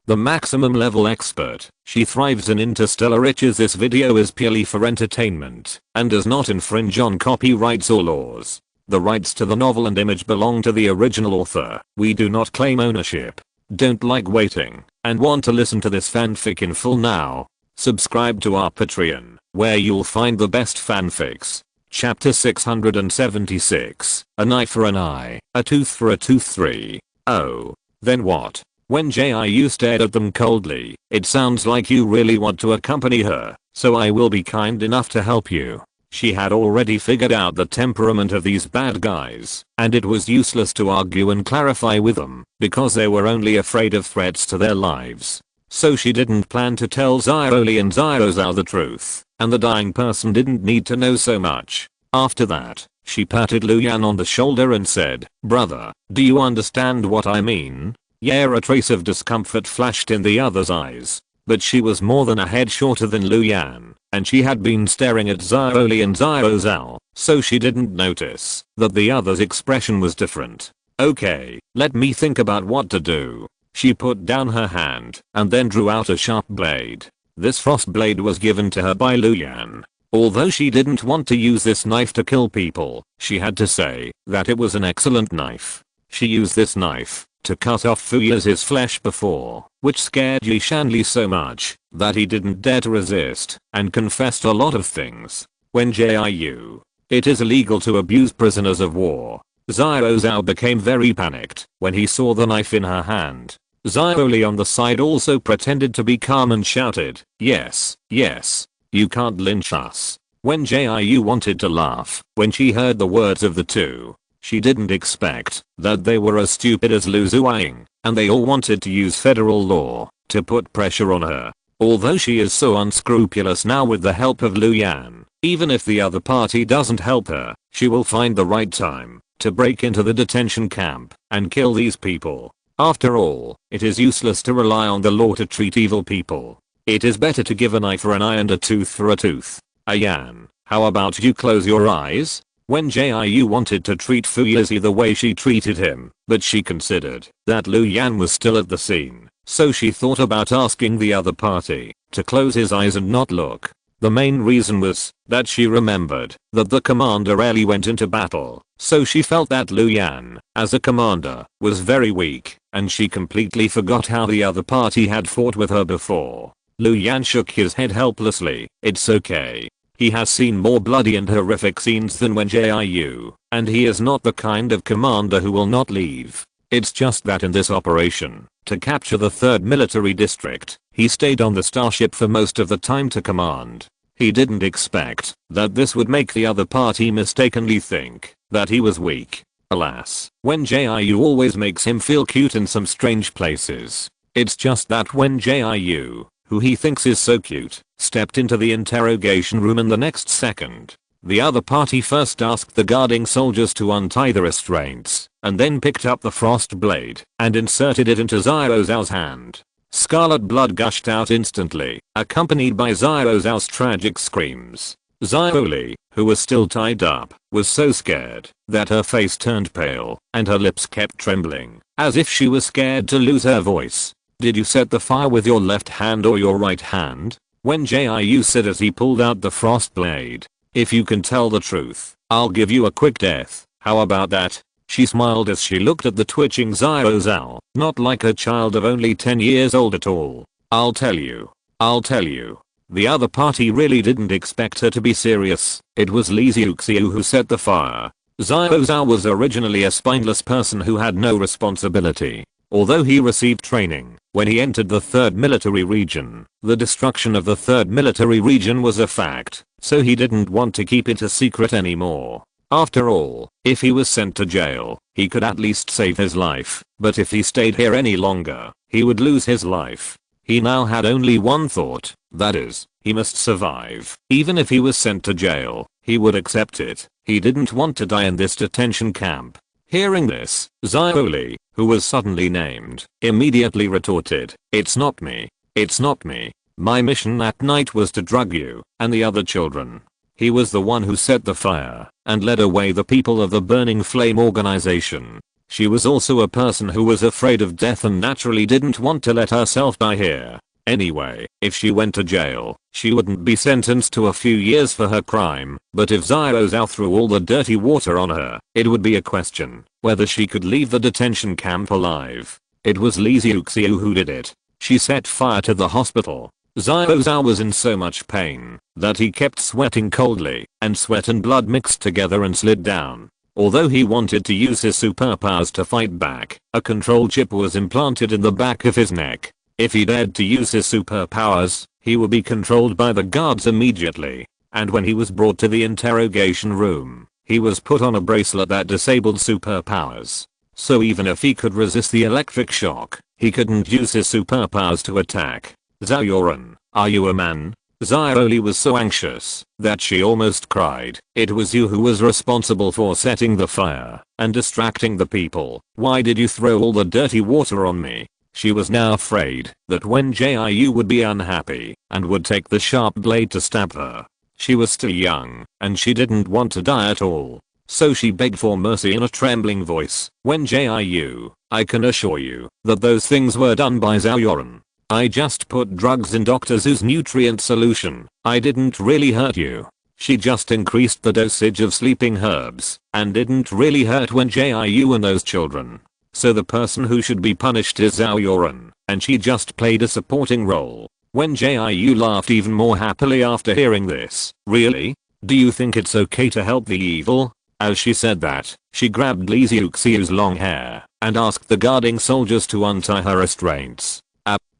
the maximum level expert. She thrives in interstellar riches. This video is purely for entertainment and does not infringe on copyrights or laws. The rights to the novel and image belong to the original author. We do not claim ownership. Don't like waiting and want to listen to this fanfic in full now? Subscribe to our Patreon, where you'll find the best fanfics. Chapter 676. An eye for an eye, a tooth for a tooth. 3. Oh. Then what? Wen Jiu stared at them coldly. It sounds like you really want to accompany her, so I will be kind enough to help you. She had already figured out the temperament of these bad guys, and it was useless to argue and clarify with them, because they were only afraid of threats to their lives. So she didn't plan to tell Xiaoli and Xiaozao the truth, and the dying person didn't need to know so much. After that, she patted Lu Yan on the shoulder and said, "Brother, do you understand what I mean?" Yeah, a trace of discomfort flashed in the other's eyes, but she was more than a head shorter than Lu Yan, and she had been staring at Xiaoli and Xiaozao, so she didn't notice that the other's expression was different. Okay, let me think about what to do. She put down her hand and then drew out a sharp blade. This frost blade was given to her by Lu Yan. Although she didn't want to use this knife to kill people, she had to say that it was an excellent knife. She used this knife to cut off Fuyu's flesh before, which scared Yi Shanli so much that he didn't dare to resist and confessed a lot of things. Wen Jiu. It is illegal to abuse prisoners of war. Xiaozao became very panicked when he saw the knife in her hand. Xiaoli on the side also pretended to be calm and shouted, "Yes, yes. You can't lynch us." Wen Jiu wanted to laugh when she heard the words of the two. She didn't expect that they were as stupid as Lu Zuoying, and they all wanted to use federal law to put pressure on her. Although she is so unscrupulous now with the help of Lu Yan, even if the other party doesn't help her, she will find the right time to break into the detention camp and kill these people. After all, it is useless to rely on the law to treat evil people. It is better to give an eye for an eye and a tooth for a tooth. Yan, how about you close your eyes? Wen Jiu wanted to treat Fuyuzi the way she treated him, but she considered that Lu Yan was still at the scene, so she thought about asking the other party to close his eyes and not look. The main reason was that she remembered that the commander rarely went into battle, so she felt that Lu Yan, as a commander, was very weak, and she completely forgot how the other party had fought with her before. Lu Yan shook his head helplessly. It's okay. He has seen more bloody and horrific scenes than Wen Jiu, and he is not the kind of commander who will not leave. It's just that in this operation, to capture the 3rd military district, he stayed on the starship for most of the time to command. He didn't expect that this would make the other party mistakenly think that he was weak. Alas, Wen Jiu always makes him feel cute in some strange places. It's just that Wen Jiu, who he thinks is so cute, stepped into the interrogation room in the next second. The other party first asked the guarding soldiers to untie the restraints, and then picked up the frost blade and inserted it into Xiaozao's hand. Scarlet blood gushed out instantly, accompanied by Xiaozao's tragic screams. Xiaoli, who was still tied up, was so scared that her face turned pale and her lips kept trembling, as if she was scared to lose her voice. "Did you set the fire with your left hand or your right hand?" Wen Jiu said as he pulled out the frost blade. "If you can tell the truth, I'll give you a quick death. How about that?" She smiled as she looked at the twitching Xiaozao, not like a child of only 10 years old at all. I'll tell you. I'll tell you." The other party really didn't expect her to be serious. It was Li Xiuxiu who set the fire. Xiaozao was originally a spineless person who had no responsibility. Although he received training when he entered the 3rd military region, the destruction of the 3rd military region was a fact, so he didn't want to keep it a secret anymore. After all, if he was sent to jail, he could at least save his life, but if he stayed here any longer, he would lose his life. He now had only one thought, that is, he must survive. Even if he was sent to jail, he would accept it. He didn't want to die in this detention camp. Hearing this, Xiaoli, who was suddenly named, immediately retorted, "It's not me. It's not me. My mission that night was to drug you and the other children." He was the one who set the fire and led away the people of the Burning Flame organization. She was also a person who was afraid of death and naturally didn't want to let herself die here. Anyway, if she went to jail, she wouldn't be sentenced to a few years for her crime, but if Xiao Zhao threw all the dirty water on her, it would be a question whether she could leave the detention camp alive. It was Li Xiuxiu who did it. She set fire to the hospital. Xiao Zhao was in so much pain that he kept sweating coldly, and sweat and blood mixed together and slid down. Although he wanted to use his superpowers to fight back, a control chip was implanted in the back of his neck. If he dared to use his superpowers, he would be controlled by the guards immediately. And when he was brought to the interrogation room, he was put on a bracelet that disabled superpowers. So even if he could resist the electric shock, he couldn't use his superpowers to attack. Zhao Yoren, are you a man? Xiaoli was so anxious that she almost cried. It was you who was responsible for setting the fire and distracting the people. Why did you throw all the dirty water on me? She was now afraid that Wen Jiu would be unhappy and would take the sharp blade to stab her. She was still young and she didn't want to die at all. So she begged for mercy in a trembling voice. Wen Jiu, I can assure you that those things were done by Zhao Yoren. I just put drugs in Dr. Zhu's nutrient solution. I didn't really hurt you. She just increased the dosage of sleeping herbs and didn't really hurt Wen Jiu and those children. So the person who should be punished is Zhao Yoren, and she just played a supporting role. Wen Jiu laughed even more happily after hearing this. Really? Do you think it's okay to help the evil? As she said that, she grabbed Li Xiuxiu's long hair and asked the guarding soldiers to untie her restraints.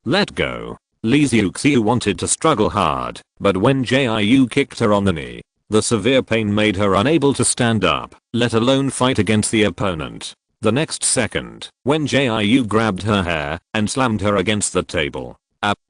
Let go. Li Xiuxiu wanted to struggle hard, but Wen Jiu kicked her on the knee. The severe pain made her unable to stand up, let alone fight against the opponent. The next second, Wen Jiu grabbed her hair and slammed her against the table.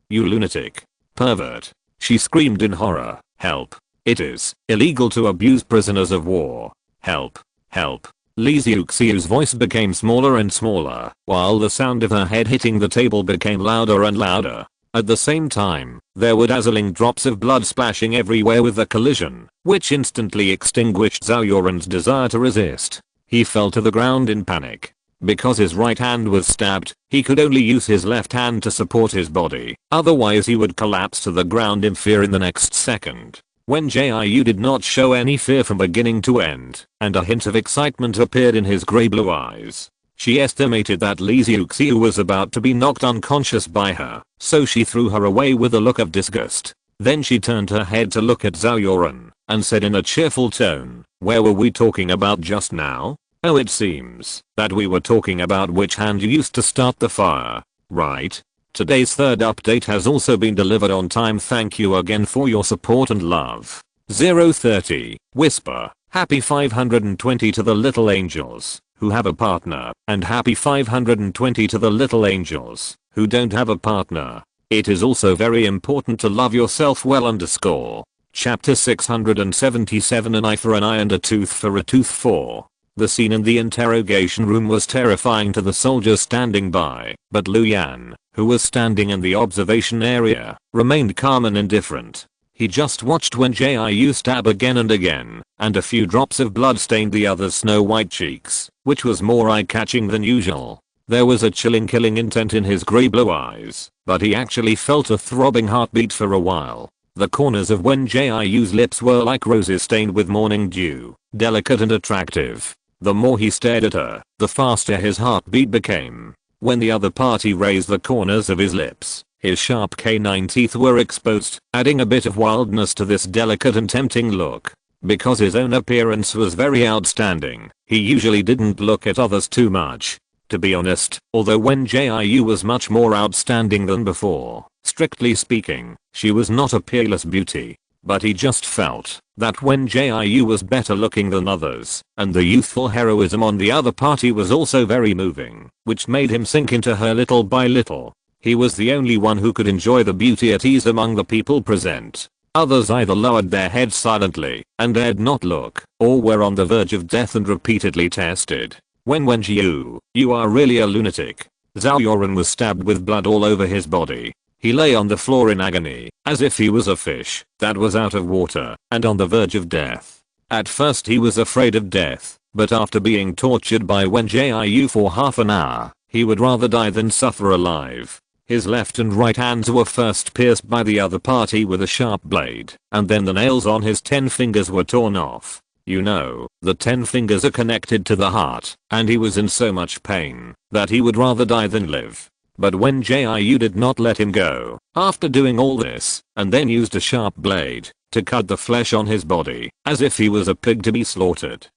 You lunatic. Pervert. She screamed in horror. Help. It is illegal to abuse prisoners of war. Help. Help. Li Xiuxiu's voice became smaller and smaller, while the sound of her head hitting the table became louder and louder. At the same time, there were dazzling drops of blood splashing everywhere with the collision, which instantly extinguished Zhao Yoren's desire to resist. He fell to the ground in panic. Because his right hand was stabbed, he could only use his left hand to support his body, otherwise he would collapse to the ground in fear in the next second. Wen Jiu did not show any fear from beginning to end, and a hint of excitement appeared in his grey blue eyes. She estimated that Li Xiuxiu was about to be knocked unconscious by her, so she threw her away with a look of disgust. Then she turned her head to look at Zhao Yoren, and said in a cheerful tone, "Where were we talking about just now? Oh, it seems that we were talking about which hand you used to start the fire, right? Today's third update has also been delivered on time. Thank you again for your support and love. 030, Whisper, happy 520 to the little angels who have a partner, and happy 520 to the little angels who don't have a partner. It is also very important to love yourself well. Chapter 677, an eye for an eye and a tooth for a tooth. 4. The scene in the interrogation room was terrifying to the soldiers standing by, but Lu Yan, who was standing in the observation area, remained calm and indifferent. He just watched Wen Jiu stab again and again, and a few drops of blood stained the other's snow-white cheeks, which was more eye-catching than usual. There was a chilling killing intent in his grey blue eyes, but he actually felt a throbbing heartbeat for a while. The corners of Wen Jiu's lips were like roses stained with morning dew, delicate and attractive. The more he stared at her, the faster his heartbeat became. When the other party raised the corners of his lips, his sharp canine teeth were exposed, adding a bit of wildness to this delicate and tempting look. Because his own appearance was very outstanding, he usually didn't look at others too much. To be honest, although Wen Jiu was much more outstanding than before, strictly speaking, she was not a peerless beauty. But he just felt that Wen Jiu was better looking than others, and the youthful heroism on the other party was also very moving, which made him sink into her little by little. He was the only one who could enjoy the beauty at ease among the people present. Others either lowered their heads silently and dared not look, or were on the verge of death and repeatedly tested. Wen Jiu, you are really a lunatic. Zhao Yoren was stabbed with blood all over his body. He lay on the floor in agony, as if he was a fish that was out of water and on the verge of death. At first he was afraid of death, but after being tortured by Wen Jiu for half an hour, he would rather die than suffer alive. His left and right hands were first pierced by the other party with a sharp blade, and then the nails on his 10 fingers were torn off. You know, the 10 fingers are connected to the heart, and he was in so much pain that he would rather die than live. But Wen Jiu did not let him go. After doing all this, and then used a sharp blade to cut the flesh on his body, as if he was a pig to be slaughtered.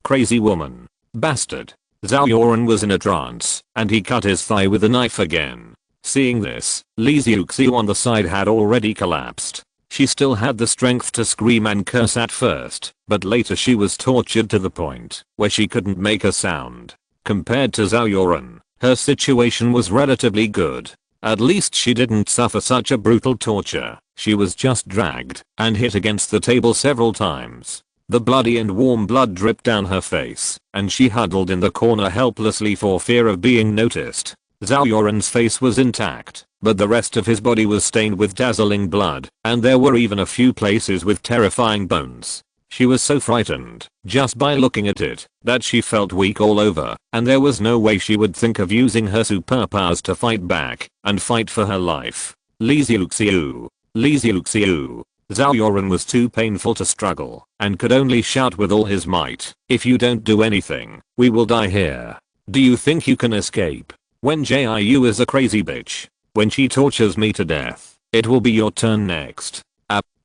Crazy woman. Bastard. Zhao Yuan was in a trance, and he cut his thigh with a knife again. Seeing this, Li Xiuxiu on the side had already collapsed. She still had the strength to scream and curse at first, but later she was tortured to the point where she couldn't make a sound. Compared to Zhao Yuan, her situation was relatively good. At least she didn't suffer such a brutal torture. She was just dragged and hit against the table several times. The bloody and warm blood dripped down her face, and she huddled in the corner helplessly for fear of being noticed. Zhao Yuan's face was intact, but the rest of his body was stained with dazzling blood, and there were even a few places with terrifying bones. She was so frightened, just by looking at it, that she felt weak all over, and there was no way she would think of using her superpowers to fight back and fight for her life. Li Xiuxiu. Li Xiuxiu. Zhao Yuan was too painful to struggle, and could only shout with all his might, "If you don't do anything, we will die here. Do you think you can escape? Wen Jiu is a crazy bitch. When she tortures me to death, it will be your turn next.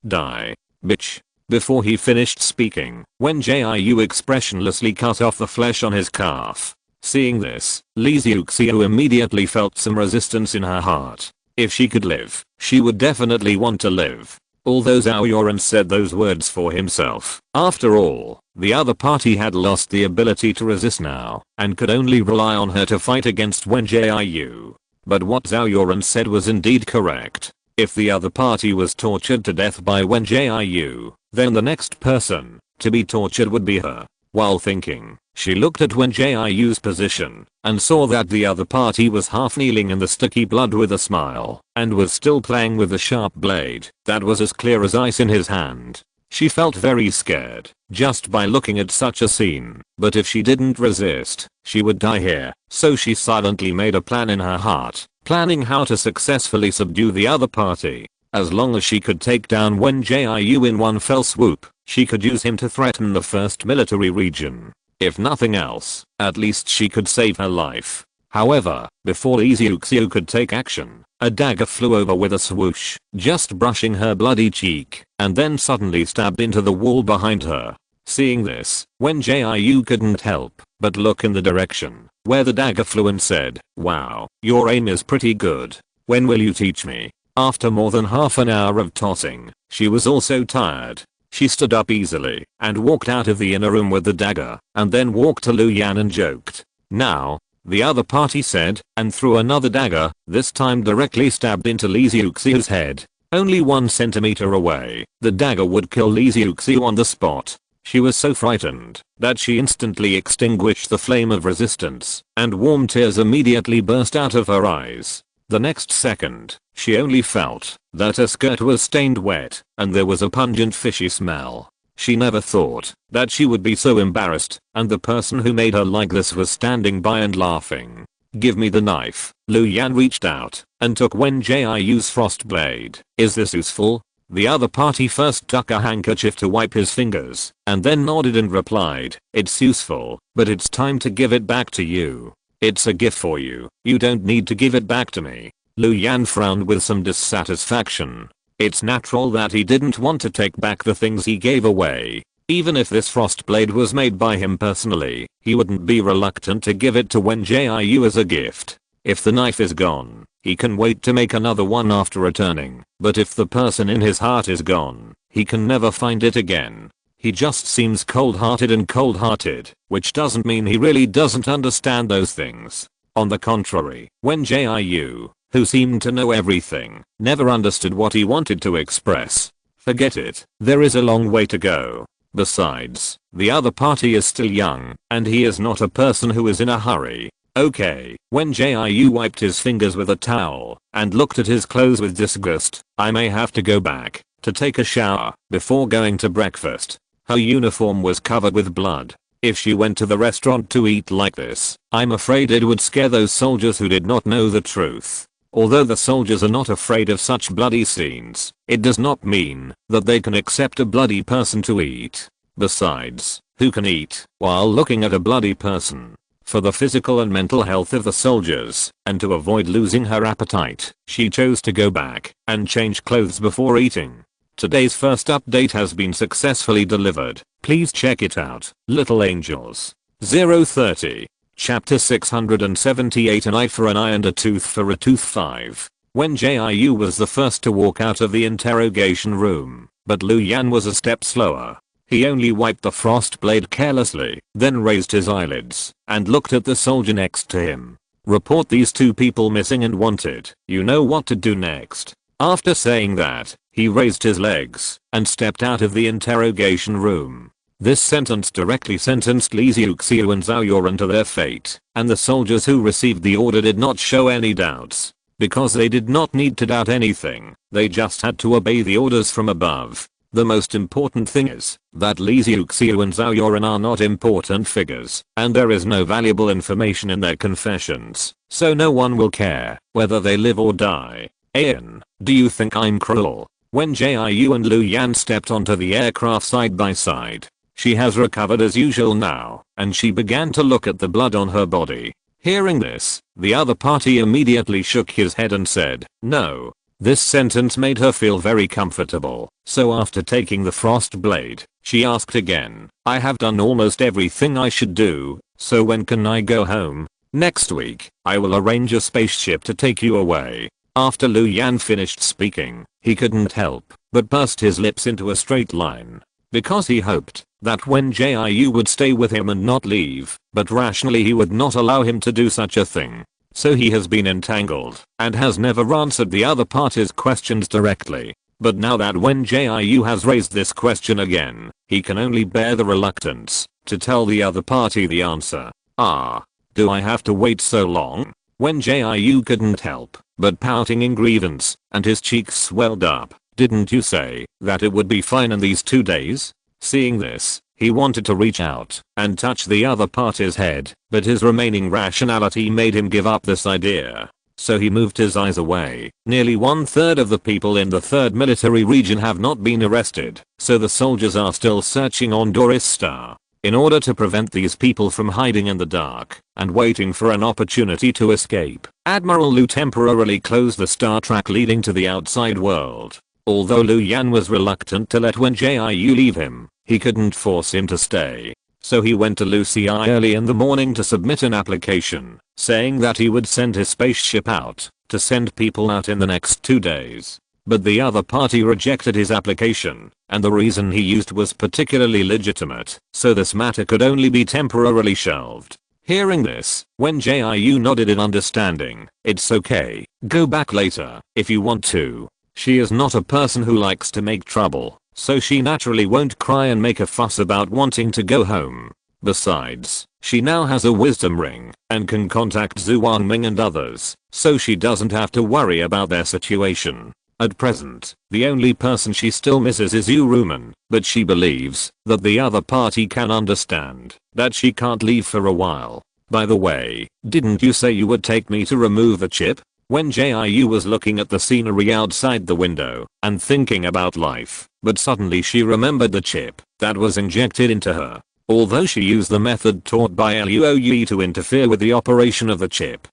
Die. Bitch." Before he finished speaking, Wen Jiu expressionlessly cut off the flesh on his calf. Seeing this, Li Xiuxiu immediately felt some resistance in her heart. If she could live, she would definitely want to live. Although Zhao Yuan said those words for himself, after all, the other party had lost the ability to resist now, and could only rely on her to fight against Wen Jiu. But what Zhao Yuan said was indeed correct. If the other party was tortured to death by Wen Jiu, then the next person to be tortured would be her. While thinking, she looked at Wen Jiu's position, and saw that the other party was half kneeling in the sticky blood with a smile, and was still playing with a sharp blade that was as clear as ice in his hand. She felt very scared just by looking at such a scene, but if she didn't resist, she would die here. So she silently made a plan in her heart, planning how to successfully subdue the other party. As long as she could take down Wen Jiu in one fell swoop, she could use him to threaten the first military region. If nothing else, at least she could save her life. However, before Li Xiuxiu could take action, a dagger flew over with a swoosh, just brushing her bloody cheek, and then suddenly stabbed into the wall behind her. Seeing this, Wen Jiu couldn't help but look in the direction where the dagger flew and said, "Wow, your aim is pretty good. When will you teach me?" After more than half an hour of tossing, she was also tired. She stood up easily and walked out of the inner room with the dagger, and then walked to Lu Yan and joked. "Now," the other party said, and threw another dagger, this time directly stabbed into Li Xiuxiu's head. Only 1 centimeter away, the dagger would kill Li Xiuxiu on the spot. She was so frightened that she instantly extinguished the flame of resistance, and warm tears immediately burst out of her eyes. The next second, she only felt that her skirt was stained wet, and there was a pungent fishy smell. She never thought that she would be so embarrassed, and the person who made her like this was standing by and laughing. "Give me the knife." Lu Yan reached out and took Wen Jiu's frost blade. "Is this useful?" The other party first took a handkerchief to wipe his fingers, and then nodded and replied, "It's useful, but it's time to give it back to you. It's a gift for you. You don't need to give it back to me." Lu Yan frowned with some dissatisfaction. It's natural that he didn't want to take back the things he gave away. Even if this frost blade was made by him personally, he wouldn't be reluctant to give it to Wen Jiu as a gift. If the knife is gone, he can wait to make another one after returning, but if the person in his heart is gone, he can never find it again. He just seems cold-hearted, which doesn't mean he really doesn't understand those things. On the contrary, Wen Jiu, who seemed to know everything, never understood what he wanted to express. Forget it, there is a long way to go. Besides, the other party is still young, and he is not a person who is in a hurry. Okay, Wen Jiu wiped his fingers with a towel, and looked at his clothes with disgust. "I may have to go back to take a shower before going to breakfast." Her uniform was covered with blood. If she went to the restaurant to eat like this, I'm afraid it would scare those soldiers who did not know the truth. Although the soldiers are not afraid of such bloody scenes, it does not mean that they can accept a bloody person to eat. Besides, who can eat while looking at a bloody person? For the physical and mental health of the soldiers, and to avoid losing her appetite, she chose to go back and change clothes before eating. Today's first update has been successfully delivered. Please check it out. Little Angels. 030. Chapter 678, An eye for an eye and a tooth for a tooth. 5. Wen Jiu was the first to walk out of the interrogation room, but Lu Yan was a step slower. He only wiped the frost blade carelessly, then raised his eyelids and looked at the soldier next to him. Report these two people missing and wanted. You know what to do next. After saying that, he raised his legs and stepped out of the interrogation room. This sentence directly sentenced Li Xiu and Zhao Yuran to their fate, and the soldiers who received the order did not show any doubts. Because they did not need to doubt anything, they just had to obey the orders from above. The most important thing is that Li Xiu and Zhao Yuran are not important figures, and there is no valuable information in their confessions, so no one will care whether they live or die. Ian, do you think I'm cruel? Wen Jiu and Lu Yan stepped onto the aircraft side by side. She has recovered as usual now, and she began to look at the blood on her body. Hearing this, the other party immediately shook his head and said, no. This sentence made her feel very comfortable, so after taking the frost blade, she asked again, I have done almost everything I should do, so when can I go home? Next week, I will arrange a spaceship to take you away. After Lu Yan finished speaking, he couldn't help but pursed his lips into a straight line. Because he hoped that Wen Jiu would stay with him and not leave, but rationally he would not allow him to do such a thing. So he has been entangled and has never answered the other party's questions directly. But now that Wen Jiu has raised this question again, he can only bear the reluctance to tell the other party the answer. Do I have to wait so long? Wen Jiu couldn't help but pouting in grievance, and his cheeks swelled up. Didn't you say that it would be fine in these 2 days? Seeing this, he wanted to reach out and touch the other party's head, but his remaining rationality made him give up this idea. So he moved his eyes away. Nearly 1/3 of the people in the 3rd military region have not been arrested, so the soldiers are still searching on Doris Star. In order to prevent these people from hiding in the dark and waiting for an opportunity to escape, Admiral Lu temporarily closed the star track leading to the outside world. Although Lu Yan was reluctant to let Wen Jiu leave him, he couldn't force him to stay. So he went to Lu Ci early in the morning to submit an application, saying that he would send his spaceship out to send people out in the next 2 days. But the other party rejected his application, and the reason he used was particularly legitimate, so this matter could only be temporarily shelved. Hearing this, Wen Jiu nodded in understanding. It's okay, go back later if you want to. She is not a person who likes to make trouble, so she naturally won't cry and make a fuss about wanting to go home. Besides, she now has a wisdom ring and can contact Zhu Wanming and others, so she doesn't have to worry about their situation. At present, the only person she still misses is Yu Ruman, but she believes that the other party can understand that she can't leave for a while. By the way, didn't you say you would take me to remove the chip? Wen Jiu was looking at the scenery outside the window and thinking about life, but suddenly she remembered the chip that was injected into her. Although she used the method taught by Luoyi to interfere with the operation of the chip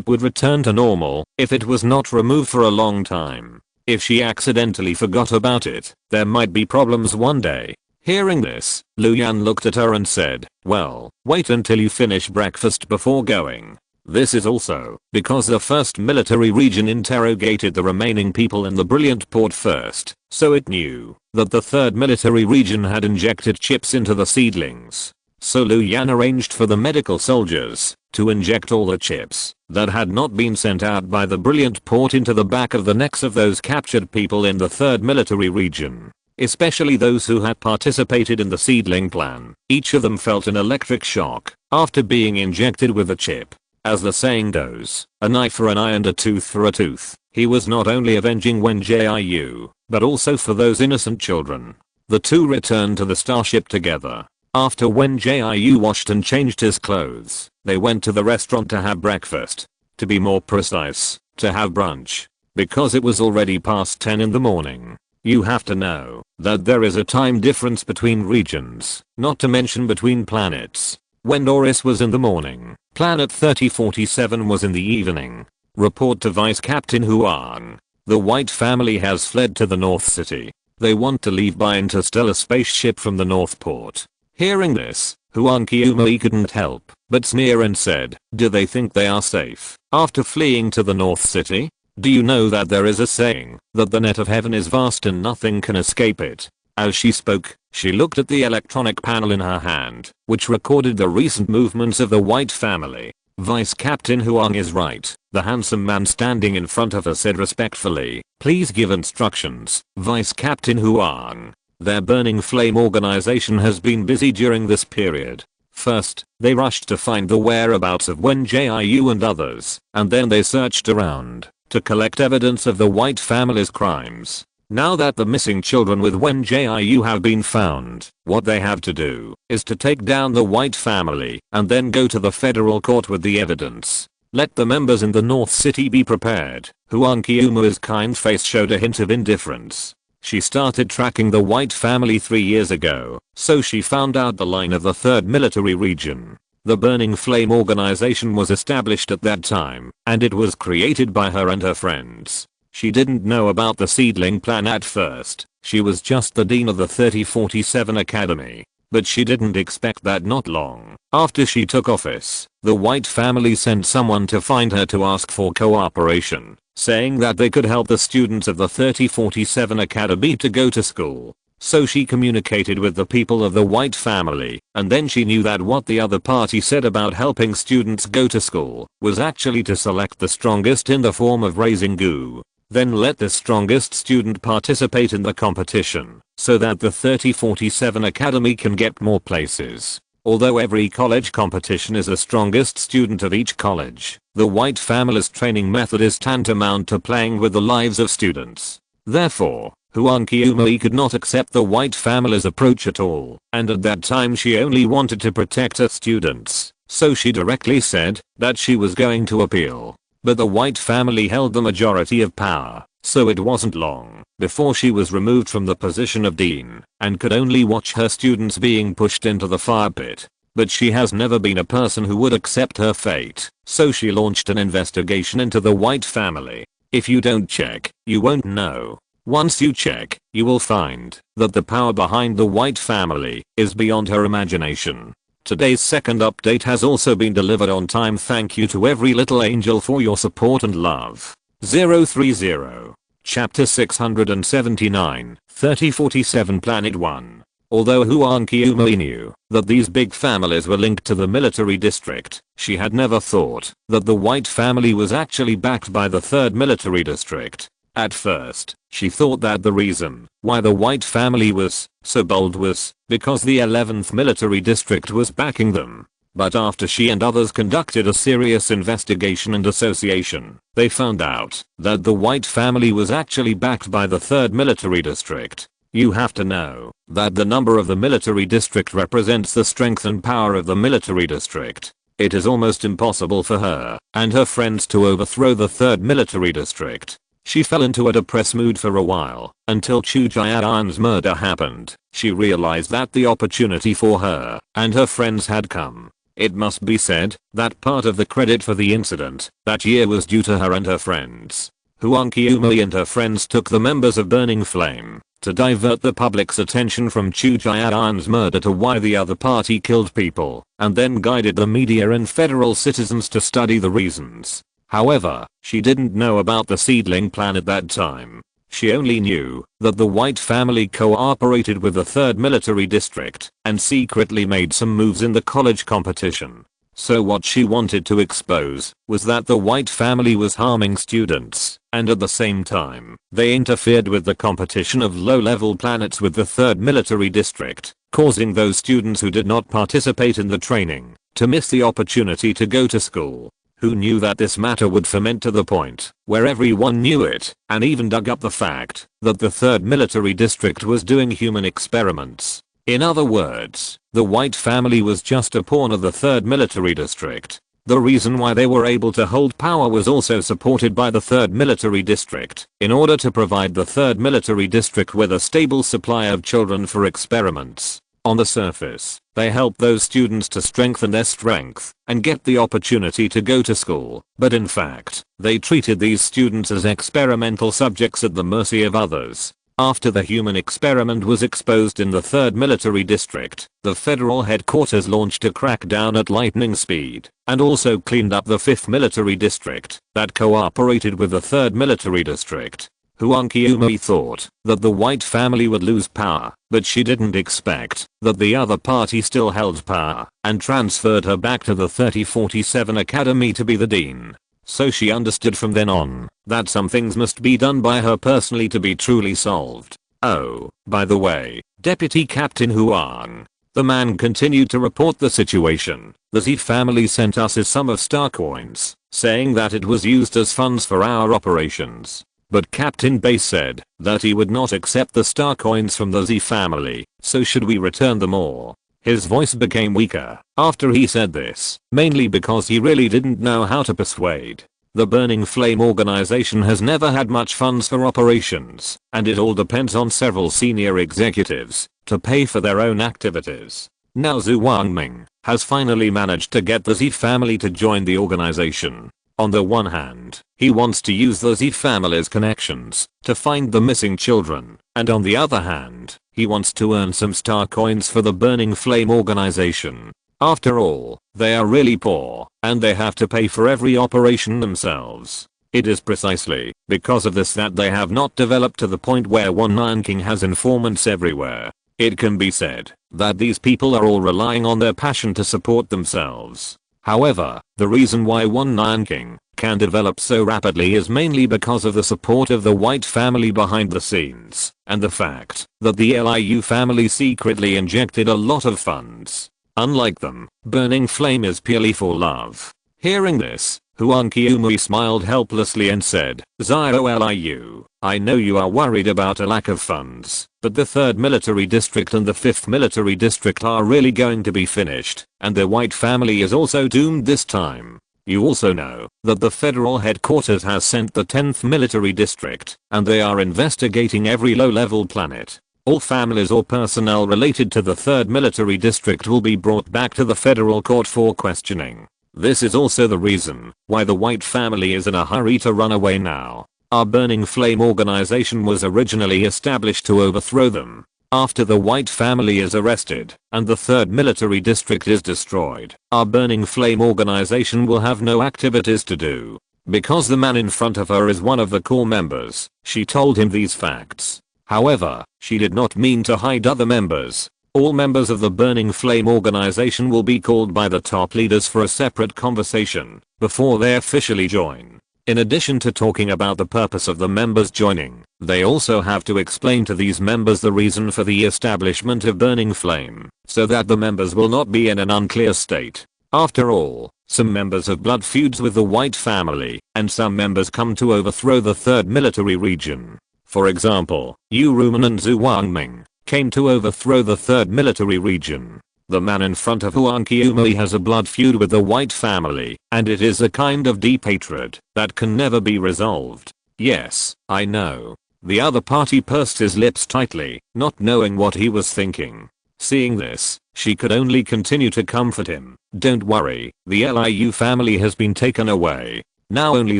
would return to normal if it was not removed for a long time. If she accidentally forgot about it, there might be problems one day. Hearing this, Lu Yan looked at her and said, well, wait until you finish breakfast before going. This is also because the 1st military region interrogated the remaining people in the Brilliant Port first, so it knew that the 3rd military region had injected chips into the seedlings. So Lu Yan arranged for the medical soldiers to inject all the chips that had not been sent out by the Brilliant Port into the back of the necks of those captured people in the 3rd military region, especially those who had participated in the seedling plan. Each of them felt an electric shock after being injected with a chip. As the saying goes, an eye for an eye and a tooth for a tooth. He was not only avenging Wen Jiu, but also for those innocent children. The two returned to the starship together. After Wen Jiu washed and changed his clothes, they went to the restaurant to have breakfast. To be more precise, to have brunch. Because it was already past 10 in the morning. You have to know that there is a time difference between regions, not to mention between planets. When Doris was in the morning, planet 3047 was in the evening. Report to Vice Captain Huang. The White family has fled to the North City. They want to leave by interstellar spaceship from the North Port. Hearing this, Huang Qiumei couldn't help but sneer and said, do they think they are safe after fleeing to the North City? Do you know that there is a saying that the net of heaven is vast and nothing can escape it? As she spoke, she looked at the electronic panel in her hand, which recorded the recent movements of the White family. Vice Captain Huang is right. The handsome man standing in front of her said respectfully, please give instructions, Vice Captain Huang. Their burning flame organization has been busy during this period. First, they rushed to find the whereabouts of Wen Jiu and others, and then they searched around to collect evidence of the White family's crimes. Now that the missing children with Wen Jiu have been found, what they have to do is to take down the White family and then go to the federal court with the evidence. Let the members in the North City be prepared. Huang Qiumei's kind face showed a hint of indifference. She started tracking the White family 3 years ago, so she found out the line of the 3rd military region. The Burning Flame organization was established at that time, and it was created by her and her friends. She didn't know about the seedling plan at first. She was just the dean of the 3047 Academy. But she didn't expect that not long after she took office, the White family sent someone to find her to ask for cooperation, saying that they could help the students of the 3047 Academy to go to school. So she communicated with the people of the White family, and then she knew that what the other party said about helping students go to school was actually to select the strongest in the form of raising goo. Then let the strongest student participate in the competition, so that the 3047 Academy can get more places. Although every college competition is the strongest student of each college, the White family's training method is tantamount to playing with the lives of students. Therefore, Huang Qiumei could not accept the White family's approach at all, and at that time she only wanted to protect her students, so she directly said that she was going to appeal. But the White family held the majority of power, so it wasn't long before she was removed from the position of dean and could only watch her students being pushed into the fire pit. But she has never been a person who would accept her fate, so she launched an investigation into the White family. If you don't check, you won't know. Once you check, you will find that the power behind the White family is beyond her imagination. Today's second update has also been delivered on time. Thank you to every little angel for your support and love. 030. Chapter 679, 3047 Planet 1. Although Huang Qiumei knew that these big families were linked to the military district, she had never thought that the White family was actually backed by the 3rd military district. At first, she thought that the reason why the White family was so bold was because the 11th military district was backing them. But after she and others conducted a serious investigation and association, they found out that the White family was actually backed by the 3rd military district. You have to know that the number of the military district represents the strength and power of the military district. It is almost impossible for her and her friends to overthrow the 3rd military district. She fell into a depressed mood for a while, until Chu Jiayan's murder happened. She realized that the opportunity for her and her friends had come. It must be said that part of the credit for the incident that year was due to her and her friends. Huang Qiumei and her friends took the members of Burning Flame to divert the public's attention from Chu Jiayan's murder to why the other party killed people, and then guided the media and federal citizens to study the reasons. However, she didn't know about the seedling plan at that time. She only knew that the White family cooperated with the 3rd military district and secretly made some moves in the college competition. So what she wanted to expose was that the White family was harming students, and at the same time, they interfered with the competition of low-level planets with the 3rd military district, causing those students who did not participate in the training to miss the opportunity to go to school. Who knew that this matter would ferment to the point where everyone knew it, and even dug up the fact that the 3rd military district was doing human experiments. In other words, the white family was just a pawn of the 3rd Military District. The reason why they were able to hold power was also supported by the 3rd Military District, in order to provide the 3rd Military District with a stable supply of children for experiments. On the surface, they help those students to strengthen their strength and get the opportunity to go to school, but in fact, they treated these students as experimental subjects at the mercy of others. After the human experiment was exposed in the 3rd Military District, the federal headquarters launched a crackdown at lightning speed, and also cleaned up the 5th Military District that cooperated with the 3rd Military District. Huang Qiumei thought that the white family would lose power, but she didn't expect that the other party still held power, and transferred her back to the 3047 Academy to be the dean. So she understood from then on that some things must be done by her personally to be truly solved. Oh, by the way, Deputy Captain Huang. The man continued to report the situation. The Z family sent us a sum of star coins, saying that it was used as funds for our operations. But Captain Base said that he would not accept the star coins from the Z family, so should we return them all? His voice became weaker after he said this, mainly because he really didn't know how to persuade. The Burning Flame organization has never had much funds for operations, and it all depends on several senior executives to pay for their own activities. Now Zhu Wangming has finally managed to get the Z family to join the organization. On the one hand, he wants to use the Z family's connections to find the missing children, and on the other hand, he wants to earn some star coins for the Burning Flame organization. After all, they are really poor, and they have to pay for every operation themselves. It is precisely because of this that they have not developed to the point where Wen Nanking has informants everywhere. It can be said that these people are all relying on their passion to support themselves. However, the reason why Wen Nanking can develop so rapidly is mainly because of the support of the white family behind the scenes, and the fact that the Liu family secretly injected a lot of funds. Unlike them, Burning Flame is purely for love. Hearing this, Huang Qiumei smiled helplessly and said, Zio Liu, I know you are worried about a lack of funds, but the 3rd Military District and the 5th Military District are really going to be finished, and the white family is also doomed this time. You also know that the federal headquarters has sent the 10th Military District, and they are investigating every low-level planet. All families or personnel related to the 3rd Military District will be brought back to the federal court for questioning. This is also the reason why the white family is in a hurry to run away now. Our Burning Flame organization was originally established to overthrow them. After the white family is arrested and the 3rd Military District is destroyed, our Burning Flame organization will have no activities to do. Because the man in front of her is one of the core members, she told him these facts. However, she did not mean to hide other members. All members of the Burning Flame organization will be called by the top leaders for a separate conversation before they officially join. In addition to talking about the purpose of the members joining, they also have to explain to these members the reason for the establishment of Burning Flame, so that the members will not be in an unclear state. After all, some members have blood feuds with the white family, and some members come to overthrow the 3rd military region. For example, Yu Rumen and Zhu Wangming came to overthrow the 3rd military region. The man in front of Huang Qiumei has a blood feud with the white family, and it is a kind of deep hatred that can never be resolved. Yes, I know. The other party pursed his lips tightly, not knowing what he was thinking. Seeing this, she could only continue to comfort him. Don't worry, the Liu family has been taken away. Now only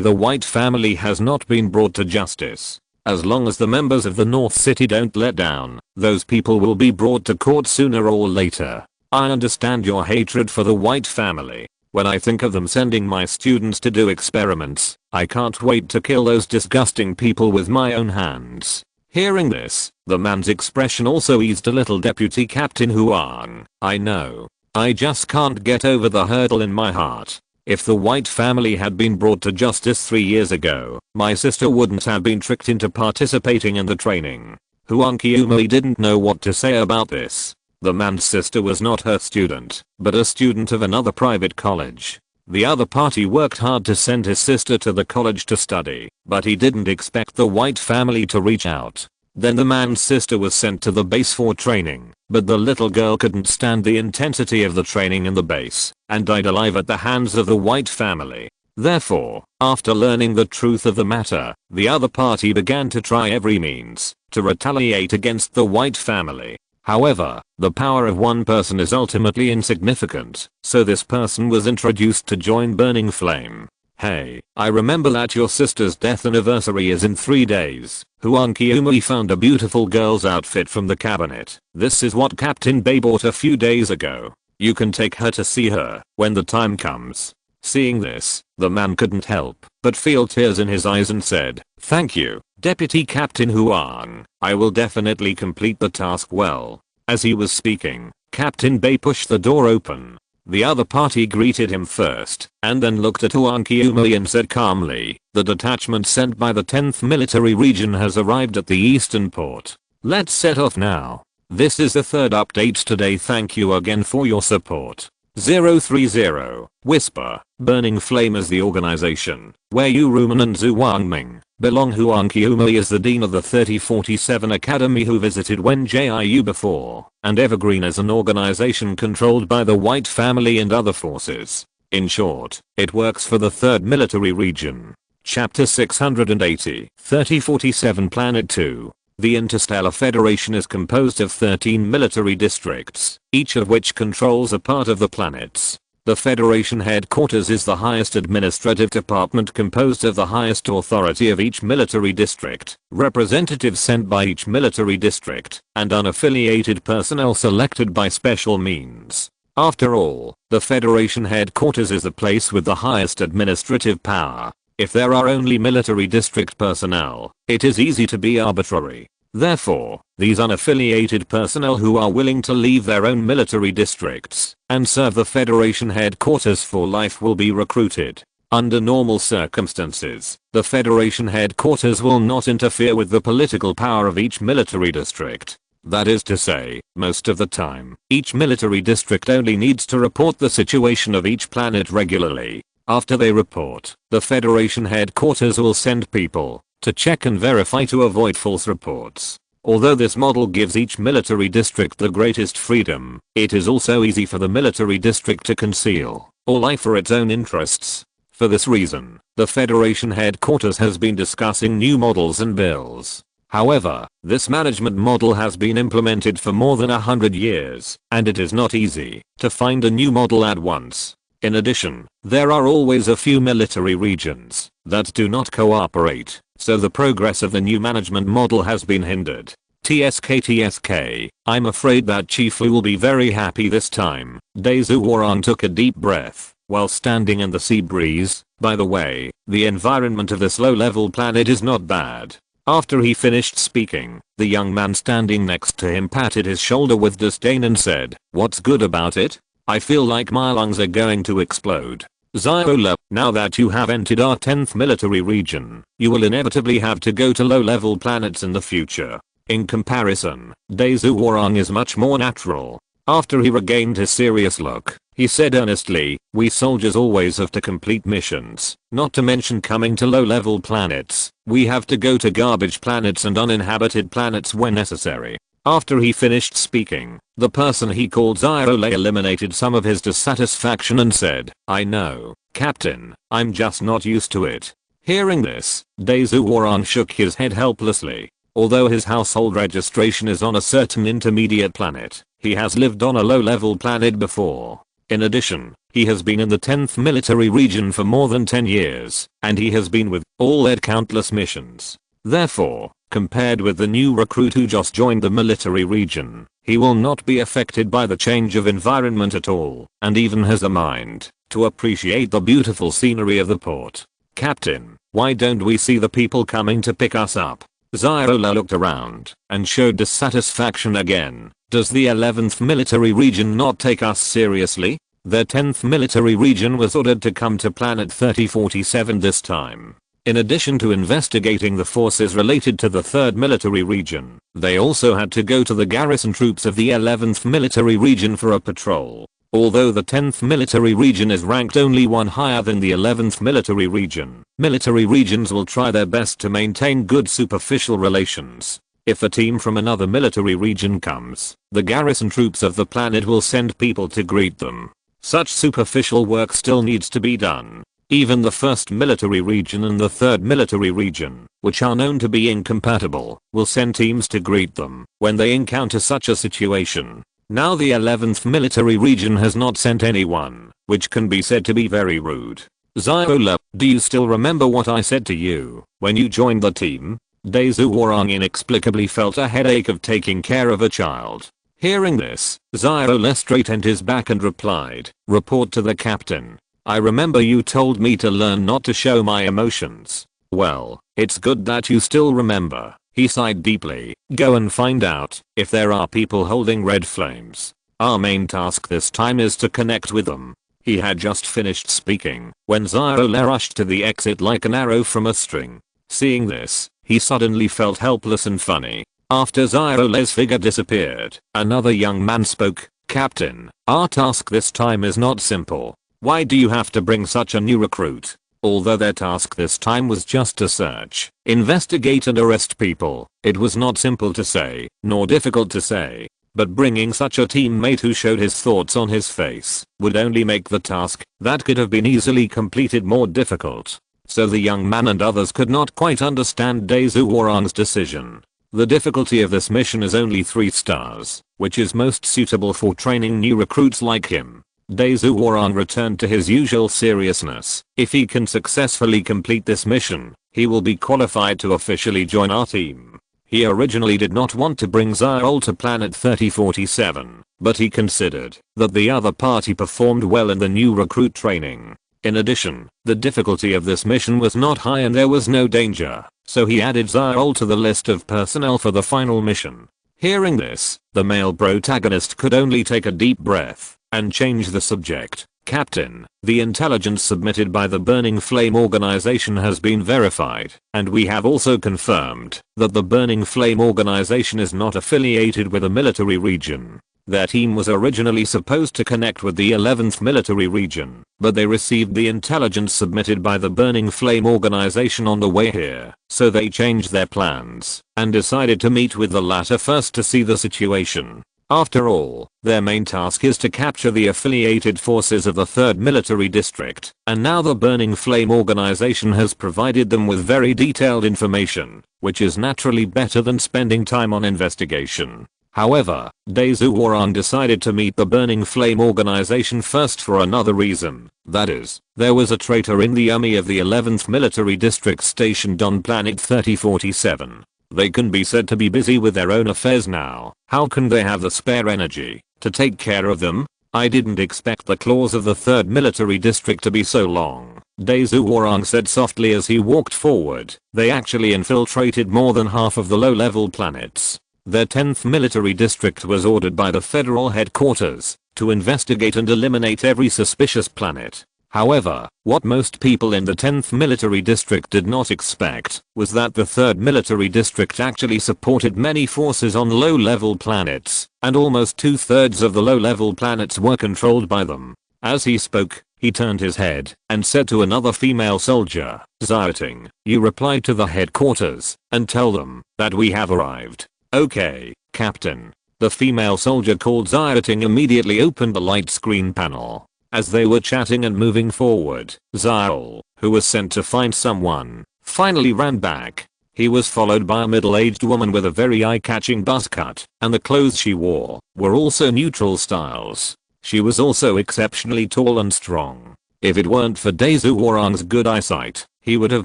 the white family has not been brought to justice. As long as the members of the North City don't let down, those people will be brought to court sooner or later. I understand your hatred for the white family. When I think of them sending my students to do experiments, I can't wait to kill those disgusting people with my own hands. Hearing this, the man's expression also eased a little. Deputy Captain Huang, I know. I just can't get over the hurdle in my heart. If the white family had been brought to justice 3 years ago, my sister wouldn't have been tricked into participating in the training. Huang Qiumei didn't know what to say about this. The man's sister was not her student, but a student of another private college. The other party worked hard to send his sister to the college to study, but he didn't expect the white family to reach out. Then the man's sister was sent to the base for training, but the little girl couldn't stand the intensity of the training in the base and died alive at the hands of the White family. Therefore, after learning the truth of the matter, the other party began to try every means to retaliate against the White family. However, the power of one person is ultimately insignificant, so this person was introduced to join Burning Flame. Hey, I remember that your sister's death anniversary is in 3 days. Huang Qiumei found a beautiful girl's outfit from the cabinet. This is what Captain Bay bought a few days ago. You can take her to see her when the time comes. Seeing this, the man couldn't help but feel tears in his eyes and said, "Thank you, Deputy Captain Huang. I will definitely complete the task well." As he was speaking, Captain Bay pushed the door open. The other party greeted him first, and then looked at Huang Qiumei and said calmly, "The detachment sent by the 10th Military Region has arrived at the eastern port. Let's set off now. This is the third update today. Thank you again for your support. 030, Whisper, Burning Flame is the organization where Yu Rumen and Zhu Wangming belong. Huang Qiumei is the dean of the 3047 Academy who visited Wen Jiu before, and Evergreen is an organization controlled by the White family and other forces. In short, it works for the 3rd Military Region. Chapter 680, 3047 Planet 2. The Interstellar Federation is composed of 13 military districts, each of which controls a part of the planets. The Federation headquarters is the highest administrative department composed of the highest authority of each military district, representatives sent by each military district, and unaffiliated personnel selected by special means. After all, the Federation headquarters is the place with the highest administrative power. If there are only military district personnel, it is easy to be arbitrary. Therefore, these unaffiliated personnel who are willing to leave their own military districts and serve the Federation headquarters for life will be recruited. Under normal circumstances, the Federation headquarters will not interfere with the political power of each military district. That is to say, most of the time, each military district only needs to report the situation of each planet regularly. After they report, the Federation headquarters will send people to check and verify to avoid false reports. Although this model gives each military district the greatest freedom, it is also easy for the military district to conceal or lie for its own interests. For this reason, the Federation headquarters has been discussing new models and bills. However, this management model has been implemented for more than 100 years, and it is not easy to find a new model at once. In addition, there are always a few military regions that do not cooperate, so the progress of the new management model has been hindered. TSK, I'm afraid that Chief Lu will be very happy this time. Zhu Warang took a deep breath while standing in the sea breeze. By the way, the environment of this low-level planet is not bad. After he finished speaking, the young man standing next to him patted his shoulder with disdain and said, "What's good about it? I feel like my lungs are going to explode. Ziola, now that you have entered our 10th military region, you will inevitably have to go to low-level planets in the future. In comparison, Zhu Warang is much more natural." After he regained his serious look, he said earnestly, "We soldiers always have to complete missions, not to mention coming to low-level planets. We have to go to garbage planets and uninhabited planets when necessary." After he finished speaking, the person he called Ziola eliminated some of his dissatisfaction and said, "I know, Captain, I'm just not used to it." Hearing this, Zhu Warang shook his head helplessly. Although his household registration is on a certain intermediate planet, he has lived on a low-level planet before. In addition, he has been in the 10th military region for more than 10 years, and he has been with all led countless missions. Therefore, compared with the new recruit who just joined the military region, he will not be affected by the change of environment at all, and even has a mind to appreciate the beautiful scenery of the port. "Captain, why don't we see the people coming to pick us up?" Ziola looked around and showed dissatisfaction again. "Does the 11th military region not take us seriously? Their 10th military region was ordered to come to planet 3047 this time. In addition to investigating the forces related to the 3rd military region, they also had to go to the garrison troops of the 11th military region for a patrol. Although the 10th military region is ranked only one higher than the 11th military region, military regions will try their best to maintain good superficial relations. If a team from another military region comes, the garrison troops of the planet will send people to greet them. Such superficial work still needs to be done. Even the first military region and the third military region, which are known to be incompatible, will send teams to greet them when they encounter such a situation. Now the 11th military region has not sent anyone, which can be said to be very rude. Xiola, do you still remember what I said to you when you joined the team? Daesu Warang inexplicably felt a headache of taking care of a child. Hearing this, Xiola straightened his back and replied, "Report to the captain. I remember you told me to learn not to show my emotions." "Well, it's good that you still remember." He sighed deeply. "Go and find out if there are people holding red flames. Our main task this time is to connect with them." He had just finished speaking when Xiola rushed to the exit like an arrow from a string. Seeing this, he suddenly felt helpless and funny. After Xiola's figure disappeared, another young man spoke. "Captain, our task this time is not simple. Why do you have to bring such a new recruit?" Although their task this time was just to search, investigate and arrest people, it was not simple to say, nor difficult to say. But bringing such a teammate who showed his thoughts on his face would only make the task that could have been easily completed more difficult. So the young man and others could not quite understand Daesu Warang's decision. The difficulty of this mission is only 3 stars, which is most suitable for training new recruits like him. Daesu Warang returned to his usual seriousness. If he can successfully complete this mission, he will be qualified to officially join our team. He originally did not want to bring Xiol to planet 3047, but he considered that the other party performed well in the new recruit training. In addition, the difficulty of this mission was not high and there was no danger, so he added Xiol to the list of personnel for the final mission. Hearing this, the male protagonist could only take a deep breath and change the subject. "Captain, the intelligence submitted by the Burning Flame organization has been verified, and we have also confirmed that the Burning Flame organization is not affiliated with a military region. Their team was originally supposed to connect with the 11th military region, but they received the intelligence submitted by the Burning Flame organization on the way here, so they changed their plans and decided to meet with the latter first to see the situation. After all, their main task is to capture the affiliated forces of the 3rd military district, and now the Burning Flame organization has provided them with very detailed information, which is naturally better than spending time on investigation. However, Daesu Warang decided to meet the Burning Flame organization first for another reason. That is, there was a traitor in the army of the 11th military district stationed on planet 3047. They can be said to be busy with their own affairs now. How can they have the spare energy to take care of them? I didn't expect the claws of the 3rd military district to be so long, Daesu Warang said softly as he walked forward. They actually infiltrated more than half of the low-level planets. Their 10th military district was ordered by the federal headquarters to investigate and eliminate every suspicious planet. However, what most people in the 10th military district did not expect was that the 3rd military district actually supported many forces on low-level planets, and almost 2/3 of the low-level planets were controlled by them. As he spoke, he turned his head and said to another female soldier, "Xiaoting, you reply to the headquarters and tell them that we have arrived." "Okay, Captain." The female soldier called Xiaoting immediately opened the light screen panel. As they were chatting and moving forward, Xiol, who was sent to find someone, finally ran back. He was followed by a middle-aged woman with a very eye-catching buzz cut, and the clothes she wore were also neutral styles. She was also exceptionally tall and strong. If it weren't for Daesu Warang's good eyesight, he would have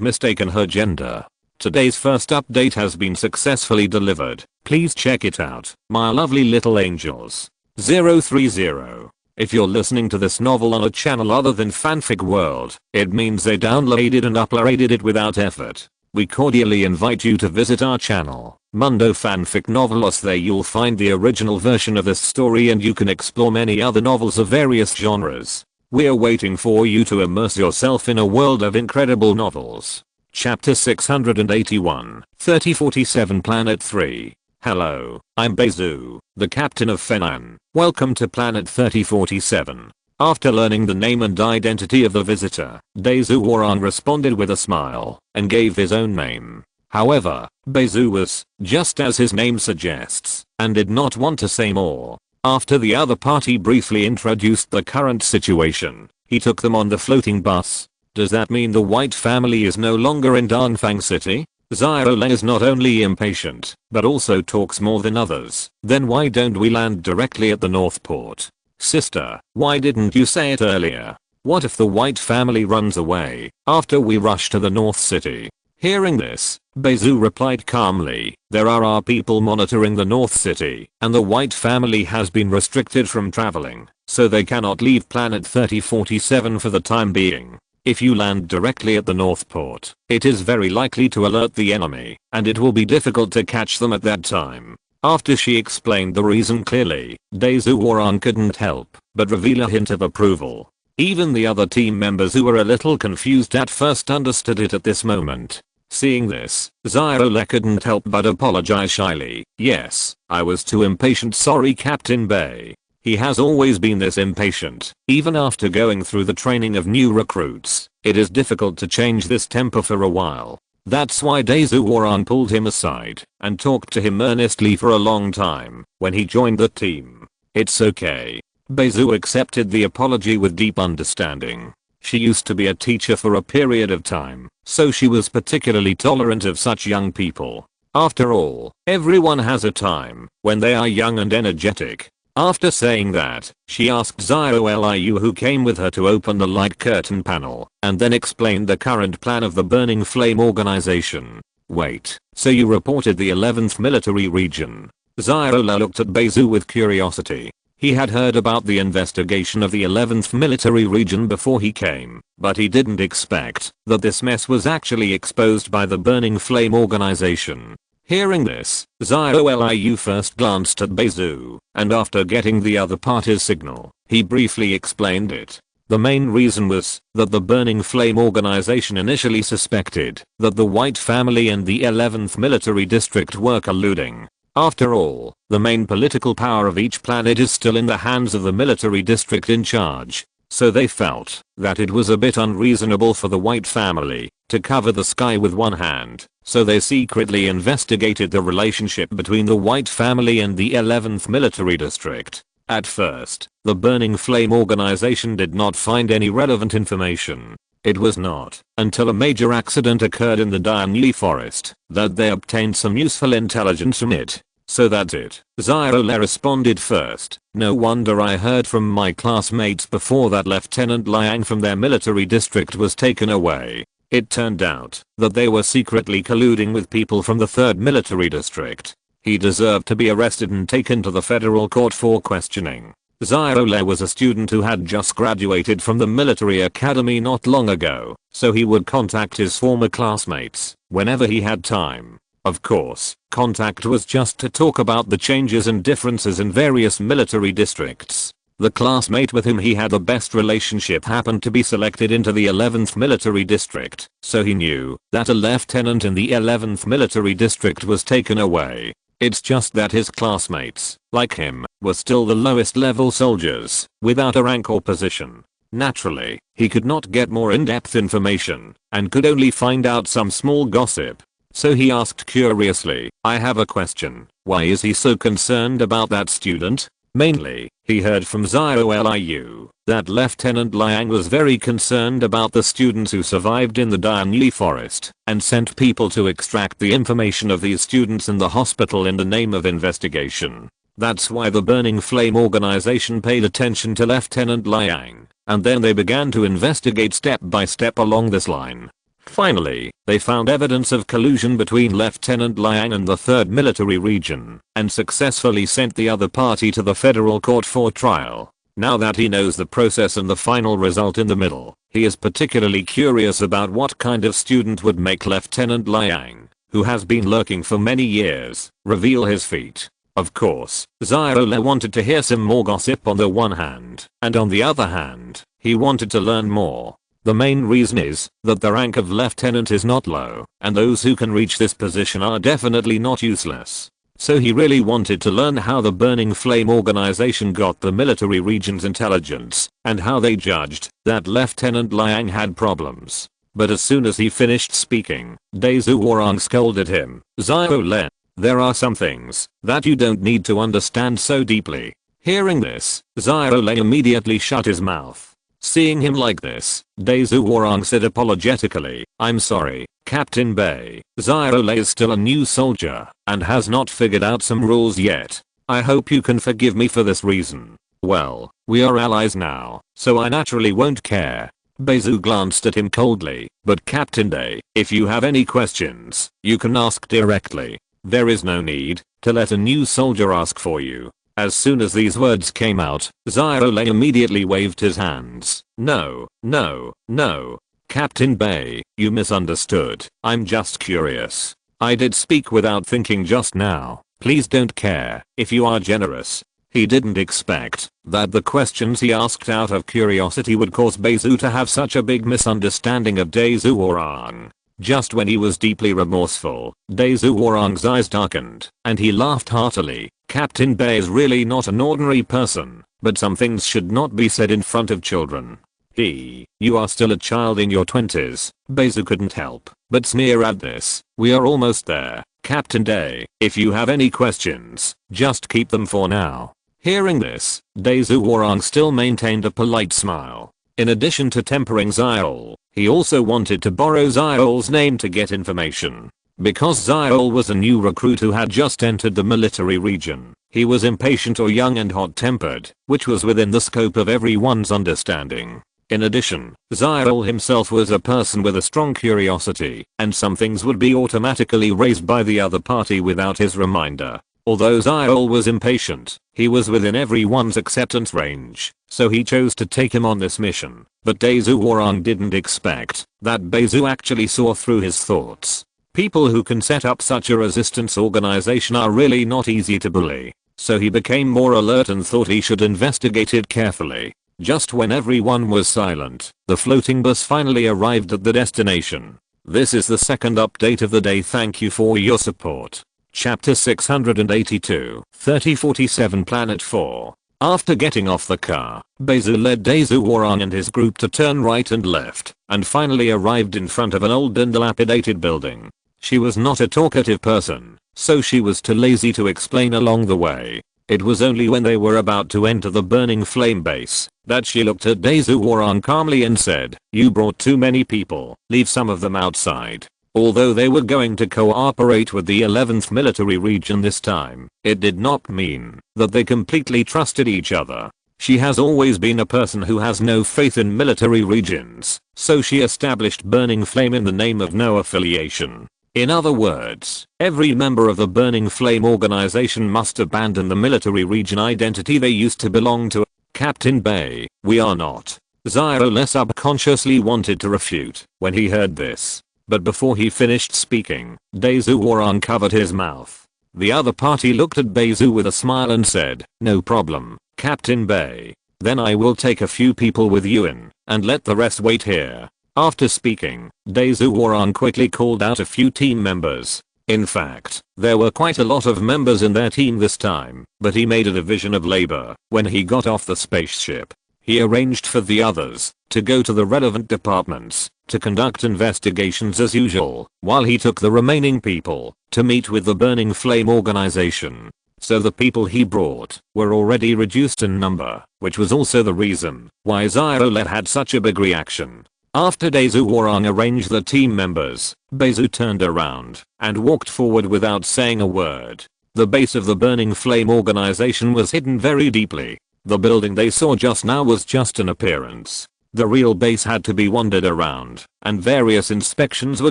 mistaken her gender. Today's first update has been successfully delivered. Please check it out, my lovely little angels. 030. If you're listening to this novel on a channel other than Fanfic World, it means they downloaded and uploaded it without effort. We cordially invite you to visit our channel, Mundo Fanfic Novelos. There you'll find the original version of this story and you can explore many other novels of various genres. We're waiting for you to immerse yourself in a world of incredible novels. Chapter 681, 3047 Planet 3. Hello, I'm Daesu, the captain of Fenan. Welcome to Planet 3047. After learning the name and identity of the visitor, Daesu Warang responded with a smile and gave his own name. However, Bezu was, just as his name suggests, and did not want to say more. After the other party briefly introduced the current situation, he took them on the floating bus. Does that mean the White family is no longer in Dongfang City? Xiaole is not only impatient, but also talks more than others. Then why don't we land directly at the North Port? Sister, why didn't you say it earlier? What if the White family runs away after we rush to the North City? Hearing this, Bezu replied calmly, there are our people monitoring the North City, and the White family has been restricted from traveling, so they cannot leave planet 3047 for the time being. If you land directly at the North Port, it is very likely to alert the enemy, and it will be difficult to catch them at that time. After she explained the reason clearly, Daesu Waran couldn't help but reveal a hint of approval. Even the other team members who were a little confused at first understood it at this moment. Seeing this, Xiaole couldn't help but apologize shyly. Yes, I was too impatient, sorry Captain Bay. He has always been this impatient, even after going through the training of new recruits. It is difficult to change this temper for a while. That's why Daesu Waran pulled him aside and talked to him earnestly for a long time when he joined the team. It's okay. Bezu accepted the apology with deep understanding. She used to be a teacher for a period of time, so she was particularly tolerant of such young people. After all, everyone has a time when they are young and energetic. After saying that, she asked Xiaole who came with her to open the light curtain panel, and then explained the current plan of the Burning Flame organization. Wait, so you reported the 11th military region? Xiaole looked at Bezu with curiosity. He had heard about the investigation of the 11th military region before he came, but he didn't expect that this mess was actually exposed by the Burning Flame organization. Hearing this, Xiaole first glanced at Bezu, and after getting the other party's signal, he briefly explained it. The main reason was that the Burning Flame organization initially suspected that the White family and the 11th military district were colluding. After all, the main political power of each planet is still in the hands of the military district in charge, so they felt that it was a bit unreasonable for the White family to cover the sky with one hand, so they secretly investigated the relationship between the White family and the 11th military district. At first, the Burning Flame organization did not find any relevant information. It was not until a major accident occurred in the Dianyi forest that they obtained some useful intelligence from it. So that's it. Xiaole responded first. No wonder I heard from my classmates before that Lieutenant Liang from their military district was taken away. It turned out that they were secretly colluding with people from the 3rd military district. He deserved to be arrested and taken to the federal court for questioning. Xiaole was a student who had just graduated from the military academy not long ago, so he would contact his former classmates whenever he had time. Of course, contact was just to talk about the changes and differences in various military districts. The classmate with whom he had the best relationship happened to be selected into the 11th military district, so he knew that a lieutenant in the 11th military district was taken away. It's just that his classmates, like him, were still the lowest level soldiers, without a rank or position. Naturally, he could not get more in-depth information, and could only find out some small gossip. So he asked curiously, I have a question, why is he so concerned about that student? Mainly, he heard from Xiaole that Lieutenant Liang was very concerned about the students who survived in the Dianyi forest and sent people to extract the information of these students in the hospital in the name of investigation. That's why the Burning Flame organization paid attention to Lieutenant Liang, and then they began to investigate step by step along this line. Finally, they found evidence of collusion between Lieutenant Liang and the 3rd military region, and successfully sent the other party to the federal court for trial. Now that he knows the process and the final result in the middle, he is particularly curious about what kind of student would make Lieutenant Liang, who has been lurking for many years, reveal his feet. Of course, Xiaole wanted to hear some more gossip on the one hand, and on the other hand, he wanted to learn more. The main reason is that the rank of lieutenant is not low, and those who can reach this position are definitely not useless. So he really wanted to learn how the Burning Flame organization got the military region's intelligence, and how they judged that Lieutenant Liang had problems. but as soon as he finished speaking, Daesu Warang scolded him. Xiaolen, there are some things that you don't need to understand so deeply. Hearing this, Xiaolen immediately shut his mouth. Seeing him like this, Daesu Warang said apologetically, I'm sorry, Captain Bei. Xiaolen is still a new soldier and has not figured out some rules yet. I hope you can forgive me for this reason. Well, we are allies now, so I naturally won't care. Bezu glanced at him coldly, but Captain Bei, if you have any questions, you can ask directly. There is no need to let a new soldier ask for you. As soon as these words came out, Xiaolen immediately waved his hands. No, no, no. Captain Bei, you misunderstood. I'm just curious. I did speak without thinking just now. Please don't care if you are generous. He didn't expect that the questions he asked out of curiosity would cause Bezu to have such a big misunderstanding of Daesu Warang. Just when he was deeply remorseful, Daesu Warang's eyes darkened, and he laughed heartily. Captain Bei is really not an ordinary person, but some things should not be said in front of children. You are still a child in your 20s, Bezu couldn't help but sneer at this. We are almost there, Captain Bei. If you have any questions, just keep them for now. Hearing this, Daesu Warang still maintained a polite smile. In addition to tempering Xiaol, he also wanted to borrow Xiaol's name to get information. Because Xiaol was a new recruit who had just entered the military region, he was impatient or young and hot-tempered, which was within the scope of everyone's understanding. In addition, Xiaol himself was a person with a strong curiosity, and some things would be automatically raised by the other party without his reminder. Although Xiaol was impatient, he was within everyone's acceptance range, so he chose to take him on this mission. But Daesu Warang didn't expect that Bezu actually saw through his thoughts. People who can set up such a resistance organization are really not easy to bully, so he became more alert and thought he should investigate it carefully. Just when everyone was silent, the floating bus finally arrived at the destination. This is the second update of the day. Thank you for your support. Chapter 682, 3047 Planet 4. After getting off the car, Bezu led Daesu Warang and his group to turn right and left, and finally arrived in front of an old and dilapidated building. She was not a talkative person, so she was too lazy to explain along the way. It was only when they were about to enter the burning flame base that she looked at Daesu Warang calmly and said, "You brought too many people, leave some of them outside." Although they were going to cooperate with the 11th military region this time, it did not mean that they completely trusted each other. She has always been a person who has no faith in military regions, so she established Burning Flame in the name of no affiliation. In other words, every member of the Burning Flame organization must abandon the military region identity they used to belong to. Captain Bei, we are not. Xiaolen subconsciously wanted to refute when he heard this. But before he finished speaking, Daesu Warang covered his mouth. The other party looked at Bezu with a smile and said, "No problem, Captain Bei. Then I will take a few people with Yuan, and let the rest wait here." After speaking, Daesu Warang quickly called out a few team members. In fact, there were quite a lot of members in their team this time, but he made a division of labor when he got off the spaceship. He arranged for the others to go to the relevant departments to conduct investigations as usual, while he took the remaining people to meet with the Burning Flame organization. So the people he brought were already reduced in number, which was also the reason why Xiaolen had such a big reaction. After Daesu Warang arranged the team members, Bezu turned around and walked forward without saying a word. The base of the Burning Flame organization was hidden very deeply. The building they saw just now was just an appearance. The real base had to be wandered around, and various inspections were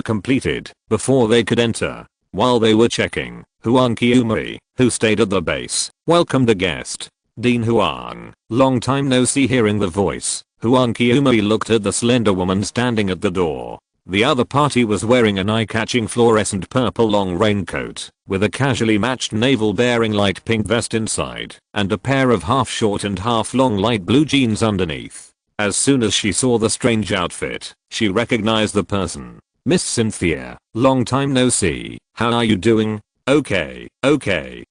completed before they could enter. While they were checking, Huang Qiumei, who stayed at the base, welcomed a guest. Dean Huang, long time no see. Hearing the voice, Huang Qiumei looked at the slender woman standing at the door. The other party was wearing an eye-catching fluorescent purple long raincoat, with a casually matched navel-bearing light pink vest inside, and a pair of half-short and half-long light blue jeans underneath. As soon as she saw the strange outfit, she recognized the person. "Miss Cynthia, long time no see, how are you doing?" Okay,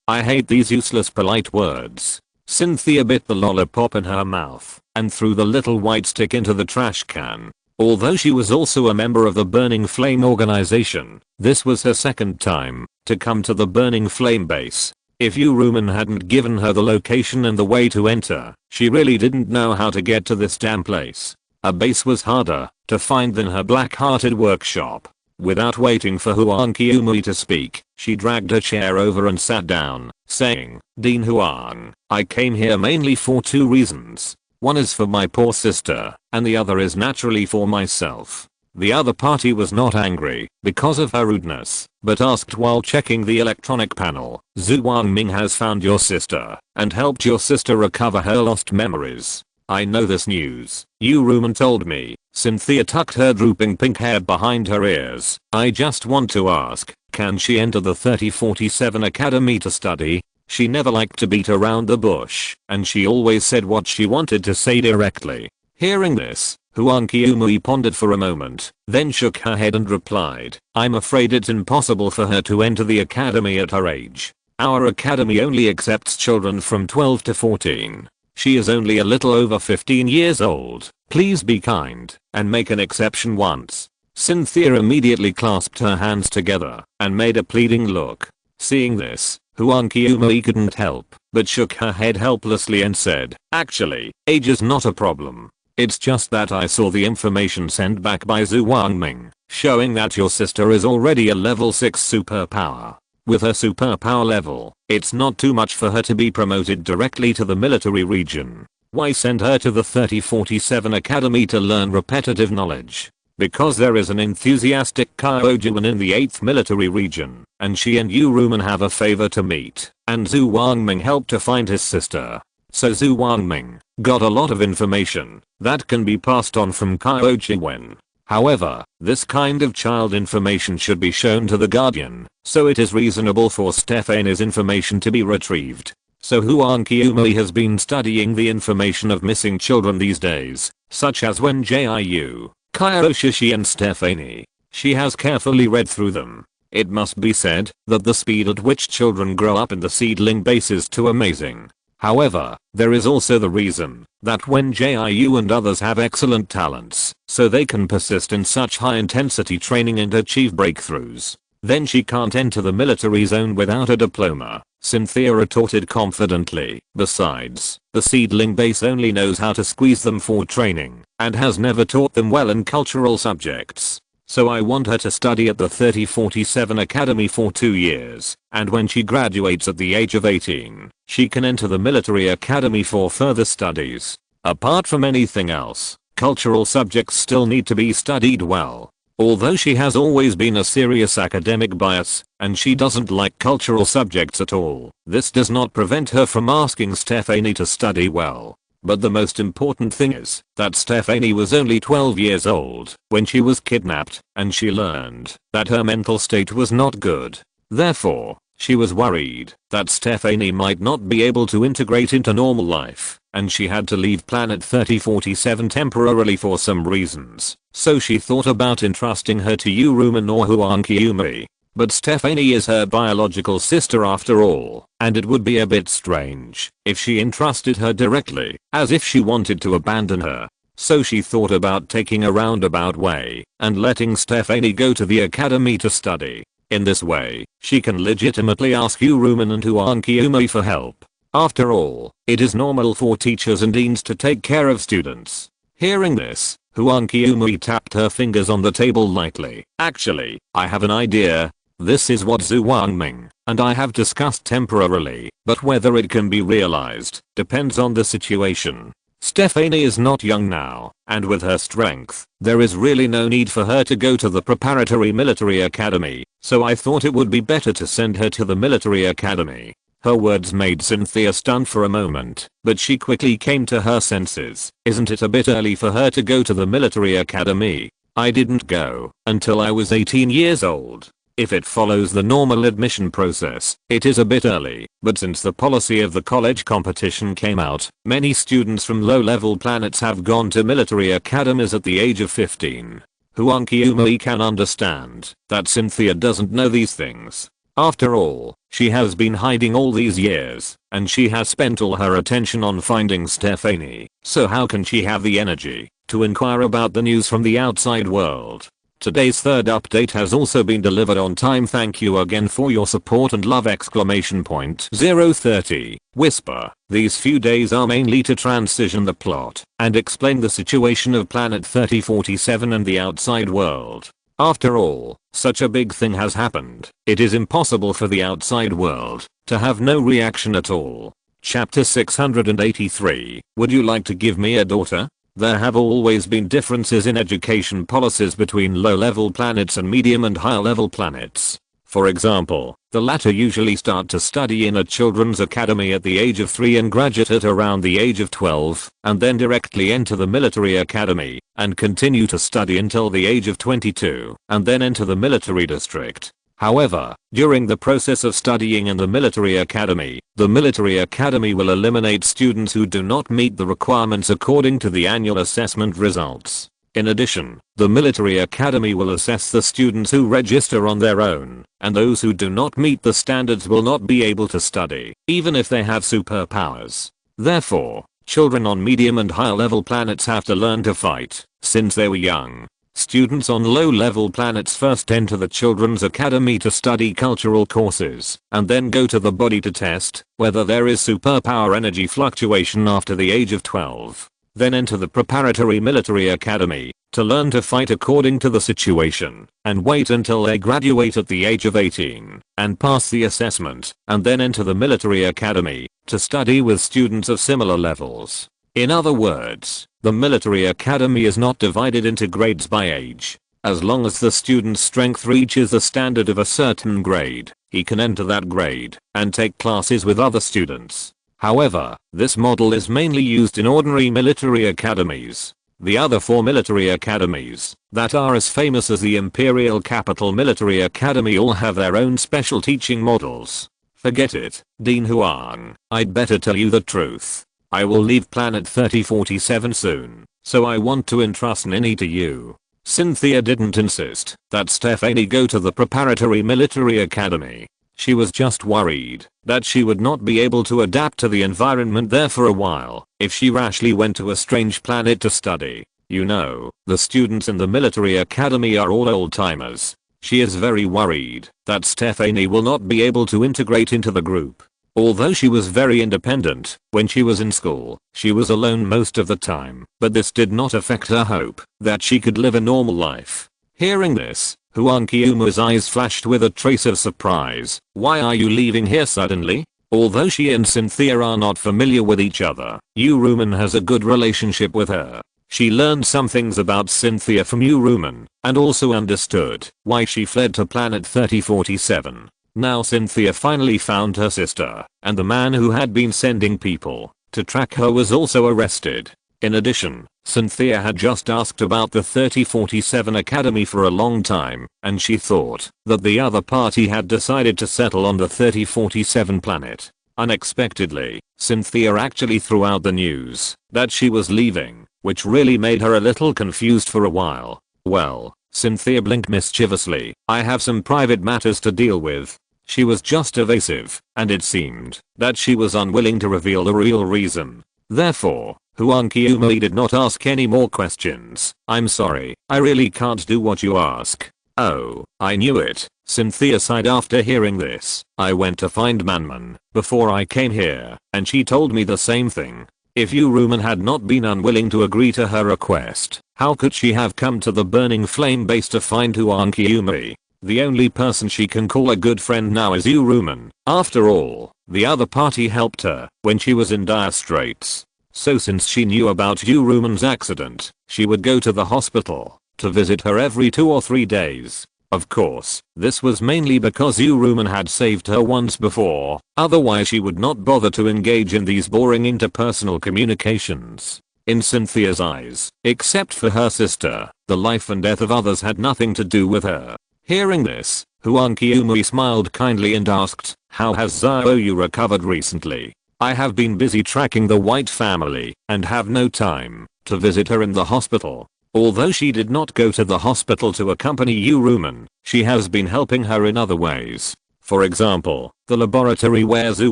I hate these useless polite words." Cynthia bit the lollipop in her mouth and threw the little white stick into the trash can. Although she was also a member of the Burning Flame organization, this was her second time to come to the Burning Flame base. If Uruman hadn't given her the location and the way to enter, she really didn't know how to get to this damn place. A base was harder to find than her black-hearted workshop. Without waiting for Huang Qiumei to speak, she dragged her chair over and sat down, saying, "Dean Huang, I came here mainly for two reasons. One is for my poor sister, and the other is naturally for myself." The other party was not angry because of her rudeness, but asked while checking the electronic panel, "Zhu Wangming has found your sister and helped your sister recover her lost memories. I know this news. Uruman told me." Cynthia tucked her drooping pink hair behind her ears. "I just want to ask, can she enter the 3047 Academy to study?" She never liked to beat around the bush, and she always said what she wanted to say directly. Hearing this, Huang Qiumei pondered for a moment, then shook her head and replied, "I'm afraid it's impossible for her to enter the academy at her age. Our academy only accepts children from 12 to 14. She is only a little over 15 years old. Please be kind and make an exception once." Cynthia immediately clasped her hands together and made a pleading look. Seeing this, Huang Qiumei couldn't help but shook her head helplessly and said, "Actually, age is not a problem. It's just that I saw the information sent back by Zhu Wangming, showing that your sister is already a level 6 superpower. With her superpower level, it's not too much for her to be promoted directly to the military region. Why send her to the 3047 Academy to learn repetitive knowledge? Because there is an enthusiastic Kyojuan in the 8th military region, and she and Uruman have a favor to meet, and Zhu Wangming helped to find his sister. So Zhu Wangming got a lot of information that can be passed on from Kyojuan. However, this kind of child information should be shown to the guardian, so it is reasonable for Stephanie's information to be retrieved. So Huang Qiumei has been studying the information of missing children these days, such as Wen Jiu, Kyoshi and Stephanie. She has carefully read through them. It must be said that the speed at which children grow up in the seedling base is too amazing. However, there is also the reason that Wen Jiu and others have excellent talents, so they can persist in such high intensity training and achieve breakthroughs. Then she can't enter the military zone without a diploma, Cynthia retorted confidently. Besides, the seedling base only knows how to squeeze them for training, and has never taught them well in cultural subjects. So I want her to study at the 3047 Academy for 2 years, and when she graduates at the age of 18, she can enter the military academy for further studies. Apart from anything else, cultural subjects still need to be studied well. Although she has always been a serious academic bias, and she doesn't like cultural subjects at all, this does not prevent her from asking Stephanie to study well. But the most important thing is that Stephanie was only 12 years old when she was kidnapped, and she learned that her mental state was not good. Therefore, she was worried that Stephanie might not be able to integrate into normal life, and she had to leave planet 3047 temporarily for some reasons. So she thought about entrusting her to Uruman or Huang Qiumei. But Stephanie is her biological sister after all, and it would be a bit strange if she entrusted her directly, as if she wanted to abandon her. So she thought about taking a roundabout way and letting Stephanie go to the academy to study. In this way, she can legitimately ask Uruman and Huang Qiumei for help. After all, it is normal for teachers and deans to take care of students. Hearing this, Huang Qiumei tapped her fingers on the table lightly. "Actually, I have an idea. This is what Zhu Wangming and I have discussed temporarily, but whether it can be realized depends on the situation. Stephanie is not young now, and with her strength, there is really no need for her to go to the preparatory military academy, so I thought it would be better to send her to the military academy." Her words made Cynthia stunned for a moment, but she quickly came to her senses. "Isn't it a bit early for her to go to the military academy? I didn't go until I was 18 years old. If it follows the normal admission process, it is a bit early, but since the policy of the college competition came out, many students from low-level planets have gone to military academies at the age of 15. Huang Qiumei can understand that Cynthia doesn't know these things. After all, she has been hiding all these years, and she has spent all her attention on finding Stephanie, so how can she have the energy to inquire about the news from the outside world. Today's third update has also been delivered on time. Thank you again for your support and love! 030 Whisper. These few days are mainly to transition the plot and explain the situation of planet 3047 and the outside world. After all, such a big thing has happened. It is impossible for the outside world to have no reaction at all. Chapter 683. Would you like to give me a daughter? There have always been differences in education policies between low-level planets and medium and high-level planets. For example, the latter usually start to study in a children's academy at the age of 3 and graduate at around the age of 12, and then directly enter the military academy, and continue to study until the age of 22, and then enter the military district. However, during the process of studying in the military academy will eliminate students who do not meet the requirements according to the annual assessment results. In addition, the military academy will assess the students who register on their own, and those who do not meet the standards will not be able to study, even if they have superpowers. Therefore, children on medium and high level planets have to learn to fight since they were young. Students on low-level planets first enter the Children's Academy to study cultural courses, and then go to the body to test whether there is superpower energy fluctuation after the age of 12. Then enter the Preparatory Military Academy to learn to fight according to the situation, and wait until they graduate at the age of 18 and pass the assessment, and then enter the Military Academy to study with students of similar levels. In other words, the military academy is not divided into grades by age. As long as the student's strength reaches the standard of a certain grade, he can enter that grade and take classes with other students. However, this model is mainly used in ordinary military academies. The other 4 military academies that are as famous as the Imperial Capital Military Academy all have their own special teaching models. Forget it, Dean Huang. I'd better tell you the truth. I will leave planet 3047 soon, so I want to entrust Nini to you. Cynthia didn't insist that Stephanie go to the Preparatory Military Academy. She was just worried that she would not be able to adapt to the environment there for a while if she rashly went to a strange planet to study. You know, the students in the military academy are all old-timers. She is very worried that Stephanie will not be able to integrate into the group. Although she was very independent when she was in school, she was alone most of the time, but this did not affect her hope that she could live a normal life. Hearing this, Huang Qiuma's eyes flashed with a trace of surprise. Why are you leaving here suddenly? Although she and Cynthia are not familiar with each other, Ruman has a good relationship with her. She learned some things about Cynthia from Ruman, and also understood why she fled to planet 3047. Now Cynthia finally found her sister, and the man who had been sending people to track her was also arrested. In addition, Cynthia had just asked about the 3047 Academy for a long time, and she thought that the other party had decided to settle on the 3047 planet. Unexpectedly, Cynthia actually threw out the news that she was leaving, which really made her a little confused for a while. Well, Cynthia blinked mischievously. I have some private matters to deal with. She was just evasive, and it seemed that she was unwilling to reveal the real reason. Therefore, Huang Qiuma did not ask any more questions. I'm sorry, I really can't do what you ask. Oh, I knew it. Cynthia sighed after hearing this. I went to find Manman before I came here, and she told me the same thing. If Ruman had not been unwilling to agree to her request, how could she have come to the Burning Flame base to find Huang Qiuma? The only person she can call a good friend now is Ruman. After all, the other party helped her when she was in dire straits. So since she knew about Ruman's accident, she would go to the hospital to visit her every 2 or 3 days. Of course, this was mainly because Ruman had saved her once before, otherwise she would not bother to engage in these boring interpersonal communications. In Cynthia's eyes, except for her sister, the life and death of others had nothing to do with her. Hearing this, Huang Qiuma smiled kindly and asked, how has Xiaoyu recovered recently? I have been busy tracking the White family and have no time to visit her in the hospital. Although she did not go to the hospital to accompany Ruman, she has been helping her in other ways. For example, The laboratory where Zhu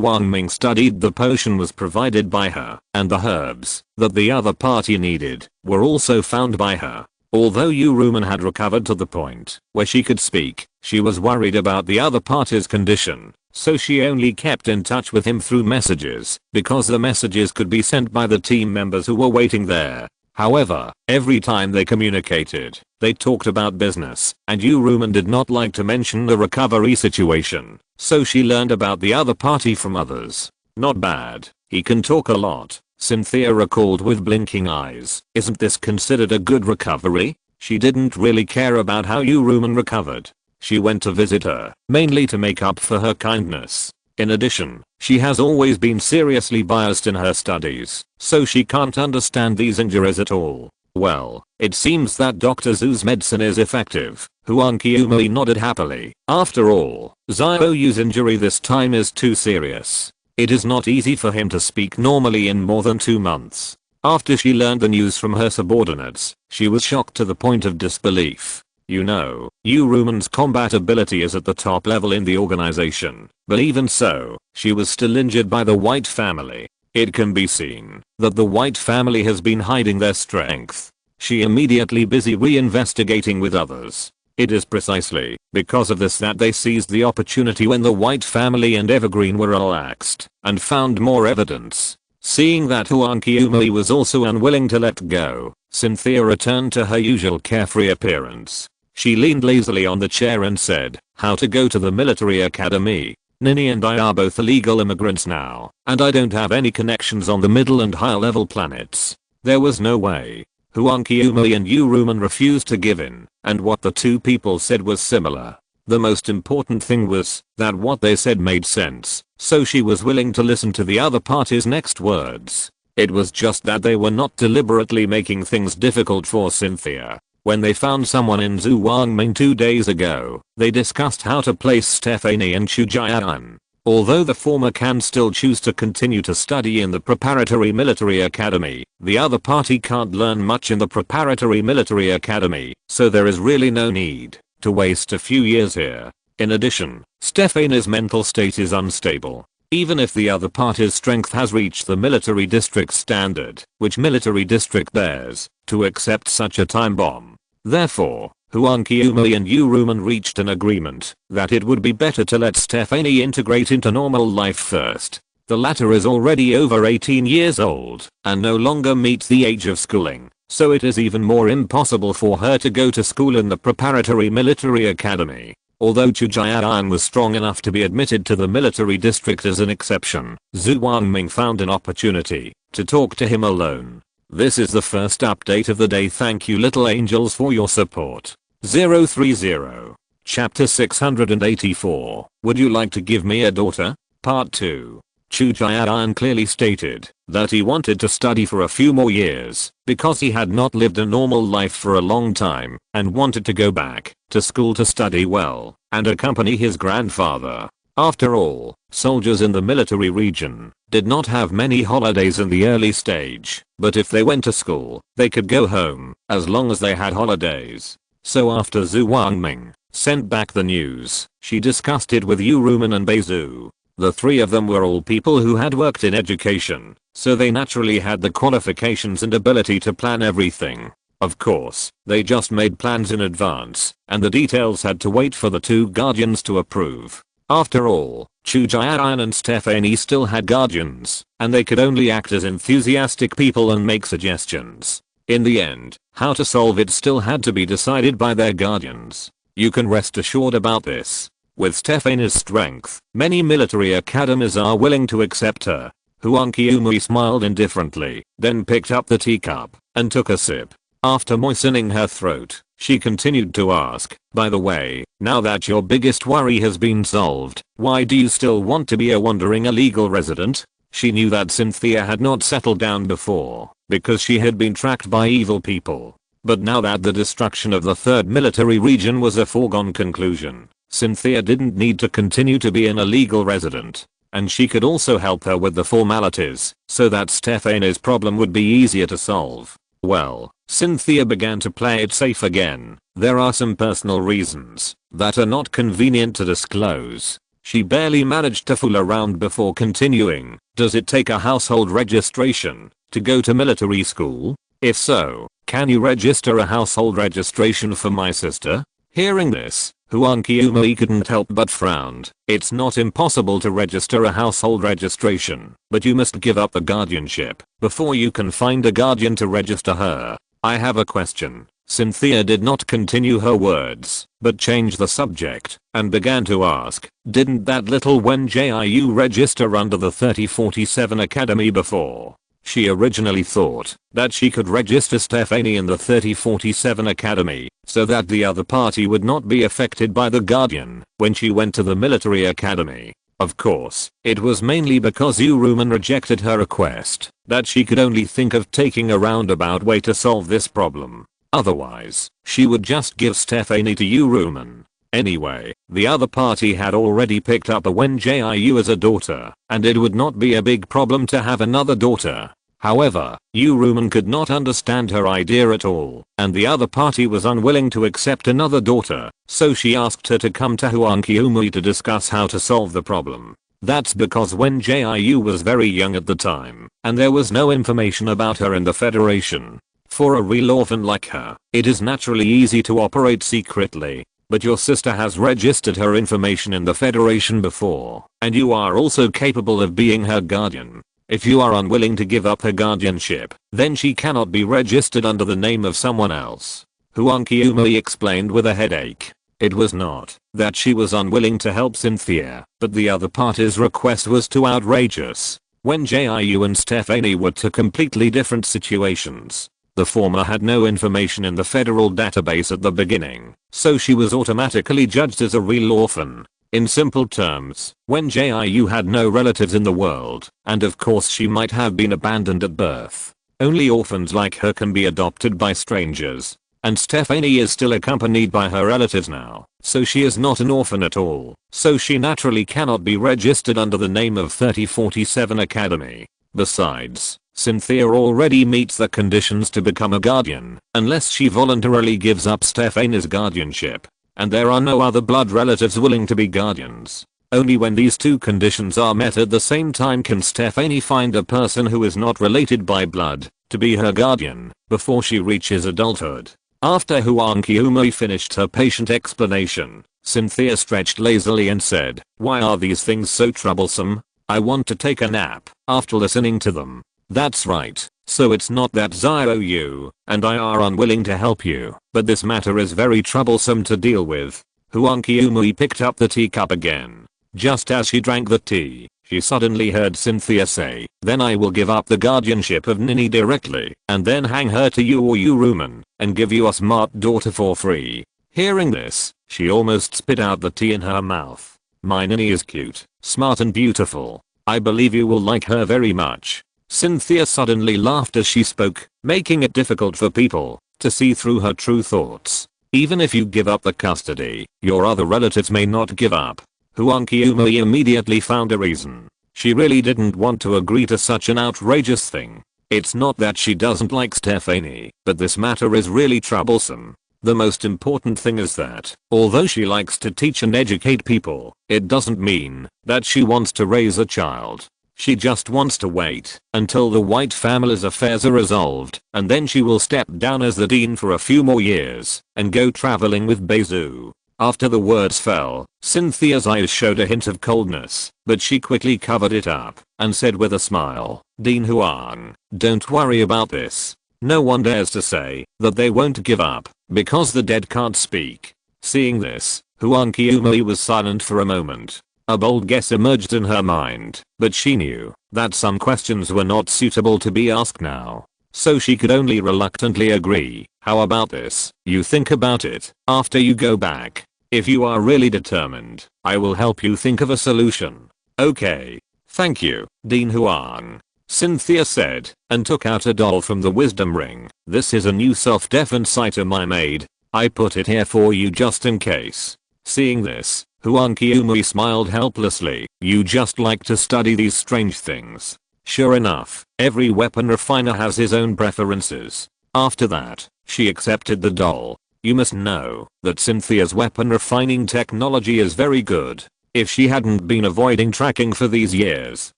Wangming studied the potion was provided by her, and the herbs that the other party needed were also found by her. Although Yu Rumen had recovered to the point where she could speak, she was worried about the other party's condition, so she only kept in touch with him through messages because the messages could be sent by the team members who were waiting there. However, every time they communicated, they talked about business, and Yu Rumen did not like to mention the recovery situation, so she learned about the other party from others. Not bad, he can talk a lot, Cynthia recalled with blinking eyes. Isn't this considered a good recovery? She didn't really care about how Yu Rumen recovered. She went to visit her, mainly to make up for her kindness. In addition, she has always been seriously biased in her studies, so she can't understand these injuries at all. Well, it seems that Dr. Zhu's medicine is effective. Huang Qiumei nodded happily. After all, Xiao Yu's injury this time is too serious. It is not easy for him to speak normally in more than 2 months. After she learned the news from her subordinates, she was shocked to the point of disbelief. You know, Yu Rumen's combat ability is at the top level in the organization, but even so, she was still injured by the White family. It can be seen that the White family has been hiding their strength. She immediately busy reinvestigating with others. It is precisely because of this that they seized the opportunity when the White family and Evergreen were relaxed and found more evidence. Seeing that Huang Qiumei was also unwilling to let go, Cynthia returned to her usual carefree appearance. She leaned lazily on the chair and said, "How to go to the military academy? Nini and I are both illegal immigrants now, and I don't have any connections on the middle and higher level planets." There was no way. Huang Qiumei and Yu Rumen refused to give in, and what the two people said was similar. The most important thing was that what they said made sense, so she was willing to listen to the other party's next words. It was just that they were not deliberately making things difficult for Cynthia. When they found someone in Zhu Wangming 2 days ago, they discussed how to place Stephanie and Chu Jian. Although the former can still choose to continue to study in the preparatory military academy, the other party can't learn much in the preparatory military academy, so there is really no need to waste a few years here. In addition, Stephanie's mental state is unstable. Even if the other party's strength has reached the military district standard, which military district dares to accept such a time bomb? Therefore, Huang Qiumei and Yu Rumen reached an agreement that it would be better to let Stephanie integrate into normal life first. The latter is already over 18 years old and no longer meets the age of schooling, so it is even more impossible for her to go to school in the preparatory military academy. Although Chu Jian was strong enough to be admitted to the military district as an exception, Zhu Wangming found an opportunity to talk to him alone. This is the first update of the day. Thank you little angels for your support. 030. Chapter 684. Would you like to give me a daughter? Part 2. Chu Jian clearly stated that he wanted to study for a few more years because he had not lived a normal life for a long time and wanted to go back to school to study well and accompany his grandfather. After all, soldiers in the military region did not have many holidays in the early stage, but if they went to school, they could go home as long as they had holidays. So after Zhu Wangming sent back the news, she discussed it with Yu Rumen and Beizhu. The three of them were all people who had worked in education, so they naturally had the qualifications and ability to plan everything. Of course, they just made plans in advance, and the details had to wait for the two guardians to approve. After all, Chu Jian and Stephanie still had guardians, and they could only act as enthusiastic people and make suggestions. In the end, how to solve it still had to be decided by their guardians. You can rest assured about this. With Stephanie's strength, many military academies are willing to accept her. Huang Qiumei smiled indifferently, then picked up the teacup and took a sip. After moistening her throat, she continued to ask, "By the way, now that your biggest worry has been solved, why do you still want to be a wandering illegal resident?" She knew that Cynthia had not settled down before because she had been tracked by evil people. But now that the destruction of the third military region was a foregone conclusion, Cynthia didn't need to continue to be an illegal resident. And she could also help her with the formalities so that Stephanie's problem would be easier to solve. Well, Cynthia began to play it safe again. There are some personal reasons that are not convenient to disclose. She barely managed to fool around before continuing. Does it take a household registration to go to military school? If so, can you register a household registration for my sister? Hearing this, Huang Qiumei couldn't help but frowned. It's not impossible to register a household registration, but you must give up the guardianship before you can find a guardian to register her. I have a question. Cynthia did not continue her words, but changed the subject and began to ask, didn't that little Wen Jiu register under the 3047 Academy before? She originally thought that she could register Stephanie in the 3047 Academy so that the other party would not be affected by the guardian when she went to the military academy. Of course, it was mainly because Uruman rejected her request that she could only think of taking a roundabout way to solve this problem. Otherwise, she would just give Stephanie to Uruman. Anyway, the other party had already picked up a Wen Jiu as a daughter, and it would not be a big problem to have another daughter. However, Uruman could not understand her idea at all, and the other party was unwilling to accept another daughter, so she asked her to come to Huang Qiumei to discuss how to solve the problem. That's because Wen Jiu was very young at the time, and there was no information about her in the Federation. For a real orphan like her, it is naturally easy to operate secretly. But your sister has registered her information in the Federation before, and you are also capable of being her guardian. If you are unwilling to give up her guardianship, then she cannot be registered under the name of someone else. Huang Qiumei explained with a headache. It was not that she was unwilling to help Cynthia, but the other party's request was too outrageous. Wen Jiu and Stephanie were two completely different situations. The former had no information in the federal database at the beginning, so she was automatically judged as a real orphan. In simple terms, Wen Jiu had no relatives in the world, and of course she might have been abandoned at birth. Only orphans like her can be adopted by strangers. And Stephanie is still accompanied by her relatives now, so she is not an orphan at all, so she naturally cannot be registered under the name of 3047 Academy. Besides, Cynthia already meets the conditions to become a guardian, unless she voluntarily gives up Stephanie's guardianship. And there are no other blood relatives willing to be guardians. Only when these two conditions are met at the same time can Stephanie find a person who is not related by blood to be her guardian before she reaches adulthood. After Huang Qiumei finished her patient explanation, Cynthia stretched lazily and said, "Why are these things so troublesome? I want to take a nap after listening to them." That's right. So it's not that Xiao and I are unwilling to help you, but this matter is very troublesome to deal with. Huang Qiumei picked up the teacup again. Just as she drank the tea, she suddenly heard Cynthia say, "Then I will give up the guardianship of Nini directly, and then hang her to you or Uruman, and give you a smart daughter for free." Hearing this, she almost spit out the tea in her mouth. "My Nini is cute, smart and beautiful. I believe you will like her very much." Cynthia suddenly laughed as she spoke, making it difficult for people to see through her true thoughts. Even if you give up the custody, your other relatives may not give up. Huang Qiumei immediately found a reason. She really didn't want to agree to such an outrageous thing. It's not that she doesn't like Stephanie, but this matter is really troublesome. The most important thing is that, although she likes to teach and educate people, it doesn't mean that she wants to raise a child. She just wants to wait until the White family's affairs are resolved, and then she will step down as the dean for a few more years and go traveling with Bezu. After the words fell, Cynthia's eyes showed a hint of coldness, but she quickly covered it up and said with a smile, "Dean Huang, don't worry about this. No one dares to say that they won't give up because the dead can't speak." Seeing this, Huang Qiumei was silent for a moment. A bold guess emerged in her mind, but she knew that some questions were not suitable to be asked now. So she could only reluctantly agree. "How about this? You think about it after you go back. If you are really determined, I will help you think of a solution." "Okay. Thank you, Dean Huang," Cynthia said, and took out a doll from the wisdom ring. "This is a new self-defense item I made. I put it here for you just in case." Seeing this, Huang Qiumei smiled helplessly. "You just like to study these strange things." Sure enough, every weapon refiner has his own preferences. After that, she accepted the doll. You must know that Cynthia's weapon refining technology is very good. If she hadn't been avoiding tracking for these years,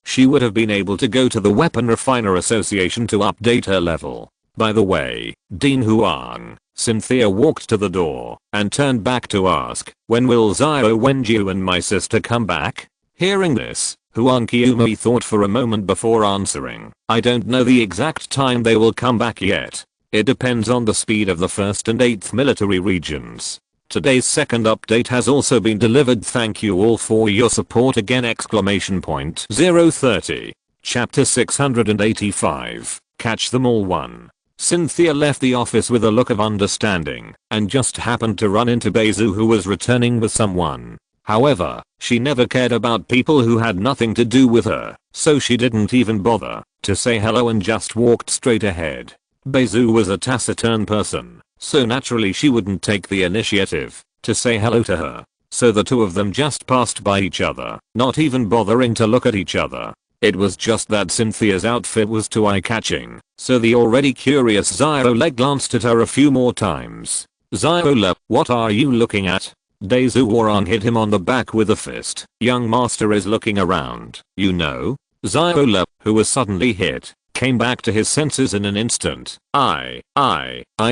she would have been able to go to the Weapon Refiner Association to update her level. By the way, Dean Huang. Cynthia walked to the door and turned back to ask, when will Zio, Wen Jiu and my sister come back? Hearing this, Huang Qiumi thought for a moment before answering, I don't know the exact time they will come back yet. It depends on the speed of the 1st and 8th military regions. Today's second update has also been delivered. Thank you all for your support again! 030. Chapter 685. Catch them all 1. Cynthia left the office with a look of understanding and just happened to run into Bezu, who was returning with someone. However, she never cared about people who had nothing to do with her, so she didn't even bother to say hello and just walked straight ahead. Bezu was a taciturn person, so naturally she wouldn't take the initiative to say hello to her. So the two of them just passed by each other, not even bothering to look at each other. It was just that Cynthia's outfit was too eye-catching, so the already curious Xiaole glanced at her a few more times. Xiaole, what are you looking at? Daezu Warang hit him on the back with a fist. Young master is looking around, you know? Xiaole, who was suddenly hit, came back to his senses in an instant. I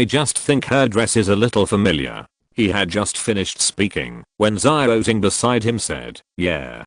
just think her dress is a little familiar. He had just finished speaking when Zio sitting beside him said, yeah,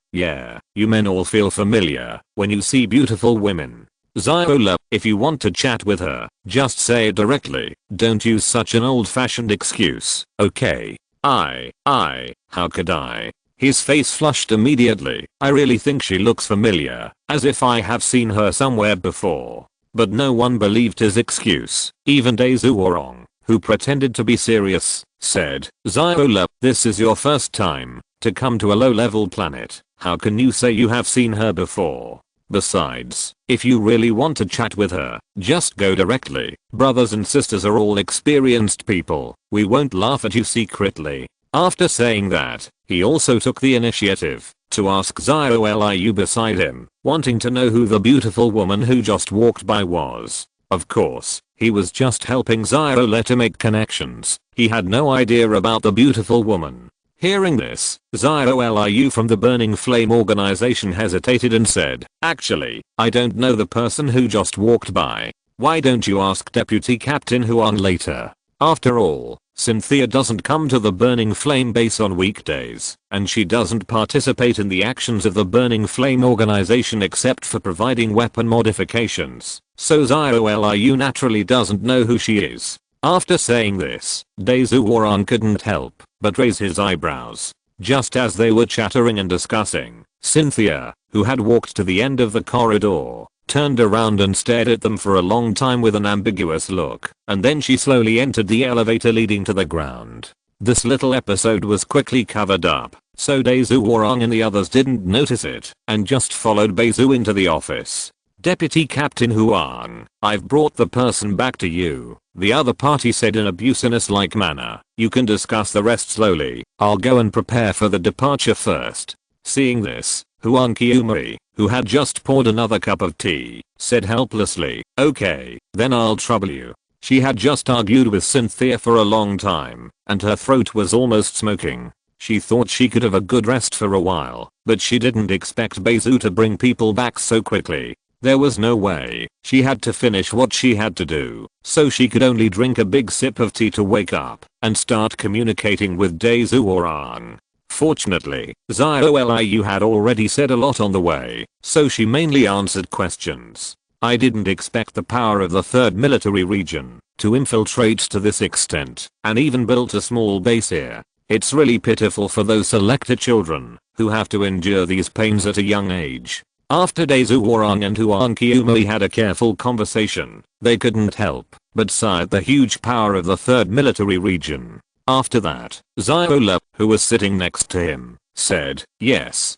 you men all feel familiar when you see beautiful women. Xiaole, if you want to chat with her, just say it directly. Don't use such an old-fashioned excuse, okay? How could I? His face flushed immediately. I really think she looks familiar, as if I have seen her somewhere before. But no one believed his excuse, even Daezu Warang, who pretended to be serious, said, Xiaole, this is your first time to come to a low-level planet. How can you say you have seen her before? Besides, if you really want to chat with her, just go directly. Brothers and sisters are all experienced people. We won't laugh at you secretly. After saying that, he also took the initiative to ask Xiaole beside him, wanting to know who the beautiful woman who just walked by was. Of course, he was just helping Xiaole to make connections. He had no idea about the beautiful woman. Hearing this, Xiaole from the Burning Flame organization hesitated and said, actually, I don't know the person who just walked by. Why don't you ask Deputy Captain Huang later? After all, Cynthia doesn't come to the Burning Flame base on weekdays, and she doesn't participate in the actions of the Burning Flame organization except for providing weapon modifications, so Xiaole naturally doesn't know who she is. After saying this, Daezu Warang couldn't help but raise his eyebrows. Just as they were chattering and discussing, Cynthia, who had walked to the end of the corridor, turned around and stared at them for a long time with an ambiguous look, and then she slowly entered the elevator leading to the ground. This little episode was quickly covered up, so Daezu Warang and the others didn't notice it, and just followed Bezu into the office. Deputy Captain Huang, I've brought the person back to you, the other party said in a business-like manner. You can discuss the rest slowly. I'll go and prepare for the departure first. Seeing this, Huang Qiumi, who had just poured another cup of tea, said helplessly, okay, then I'll trouble you. She had just argued with Cynthia for a long time, and her throat was almost smoking. She thought she could have a good rest for a while, but she didn't expect Bezu to bring people back so quickly. There was no way. She had to finish what she had to do, so she could only drink a big sip of tea to wake up and start communicating with Daezu Warang. Fortunately, Xiaole had already said a lot on the way, so she mainly answered questions. I didn't expect the power of the 3rd military region to infiltrate to this extent, and even built a small base here. It's really pitiful for those selected children who have to endure these pains at a young age. After Daezu Warang and Huang Qiumi had a careful conversation, they couldn't help but sigh at the huge power of the 3rd military region. After that, Xiaole, who was sitting next to him, said, yes.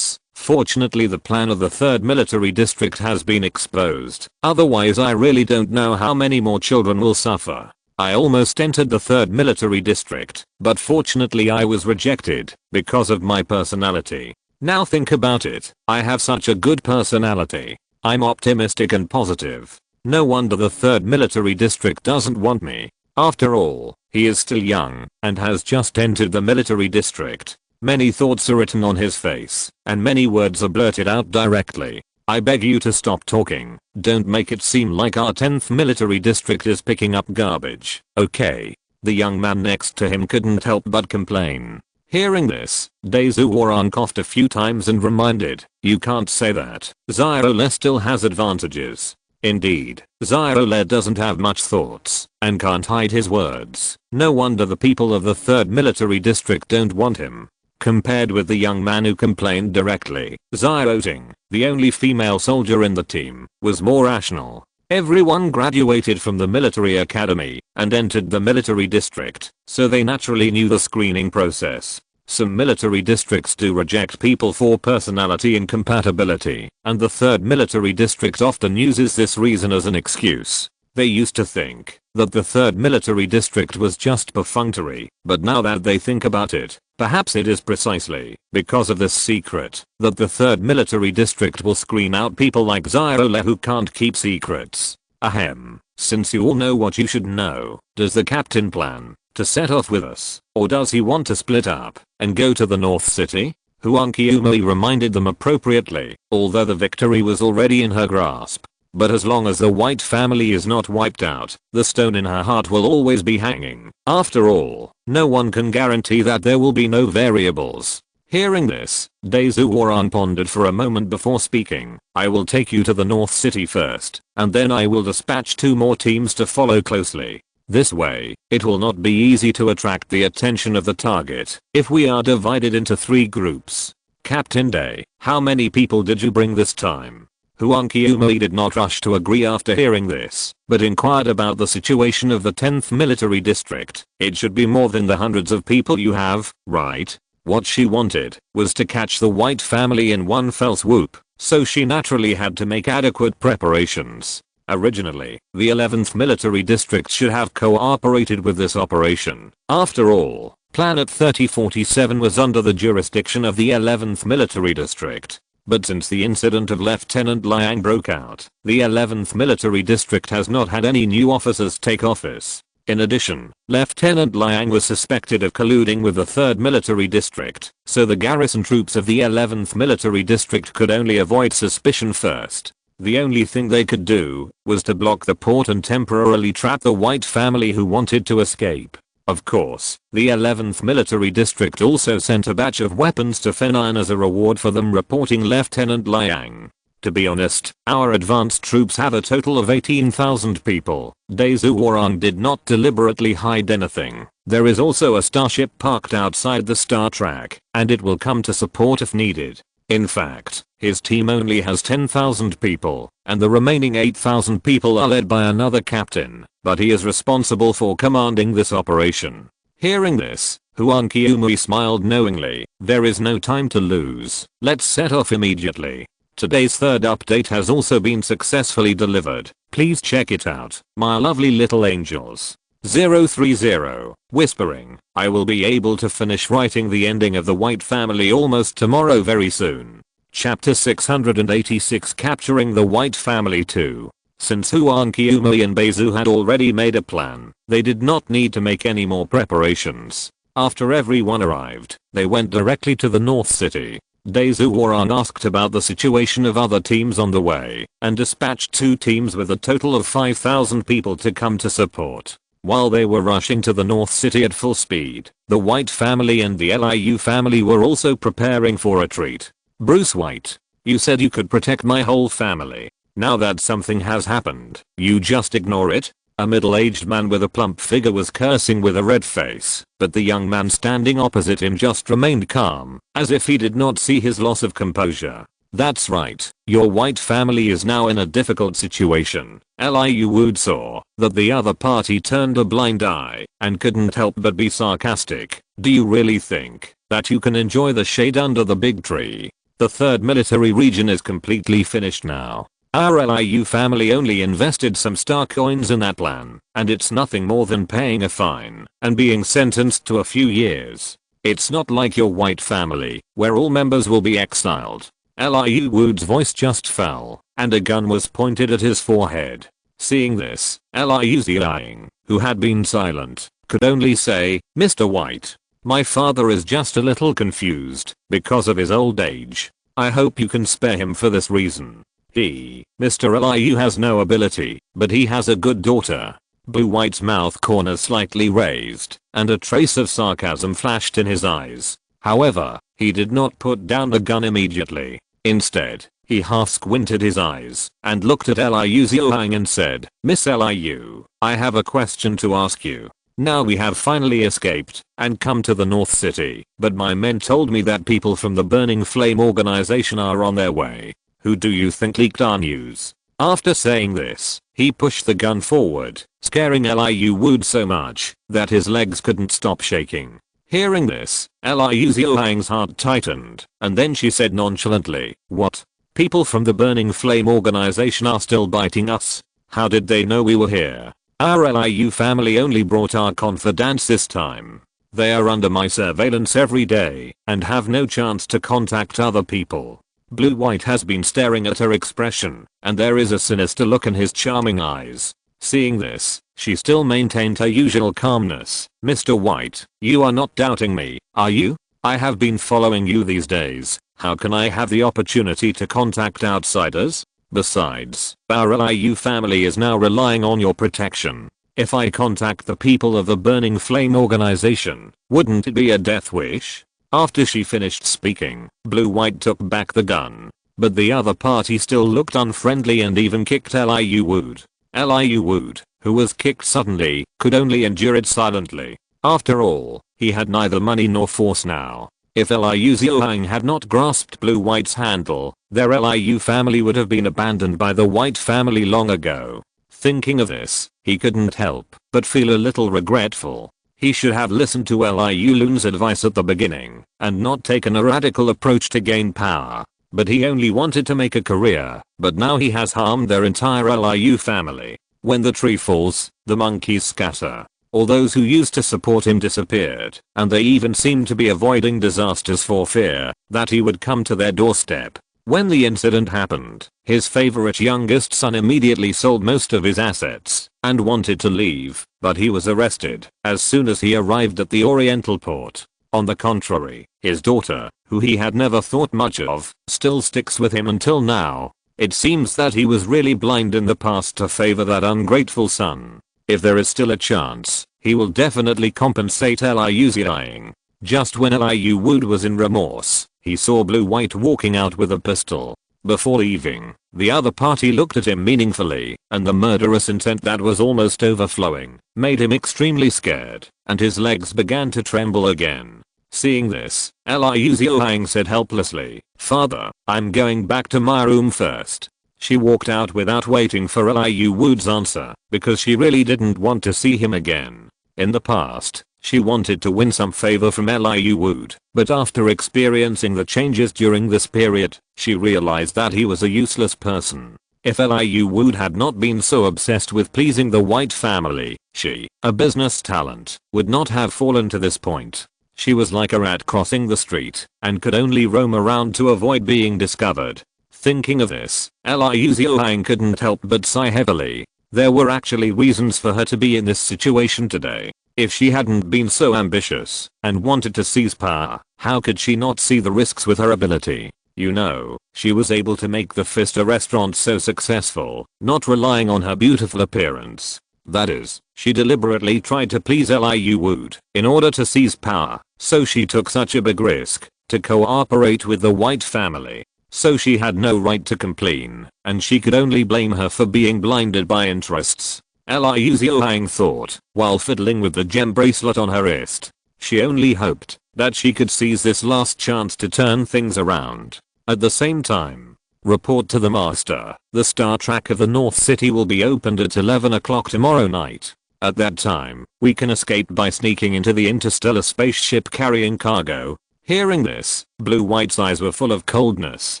Fortunately the plan of the 3rd military district has been exposed. Otherwise I really don't know how many more children will suffer. I almost entered the 3rd military district, but fortunately I was rejected because of my personality. Now think about it, I have such a good personality. I'm optimistic and positive. No wonder the 3rd military district doesn't want me. After all, he is still young and has just entered the military district. Many thoughts are written on his face, and many words are blurted out directly. I beg you to stop talking. Don't make it seem like our 10th military district is picking up garbage, okay? The young man next to him couldn't help but complain. Hearing this, Dazuwaran coughed a few times and reminded, you can't say that. Zyrole still has advantages. Indeed, Zyrole doesn't have much thoughts, and can't hide his words. No wonder the people of the 3rd military district don't want him. Compared with the young man who complained directly, Zyroting, the only female soldier in the team, was more rational. Everyone graduated from the military academy and entered the military district, so they naturally knew the screening process. Some military districts do reject people for personality incompatibility, and the 3rd military district often uses this reason as an excuse. They used to think that the 3rd military district was just perfunctory, but now that they think about it, perhaps it is precisely because of this secret that the 3rd military district will screen out people like Zyrole who can't keep secrets. Ahem. Since you all know what you should know, does the captain plan to set off with us, or does he want to split up and go to the North City? Huang Qiumei reminded them appropriately, although the victory was already in her grasp. But as long as the White family is not wiped out, the stone in her heart will always be hanging. After all, no one can guarantee that there will be no variables. Hearing this, Dazuwaran pondered for a moment before speaking. I will take you to the North City first, and then I will dispatch 2 more teams to follow closely. This way, it will not be easy to attract the attention of the target if we are divided into 3 groups. Captain Day, how many people did you bring this time? Huang Qiumei did not rush to agree after hearing this, but inquired about the situation of the 10th military district. It should be more than the hundreds of people you have, right? What she wanted was to catch the White family in one fell swoop, so she naturally had to make adequate preparations. Originally, the 11th military district should have cooperated with this operation. After all, Planet 3047 was under the jurisdiction of the 11th military district. But since the incident of Lieutenant Liang broke out, the 11th military district has not had any new officers take office. In addition, Lieutenant Liang was suspected of colluding with the 3rd military district, so the garrison troops of the 11th military district could only avoid suspicion first. The only thing they could do was to block the port and temporarily trap the White family who wanted to escape. Of course, the 11th military district also sent a batch of weapons to Fenian as a reward for them reporting Lieutenant Liang. To be honest, our advanced troops have a total of 18,000 people. Dazuwaran did not deliberately hide anything. There is also a starship parked outside the star track, and it will come to support if needed. In fact, his team only has 10,000 people, and the remaining 8,000 people are led by another captain, but he is responsible for commanding this operation. Hearing this, Huang Qiumei smiled knowingly. There is no time to lose. Let's set off immediately. Today's 3rd update has also been successfully delivered. Please check it out, my lovely little angels. 030. Whispering. I will be able to finish writing the ending of the White family almost tomorrow very soon. Chapter 686 Capturing the White Family 2. Since Huang Qiumei and Beizu had already made a plan, they did not need to make any more preparations. After everyone arrived, they went directly to the North City. Dazuwaran asked about the situation of other teams on the way, and dispatched 2 teams with a total of 5,000 people to come to support. While they were rushing to the North City at full speed, the White family and the Liu family were also preparing for a treat. Bruce White, you said you could protect my whole family. Now that something has happened, you just ignore it? A middle-aged man with a plump figure was cursing with a red face, but the young man standing opposite him just remained calm, as if he did not see his loss of composure. That's right, your White family is now in a difficult situation. Liu Wood saw that the other party turned a blind eye and couldn't help but be sarcastic. Do you really think that you can enjoy the shade under the big tree? The 3rd military region is completely finished now. Our Liu family only invested some star coins in that plan, and it's nothing more than paying a fine and being sentenced to a few years. It's not like your White family, where all members will be exiled. Liu Wood's voice just fell, and a gun was pointed at his forehead. Seeing this, Liu Ziyang, who had been silent, could only say, Mr. White, My father is just a little confused because of his old age. I hope you can spare him for this reason. Mr. Liu has no ability, but he has a good daughter. Blue White's mouth corners slightly raised, and a trace of sarcasm flashed in his eyes. However, he did not put down the gun immediately. Instead, he half squinted his eyes and looked at Liu Ziyang and said, Miss Liu, I have a question to ask you. Now we have finally escaped and come to the North City, but my men told me that people from the Burning Flame organization are on their way. Who do you think leaked our news? After saying this, he pushed the gun forward, scaring Liu Wood so much that his legs couldn't stop shaking. Hearing this, Liu Ziyang's heart tightened, and then she said nonchalantly, what? People from the Burning Flame organization are still biting us? How did they know we were here? Our Liu family only brought our confidants this time. They are under my surveillance every day and have no chance to contact other people. Blue White has been staring at her expression, and there is a sinister look in his charming eyes. Seeing this, she still maintained her usual calmness. Mr. White, you are not doubting me, are you? I have been following you these days. How can I have the opportunity to contact outsiders? Besides, our Liu family is now relying on your protection. If I contact the people of the Burning Flame organization, wouldn't it be a death wish? After she finished speaking, Blue White took back the gun. But the other party still looked unfriendly and even kicked Liu Wood. Liu Wood, who was kicked suddenly, could only endure it silently. After all, he had neither money nor force now. If Liu Ziyang had not grasped Blue White's handle, their Liu family would have been abandoned by the White family long ago. Thinking of this, he couldn't help but feel a little regretful. He should have listened to Liu Lun's advice at the beginning and not taken a radical approach to gain power. But he only wanted to make a career, but now he has harmed their entire Liu family. When the tree falls, the monkeys scatter. All those who used to support him disappeared, and they even seemed to be avoiding disasters for fear that he would come to their doorstep. When the incident happened, his favorite youngest son immediately sold most of his assets and wanted to leave, but he was arrested as soon as he arrived at the Oriental port. On the contrary, his daughter, who he had never thought much of, still sticks with him until now. It seems that he was really blind in the past to favor that ungrateful son. If there is still a chance, he will definitely compensate Liu Ziyang. Just when Liu Wood was in remorse, he saw Blue White walking out with a pistol. Before leaving, the other party looked at him meaningfully, and the murderous intent that was almost overflowing made him extremely scared, and his legs began to tremble again. Seeing this, Liu Ziyang said helplessly, Father, I'm going back to my room first. She walked out without waiting for Liu Wood's answer, because she really didn't want to see him again. In the past, she wanted to win some favor from Liu Wood, but after experiencing the changes during this period, she realized that he was a useless person. If Liu Wood had not been so obsessed with pleasing the White family, she, a business talent, would not have fallen to this point. She was like a rat crossing the street, and could only roam around to avoid being discovered. Thinking of this, Liu Ziyang couldn't help but sigh heavily. There were actually reasons for her to be in this situation today. If she hadn't been so ambitious and wanted to seize power, how could she not see the risks with her ability? You know, she was able to make the Fister restaurant so successful, not relying on her beautiful appearance. That is, she deliberately tried to please Liu Wood in order to seize power, so she took such a big risk to cooperate with the White family. So she had no right to complain, and she could only blame her for being blinded by interests. Liu Ziyang thought, while fiddling with the gem bracelet on her wrist. She only hoped that she could seize this last chance to turn things around. At the same time, report to the master, the star track of the North City will be opened at 11 o'clock tomorrow night. At that time, we can escape by sneaking into the interstellar spaceship carrying cargo. Hearing this, Blue White's eyes were full of coldness.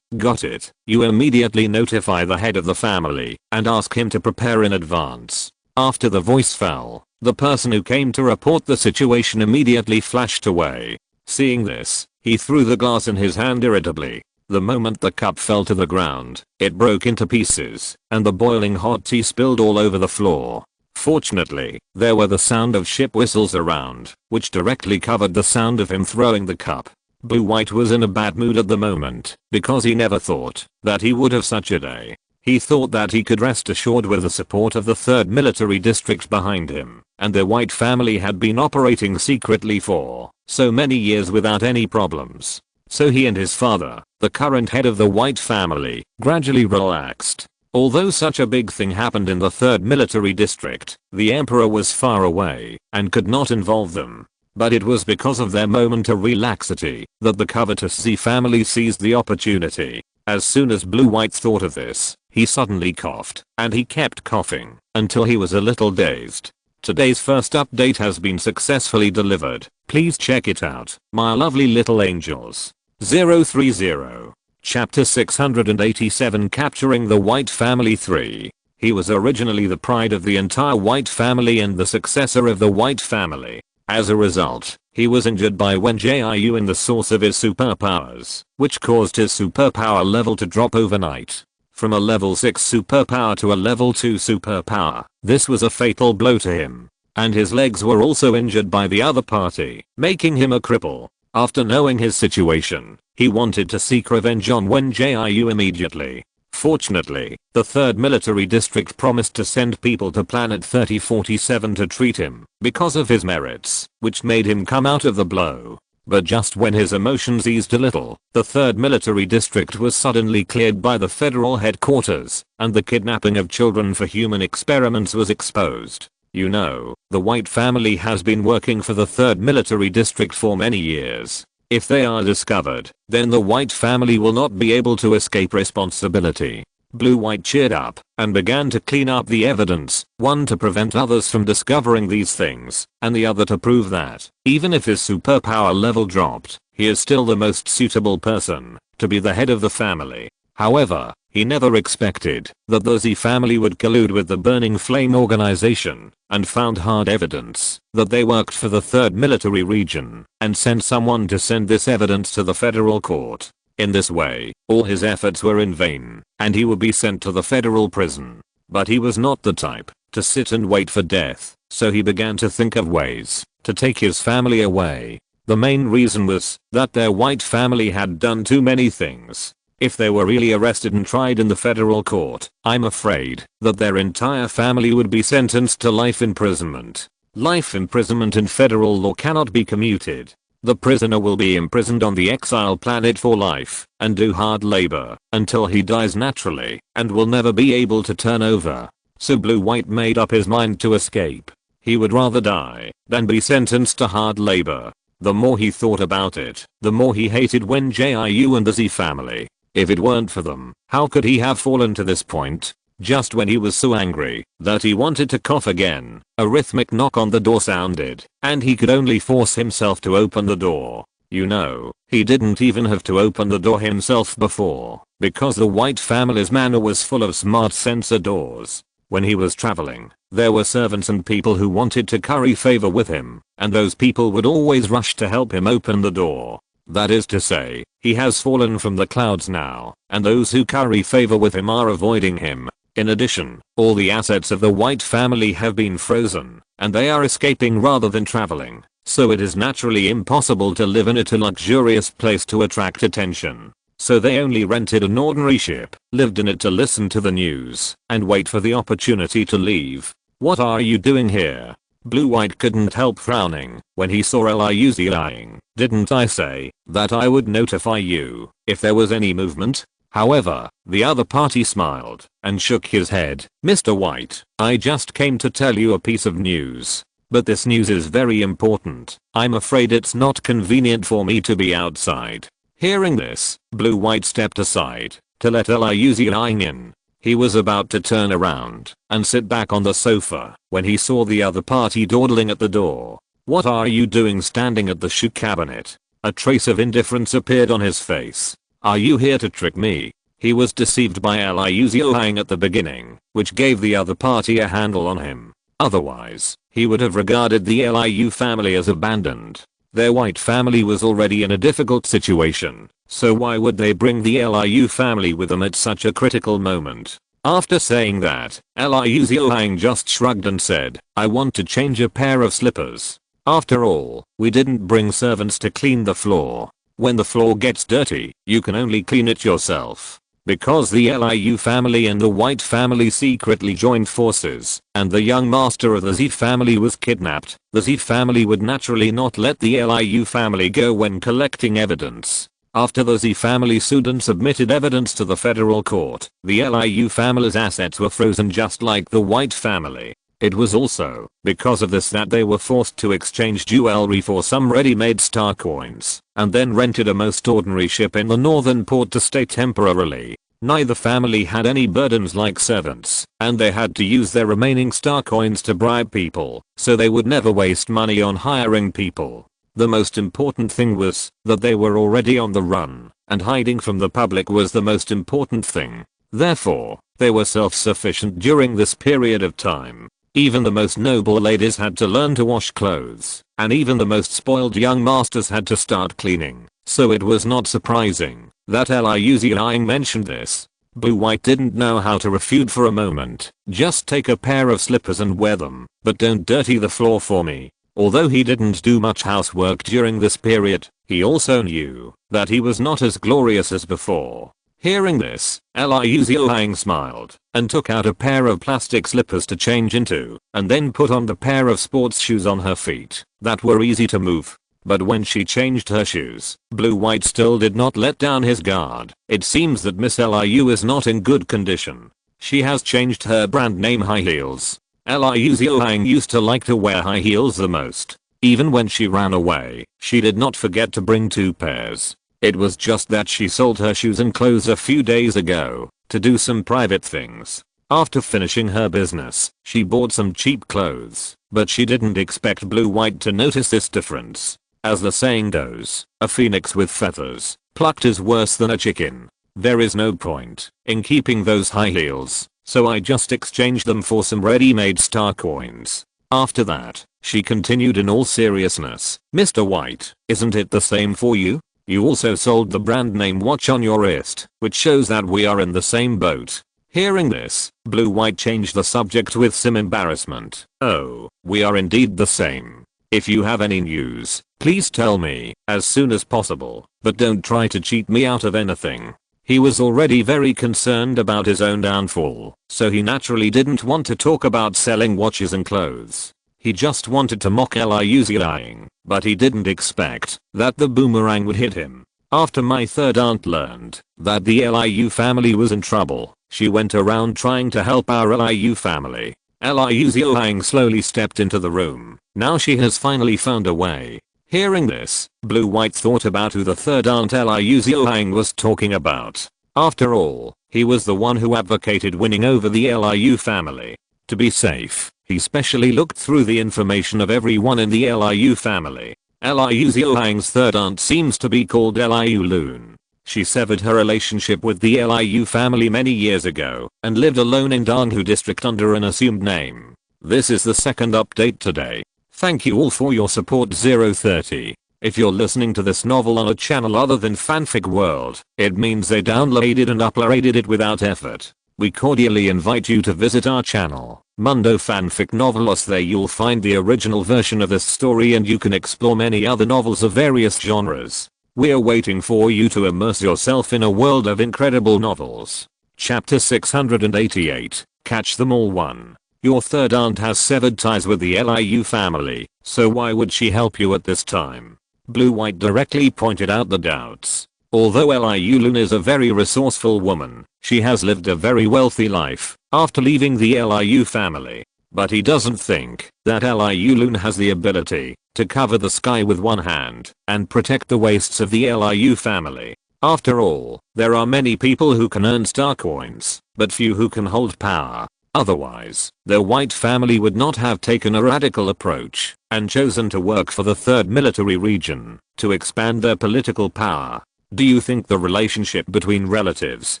Got it. You immediately notify the head of the family and ask him to prepare in advance. After the voice fell, the person who came to report the situation immediately flashed away. Seeing this, he threw the glass in his hand irritably. The moment the cup fell to the ground, it broke into pieces, and the boiling hot tea spilled all over the floor. Fortunately, there were the sound of ship whistles around, which directly covered the sound of him throwing the cup. Blue White was in a bad mood at the moment, because he never thought that he would have such a day. He thought that he could rest assured with the support of the 3rd Military District behind him, and the White family had been operating secretly for so many years without any problems. So he and his father, the current head of the White family, gradually relaxed. Although such a big thing happened in the 3rd Military District, the Emperor was far away and could not involve them. But it was because of their momentary laxity that the covetous Z family seized the opportunity. As soon as Blue White thought of this, he suddenly coughed, and he kept coughing until he was a little dazed. Today's first update has been successfully delivered. Please check it out, my lovely little angels. 030. Chapter 687, Capturing the White Family 3. He was originally the pride of the entire White family and the successor of the White family. As a result, he was injured by Wen Jiu in the source of his superpowers, which caused his superpower level to drop overnight. From a level 6 superpower to a level 2 superpower, this was a fatal blow to him. And his legs were also injured by the other party, making him a cripple. After knowing his situation, he wanted to seek revenge on Wen Jiu immediately. Fortunately, the 3rd Military District promised to send people to Planet 3047 to treat him because of his merits, which made him come out of the blow. But just when his emotions eased a little, the 3rd Military District was suddenly cleared by the federal headquarters, and the kidnapping of children for human experiments was exposed. You know, the White family has been working for the 3rd Military District for many years. If they are discovered, then the White family will not be able to escape responsibility. Blue White cheered up and began to clean up the evidence, one to prevent others from discovering these things, and the other to prove that, even if his superpower level dropped, he is still the most suitable person to be the head of the family. However, he never expected that the Z family would collude with the Burning Flame organization, and found hard evidence that they worked for the 3rd Military Region, and sent someone to send this evidence to the federal court. In this way, all his efforts were in vain, and he would be sent to the federal prison. But he was not the type to sit and wait for death, so he began to think of ways to take his family away. The main reason was that their White family had done too many things. If they were really arrested and tried in the federal court, I'm afraid that their entire family would be sentenced to life imprisonment. Life imprisonment in federal law cannot be commuted. The prisoner will be imprisoned on the exile planet for life and do hard labor until he dies naturally and will never be able to turn over. So Blue White made up his mind to escape. He would rather die than be sentenced to hard labor. The more he thought about it, the more he hated Wen Jiu and the Z family. If it weren't for them, how could he have fallen to this point? Just when he was so angry that he wanted to cough again, a rhythmic knock on the door sounded, and he could only force himself to open the door. You know, he didn't even have to open the door himself before, because the White family's manor was full of smart sensor doors. When he was traveling, there were servants and people who wanted to curry favor with him, and those people would always rush to help him open the door. That is to say, he has fallen from the clouds now, and those who curry favor with him are avoiding him. In addition, all the assets of the White family have been frozen, and they are escaping rather than traveling, so it is naturally impossible to live in a luxurious place to attract attention. So they only rented an ordinary ship, lived in it to listen to the news, and wait for the opportunity to leave. What are you doing here? Blue White couldn't help frowning when he saw Liuzi lying. Didn't I say that I would notify you if there was any movement? However, the other party smiled and shook his head. Mr. White, I just came to tell you a piece of news. But this news is very important. I'm afraid it's not convenient for me to be outside. Hearing this, Blue White stepped aside to let Liuzi in. He was about to turn around and sit back on the sofa when he saw the other party dawdling at the door. What are you doing standing at the shoe cabinet? A trace of indifference appeared on his face. Are you here to trick me? He was deceived by Liuzi at the beginning, which gave the other party a handle on him. Otherwise, he would have regarded the Liu family as abandoned. Their White family was already in a difficult situation, so why would they bring the Liu family with them at such a critical moment? After saying that, Liu Ziyang just shrugged and said, I want to change a pair of slippers. After all, we didn't bring servants to clean the floor. When the floor gets dirty, you can only clean it yourself. Because the Liu family and the White family secretly joined forces, and the young master of the Z family was kidnapped, the Z family would naturally not let the Liu family go when collecting evidence. After the Z family sued and submitted evidence to the federal court, the Liu family's assets were frozen just like the White family. It was also because of this that they were forced to exchange jewelry for some ready-made star coins, and then rented a most ordinary ship in the northern port to stay temporarily. Neither family had any burdens like servants, and they had to use their remaining star coins to bribe people, so they would never waste money on hiring people. The most important thing was that they were already on the run, and hiding from the public was the most important thing. Therefore, they were self-sufficient during this period of time. Even the most noble ladies had to learn to wash clothes, and even the most spoiled young masters had to start cleaning, so it was not surprising that Liu Ziyang mentioned this. Blue White didn't know how to refute for a moment. Just take a pair of slippers and wear them, but don't dirty the floor for me. Although he didn't do much housework during this period, he also knew that he was not as glorious as before. Hearing this, Liu Ziyang smiled and took out a pair of plastic slippers to change into, and then put on the pair of sports shoes on her feet that were easy to move. But when she changed her shoes, Blue White still did not let down his guard. It seems that Miss Liu is not in good condition. She has changed her brand name high heels. Liu Ziyang used to like to wear high heels the most. Even when she ran away, she did not forget to bring 2 pairs. It was just that she sold her shoes and clothes a few days ago to do some private things. After finishing her business, she bought some cheap clothes, but she didn't expect Blue White to notice this difference. As the saying goes, a phoenix with feathers plucked is worse than a chicken. There is no point in keeping those high heels, so I just exchanged them for some ready-made star coins. After that, she continued in all seriousness, Mr. White, isn't it the same for you? You also sold the brand name watch on your wrist, which shows that we are in the same boat. Hearing this, Blue White changed the subject with some embarrassment. Oh, we are indeed the same. If you have any news, please tell me as soon as possible, but don't try to cheat me out of anything. He was already very concerned about his own downfall, so he naturally didn't want to talk about selling watches and clothes. He just wanted to mock Liu Ziyang, but he didn't expect that the boomerang would hit him. After my third aunt learned that the Liu family was in trouble, she went around trying to help our Liu family. Liu Ziyang slowly stepped into the room. Now she has finally found a way. Hearing this, Blue White thought about who the third aunt Liu Ziyang was talking about. After all, he was the one who advocated winning over the Liu family. To be safe, he specially looked through the information of everyone in the Liu family. Liu Ziyang's third aunt seems to be called Liu Lun. She severed her relationship with the Liu family many years ago and lived alone in Donghu district under an assumed name. This is the second update today. Thank you all for your support 030. If you're listening to this novel on a channel other than Fanfic World, it means they downloaded and uploaded it without effort. We cordially invite you to visit our channel, Mundo Fanfic Novelos. There you'll find the original version of this story and you can explore many other novels of various genres. We're waiting for you to immerse yourself in a world of incredible novels. Chapter 688, Catch Them All 1. Your third aunt has severed ties with the Liu family, so why would she help you at this time? Blue White directly pointed out the doubts. Although Liu Lun is a very resourceful woman, she has lived a very wealthy life after leaving the Liu family. But he doesn't think that Liu Lun has the ability to cover the sky with one hand and protect the wastes of the Liu family. After all, there are many people who can earn star coins, but few who can hold power. Otherwise, the White family would not have taken a radical approach and chosen to work for the third military region to expand their political power. Do you think the relationship between relatives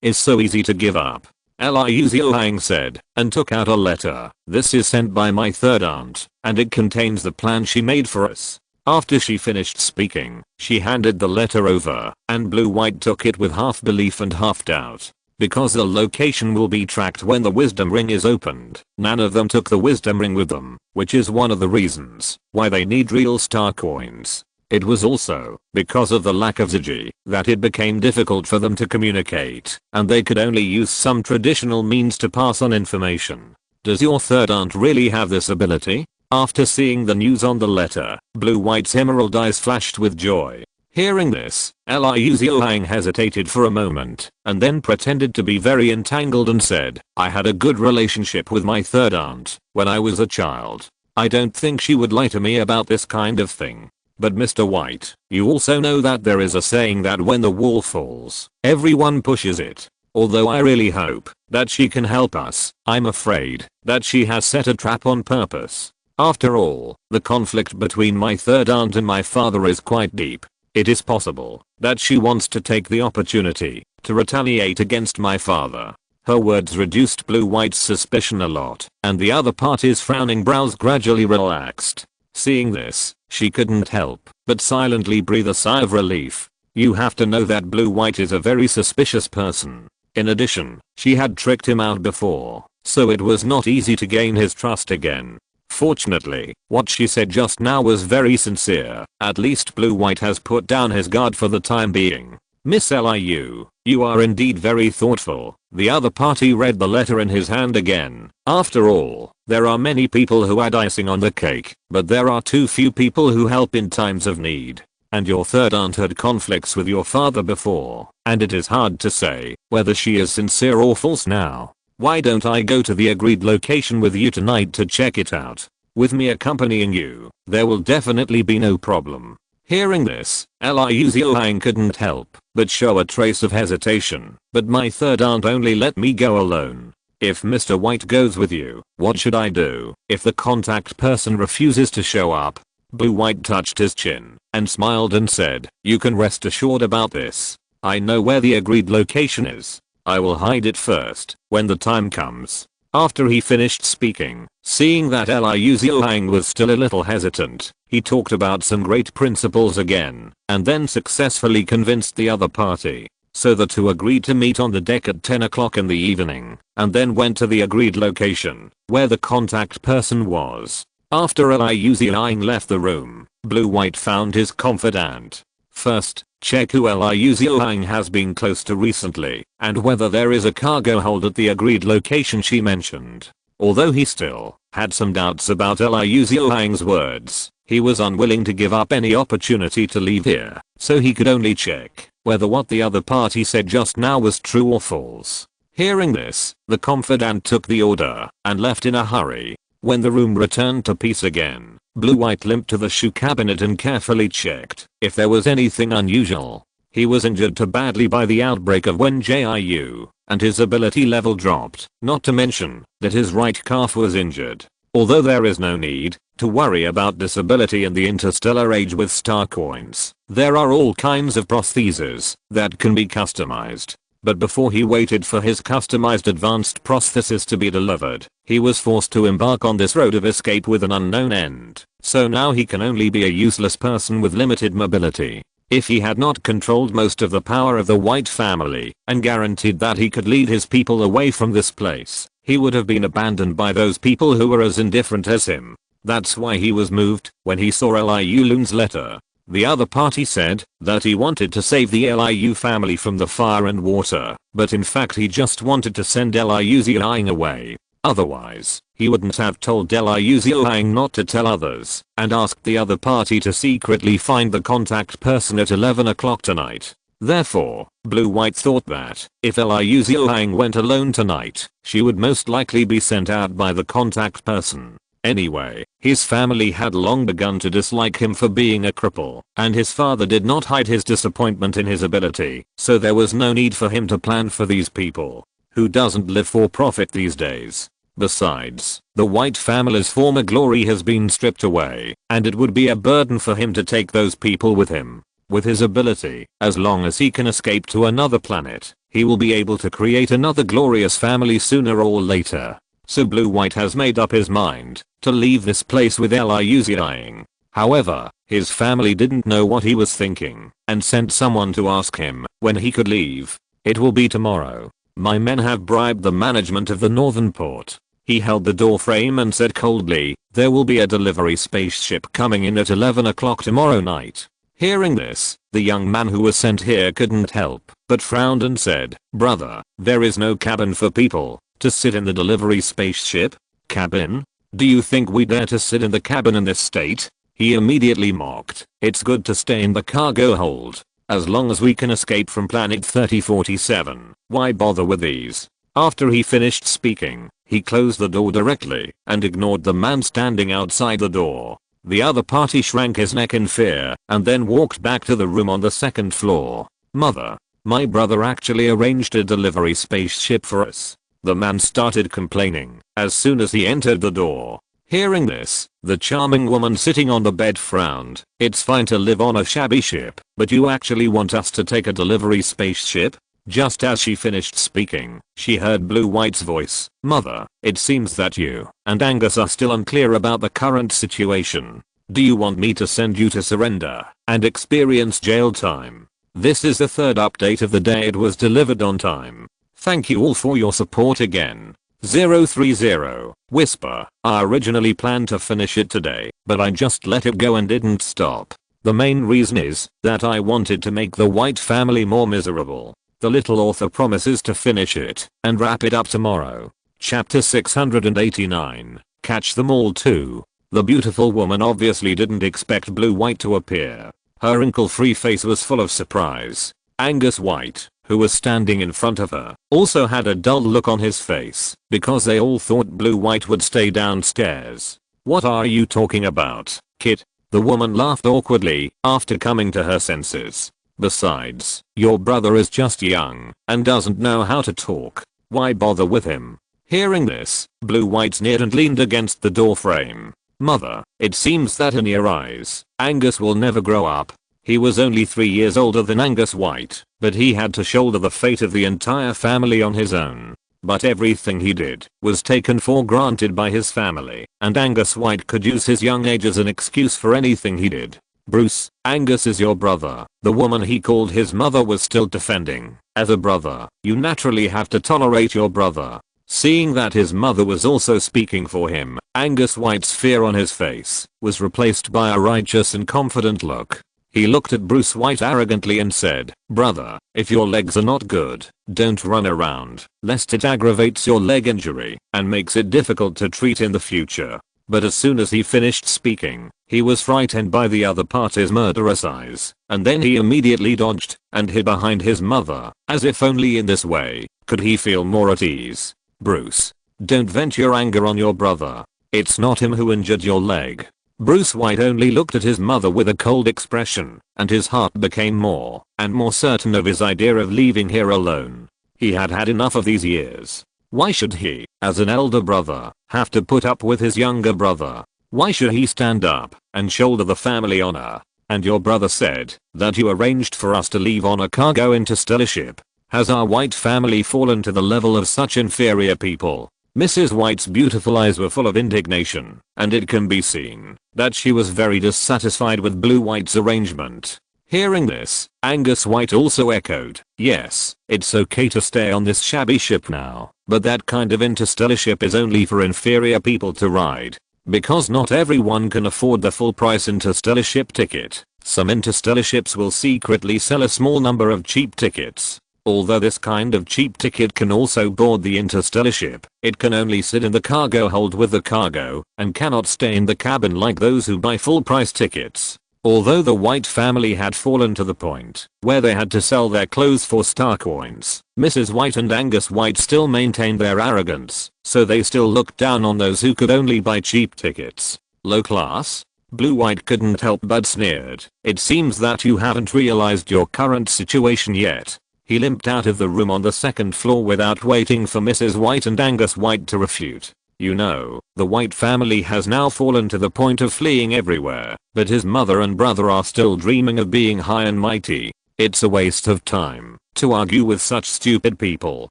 is so easy to give up? Liu Ziyang said, and took out a letter. This is sent by my third aunt, and it contains the plan she made for us. After she finished speaking, she handed the letter over, and Blue White took it with half belief and half doubt. because the location will be tracked when the wisdom ring is opened. None of them took the wisdom ring with them, which is one of the reasons why they need real star coins. It was also because of the lack of Ziji that it became difficult for them to communicate, and they could only use some traditional means to pass on information. Does your third aunt really have this ability? After seeing the news on the letter, Blue White's emerald eyes flashed with joy. Hearing this, Liu Xiaohang hesitated for a moment, and then pretended to be very entangled and said, I had a good relationship with my third aunt when I was a child. I don't think she would lie to me about this kind of thing. But Mr. White, you also know that there is a saying that when the wall falls, everyone pushes it. Although I really hope that she can help us, I'm afraid that she has set a trap on purpose. After all, the conflict between my third aunt and my father is quite deep. It is possible that she wants to take the opportunity to retaliate against my father. Her words reduced Blue White's suspicion a lot, and the other party's frowning brows gradually relaxed. Seeing this, she couldn't help but silently breathe a sigh of relief. You have to know that Blue White is a very suspicious person. In addition, she had tricked him out before, so it was not easy to gain his trust again. Fortunately, what she said just now was very sincere. At least Blue White has put down his guard for the time being. Miss Liu, you are indeed very thoughtful. The other party read the letter in his hand again. After all, there are many people who add icing on the cake, but there are too few people who help in times of need. And your third aunt had conflicts with your father before, and it is hard to say whether she is sincere or false now. Why don't I go to the agreed location with you tonight to check it out? With me accompanying you, there will definitely be no problem. Hearing this, Liu Xiaohang couldn't help but show a trace of hesitation. But my third aunt only let me go alone. If Mr. White goes with you, what should I do if the contact person refuses to show up? Blue White touched his chin and smiled and said, you can rest assured about this. I know where the agreed location is. I will hide it first when the time comes. After he finished speaking, seeing that Liu Xiaohang was still a little hesitant, he talked about some great principles again, and then successfully convinced the other party. So the two agreed to meet on the deck at 10 o'clock in the evening, and then went to the agreed location, where the contact person was. After Liu Xiaohang left the room, Blue White found his confidant. First, check who Liu Xiaohang has been close to recently, and whether there is a cargo hold at the agreed location she mentioned. Although he still had some doubts about Liu Xiaohang's words, he was unwilling to give up any opportunity to leave here, so he could only check whether what the other party said just now was true or false. Hearing this, the confidant took the order and left in a hurry. When the room returned to peace again, Blue White limped to the shoe cabinet and carefully checked if there was anything unusual. He was injured too badly by the outbreak of Wen Jiu, and his ability level dropped, not to mention that his right calf was injured. Although there is no need to worry about disability in the interstellar age with star coins, there are all kinds of prostheses that can be customized. But before he waited for his customized advanced prosthesis to be delivered, he was forced to embark on this road of escape with an unknown end. So now he can only be a useless person with limited mobility. If he had not controlled most of the power of the White family and guaranteed that he could lead his people away from this place, he would have been abandoned by those people who were as indifferent as him. That's why he was moved when he saw Liu Lun's letter. The other party said that he wanted to save the Liu family from the fire and water, but in fact he just wanted to send Liu Xiaohang away. Otherwise, he wouldn't have told Liu Xiaohang not to tell others, and asked the other party to secretly find the contact person at 11 o'clock tonight. Therefore, Blue White thought that if Liu Xiaohang went alone tonight, she would most likely be sent out by the contact person. Anyway, his family had long begun to dislike him for being a cripple, and his father did not hide his disappointment in his ability, so there was no need for him to plan for these people. Who doesn't live for profit these days? Besides, the White family's former glory has been stripped away, and it would be a burden for him to take those people with him. With his ability, as long as he can escape to another planet, he will be able to create another glorious family sooner or later. So Blue White has made up his mind to leave this place with Liu Xiaohang. However, his family didn't know what he was thinking and sent someone to ask him when he could leave. It will be tomorrow. My men have bribed the management of the northern port. He held the door frame and said coldly, there will be a delivery spaceship coming in at 11 o'clock tomorrow night. Hearing this, the young man who was sent here couldn't help but frowned and said, brother, there is no cabin for people to sit in the delivery spaceship? Cabin? Do you think we dare to sit in the cabin in this state? He immediately mocked, it's good to stay in the cargo hold. As long as we can escape from planet 3047, why bother with these? After he finished speaking, he closed the door directly and ignored the man standing outside the door. The other party shrank his neck in fear and then walked back to the room on the second floor. Mother, my brother actually arranged a delivery spaceship for us. The man started complaining as soon as he entered the door. Hearing this, the charming woman sitting on the bed frowned. It's fine to live on a shabby ship, but you actually want us to take a delivery spaceship? Just as she finished speaking, she heard Blue White's voice. Mother, it seems that you and Angus are still unclear about the current situation. Do you want me to send you to surrender and experience jail time? This is the third update of the day. It was delivered on time. Thank you all for your support again. 030 Whisper, I originally planned to finish it today, but I just let it go and didn't stop. The main reason is that I wanted to make the White family more miserable. The little author promises to finish it and wrap it up tomorrow. Chapter 689. Catch them all too. The beautiful woman obviously didn't expect Blue White to appear. Her wrinkle-free face was full of surprise. Angus White, who was standing in front of her, also had a dull look on his face because they all thought Blue White would stay downstairs. What are you talking about, kid? The woman laughed awkwardly after coming to her senses. Besides, your brother is just young and doesn't know how to talk. Why bother with him? Hearing this, Blue White sneered and leaned against the door frame. Mother, it seems that in your eyes, Angus will never grow up. He was only 3 years older than Angus White, but he had to shoulder the fate of the entire family on his own. But everything he did was taken for granted by his family, and Angus White could use his young age as an excuse for anything he did. Bruce, Angus is your brother. The woman he called his mother was still defending. As a brother, you naturally have to tolerate your brother. Seeing that his mother was also speaking for him, Angus White's fear on his face was replaced by a righteous and confident look. He looked at Bruce White arrogantly and said, brother, if your legs are not good, don't run around, lest it aggravates your leg injury and makes it difficult to treat in the future. But as soon as he finished speaking, he was frightened by the other party's murderous eyes, and then he immediately dodged and hid behind his mother, as if only in this way could he feel more at ease. Bruce, don't vent your anger on your brother. It's not him who injured your leg. Bruce White only looked at his mother with a cold expression, and his heart became more and more certain of his idea of leaving her alone. He had had enough of these years. Why should he, as an elder brother, have to put up with his younger brother? Why should he stand up and shoulder the family honor? And your brother said that you arranged for us to leave on a cargo interstellar ship. Has our White family fallen to the level of such inferior people? Mrs. White's beautiful eyes were full of indignation, and it can be seen that she was very dissatisfied with Blue White's arrangement. Hearing this, Angus White also echoed, yes, it's okay to stay on this shabby ship now, but that kind of interstellar ship is only for inferior people to ride. Because not everyone can afford the full price interstellar ship ticket, some interstellar ships will secretly sell a small number of cheap tickets. Although this kind of cheap ticket can also board the interstellar ship, it can only sit in the cargo hold with the cargo and cannot stay in the cabin like those who buy full price tickets. Although the White family had fallen to the point where they had to sell their clothes for star coins, Mrs. White and Angus White still maintained their arrogance, so they still looked down on those who could only buy cheap tickets. Low class? Blue White couldn't help but sneered. It seems that you haven't realized your current situation yet. He limped out of the room on the second floor without waiting for Mrs. White and Angus White to refute. You know, the White family has now fallen to the point of fleeing everywhere, but his mother and brother are still dreaming of being high and mighty. It's a waste of time to argue with such stupid people,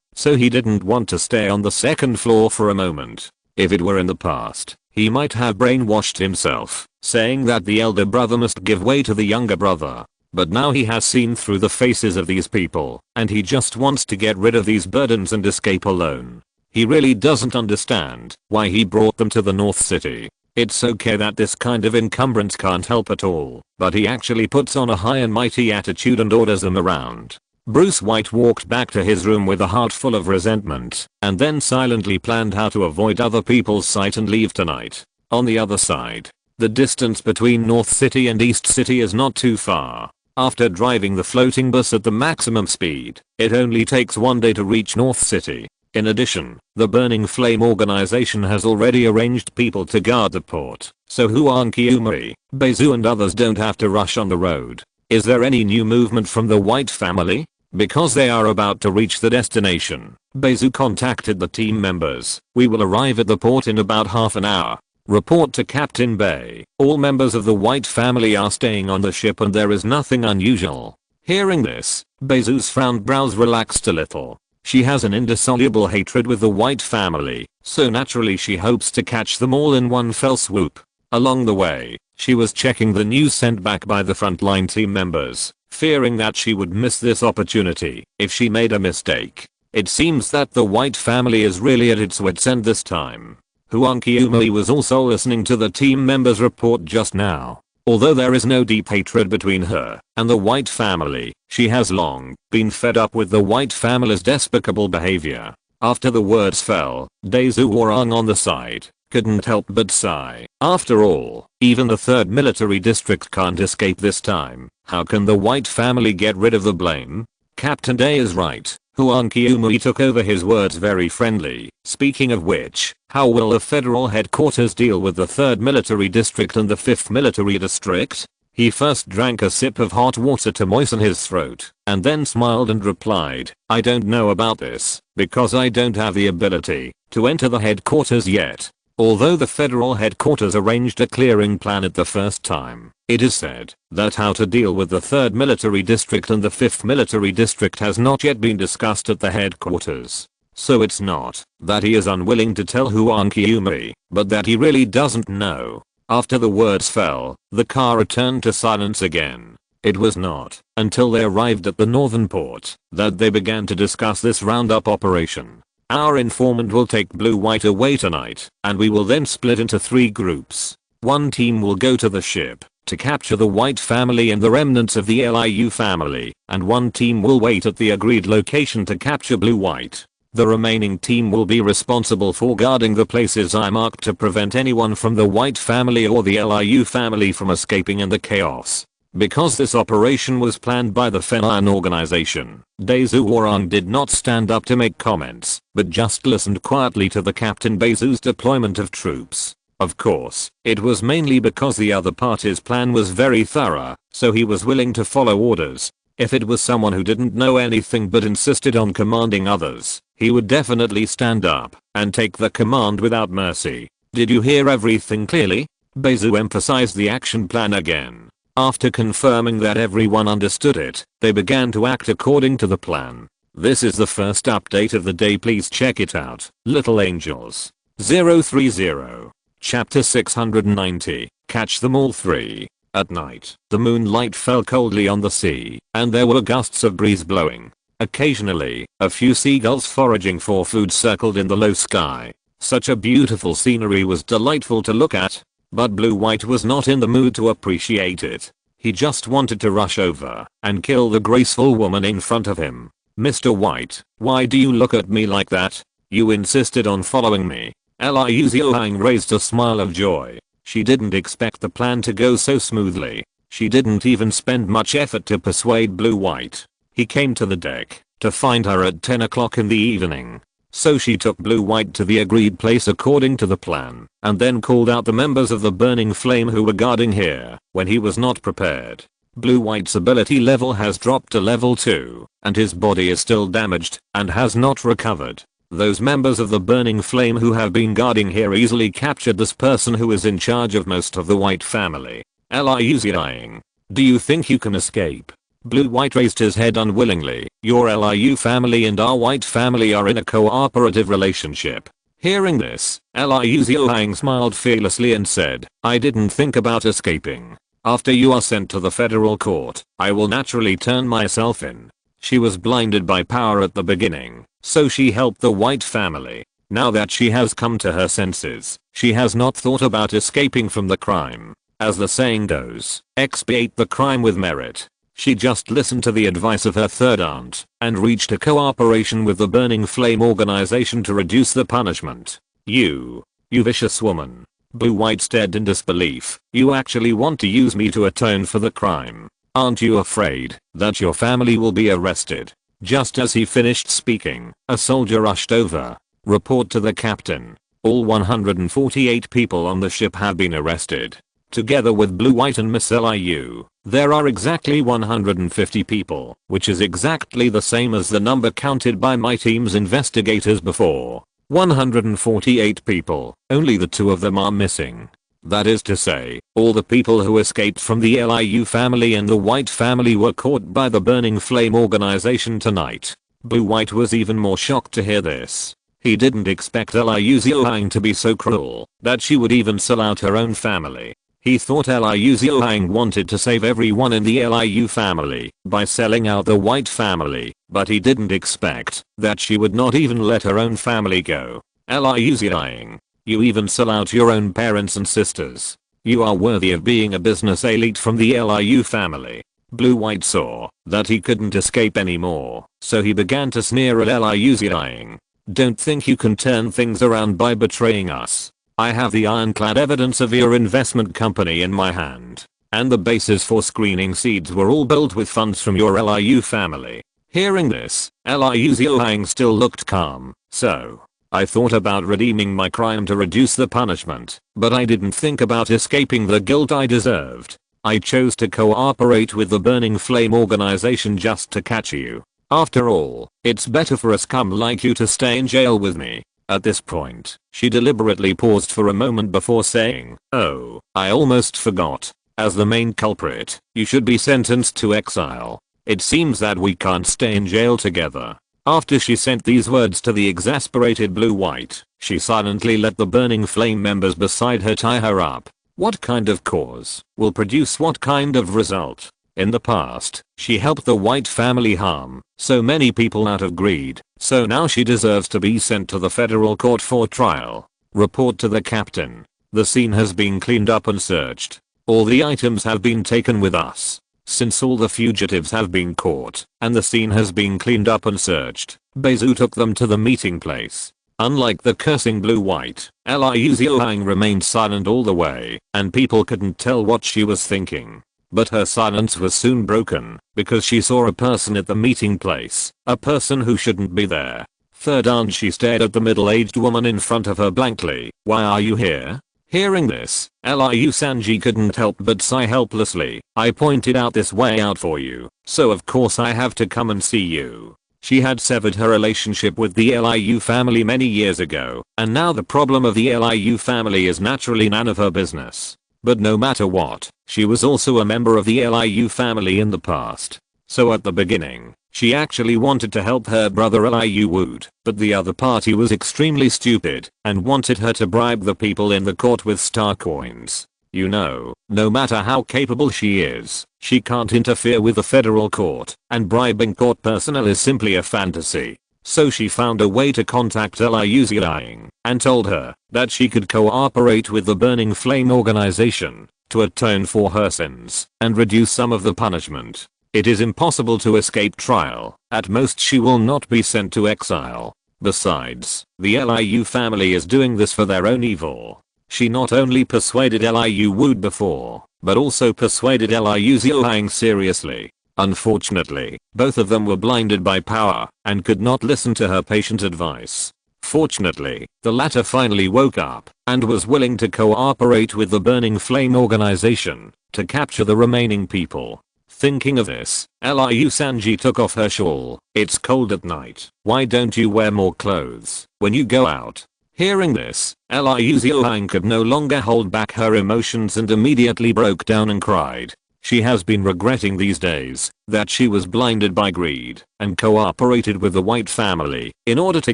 so he didn't want to stay on the second floor for a moment. If it were in the past, he might have brainwashed himself, saying that the elder brother must give way to the younger brother. but now he has seen through the faces of these people, and he just wants to get rid of these burdens and escape alone. He really doesn't understand why he brought them to the North City. It's okay that this kind of encumbrance can't help at all, but he actually puts on a high and mighty attitude and orders them around. Bruce White walked back to his room with a heart full of resentment, and then silently planned how to avoid other people's sight and leave tonight. On the other side, the distance between North City and East City is not too far. After driving the floating bus at the maximum speed, it only takes one day to reach North City. In addition, the Burning Flame organization has already arranged people to guard the port, so Huang Qiumei, Beizhu and others don't have to rush on the road. Is there any new movement from the White family? Because they are about to reach the destination, Beizhu contacted the team members. We will arrive at the port in about half an hour. Report to Captain Bei. All members of the White family are staying on the ship and there is nothing unusual. Hearing this, Beizhu's frowned brows relaxed a little. She has an indissoluble hatred with the White family, so naturally she hopes to catch them all in one fell swoop. Along the way, she was checking the news sent back by the frontline team members, fearing that she would miss this opportunity if she made a mistake. It seems that the White family is really at its wits' end this time. Huang Qiumei was also listening to the team members' report just now. Although there is no deep hatred between her and the White family, she has long been fed up with the White family's despicable behavior. After the words fell, Beizhu Warang on the side couldn't help but sigh. After all, even the 3rd military district can't escape this time. How can the White family get rid of the blame? Captain Day is right. Huang Qiumei took over his words very friendly. Speaking of which, how will the federal headquarters deal with the 3rd military district and the 5th military district? He first drank a sip of hot water to moisten his throat, and then smiled and replied, I don't know about this, because I don't have the ability to enter the headquarters yet. Although the federal headquarters arranged a clearing plan at the first time, it is said that how to deal with the 3rd military district and the 5th military district has not yet been discussed at the headquarters. So it's not that he is unwilling to tell Huang Qiumei, but that he really doesn't know. After the words fell, the car returned to silence again. It was not until they arrived at the northern port that they began to discuss this roundup operation. Our informant will take Blue White away tonight, and we will then split into 3 groups. One team will go to the ship to capture the White family and the remnants of the Liu family, and one team will wait at the agreed location to capture Blue White. The remaining team will be responsible for guarding the places I marked to prevent anyone from the White family or the Liu family from escaping in the chaos. Because this operation was planned by the Fenlan organization, Beizhu Warang did not stand up to make comments, but just listened quietly to the Captain Beizhu's deployment of troops. Of course, it was mainly because the other party's plan was very thorough, so he was willing to follow orders. If it was someone who didn't know anything but insisted on commanding others, he would definitely stand up and take the command without mercy. Did you hear everything clearly? Beizhu emphasized the action plan again. After confirming that everyone understood it, they began to act according to the plan. This is the first update of the day, please check it out. Little Angels. 030. Chapter 690. Catch them all 3. At night, the moonlight fell coldly on the sea, and there were gusts of breeze blowing. Occasionally, a few seagulls foraging for food circled in the low sky. Such a beautiful scenery was delightful to look at. But Blue White was not in the mood to appreciate it. He just wanted to rush over and kill the graceful woman in front of him. Mr. White, why do you look at me like that? You insisted on following me. Liu Xiaohang raised a smile of joy. She didn't expect the plan to go so smoothly. She didn't even spend much effort to persuade Blue White. He came to the deck to find her at 10 o'clock in the evening. So she took Blue White to the agreed place according to the plan, and then called out the members of the Burning Flame who were guarding here when he was not prepared. Blue White's ability level has dropped to level 2, and his body is still damaged and has not recovered. Those members of the Burning Flame who have been guarding here easily captured this person who is in charge of most of the White family. Liu Xiaohang, do you think you can escape? Blue White raised his head unwillingly. Your Liu family and our White family are in a cooperative relationship. Hearing this, Liu Xiaohang smiled fearlessly and said, I didn't think about escaping. After you are sent to the federal court, I will naturally turn myself in. She was blinded by power at the beginning, so she helped the White family. Now that she has come to her senses, she has not thought about escaping from the crime. As the saying goes, expiate the crime with merit. She just listened to the advice of her third aunt and reached a cooperation with the Burning Flame organization to reduce the punishment. You vicious woman. Blue White stared in disbelief. You actually want to use me to atone for the crime? Aren't you afraid that your family will be arrested? Just as he finished speaking, a soldier rushed over. Report to the captain. All 148 people on the ship have been arrested. Together with Blue White and Miss Liu, there are exactly 150 people, which is exactly the same as the number counted by my team's investigators before. 148 people, only the 2 of them are missing. That is to say, all the people who escaped from the Liu family and the White family were caught by the Burning Flame organization tonight. Blue White was even more shocked to hear this. He didn't expect Liu Ziyang to be so cruel that she would even sell out her own family. He thought Liu Ziyang wanted to save everyone in the Liu family by selling out the White family, but he didn't expect that she would not even let her own family go. Liu Ziyang, you even sell out your own parents and sisters. You are worthy of being a business elite from the Liu family. Blue White saw that he couldn't escape anymore, so he began to sneer at Liu Ziyang. Don't think you can turn things around by betraying us. I have the ironclad evidence of your investment company in my hand. And the bases for screening seeds were all built with funds from your Liu family. Hearing this, Liu Ziyang still looked calm. So, I thought about redeeming my crime to reduce the punishment, but I didn't think about escaping the guilt I deserved. I chose to cooperate with the Burning Flame organization just to catch you. After all, it's better for a scum like you to stay in jail with me. At this point, she deliberately paused for a moment before saying, "Oh, I almost forgot. As the main culprit, you should be sentenced to exile. It seems that we can't stay in jail together." After she sent these words to the exasperated Blue White, she silently let the Burning Flame members beside her tie her up. What kind of cause will produce what kind of result? In the past, she helped the White family harm so many people out of greed, so now she deserves to be sent to the federal court for trial. Report to the captain. The scene has been cleaned up and searched. All the items have been taken with us. Since all the fugitives have been caught, and the scene has been cleaned up and searched, Bezu took them to the meeting place. Unlike the cursing Blue White, Liu Ziyang remained silent all the way, and people couldn't tell what she was thinking. But her silence was soon broken, because she saw a person at the meeting place, a person who shouldn't be there. Third aunt, she stared at the middle-aged woman in front of her blankly. "Why are you here?" Hearing this, Liu Sanji couldn't help but sigh helplessly. "I pointed out this way out for you, so of course I have to come and see you." She had severed her relationship with the Liu family many years ago, and now the problem of the Liu family is naturally none of her business. But no matter what, she was also a member of the Liu family in the past. So at the beginning, she actually wanted to help her brother Liu Wood, but the other party was extremely stupid and wanted her to bribe the people in the court with star coins. You know, no matter how capable she is, she can't interfere with the federal court, and bribing court personnel is simply a fantasy. So she found a way to contact Liu Ziyang and told her that she could cooperate with the Burning Flame organization to atone for her sins and reduce some of the punishment. It is impossible to escape trial. At most she will not be sent to exile. Besides, the Liu family is doing this for their own evil. She not only persuaded Liu Wood before, but also persuaded Liu Ziyang seriously. Unfortunately, both of them were blinded by power and could not listen to her patient advice. Fortunately, the latter finally woke up and was willing to cooperate with the Burning Flame organization to capture the remaining people. Thinking of this, Liu Sanji took off her shawl. "It's cold at night. Why don't you wear more clothes when you go out?" Hearing this, Liu Ziyang could no longer hold back her emotions and immediately broke down and cried. She has been regretting these days that she was blinded by greed and cooperated with the White family in order to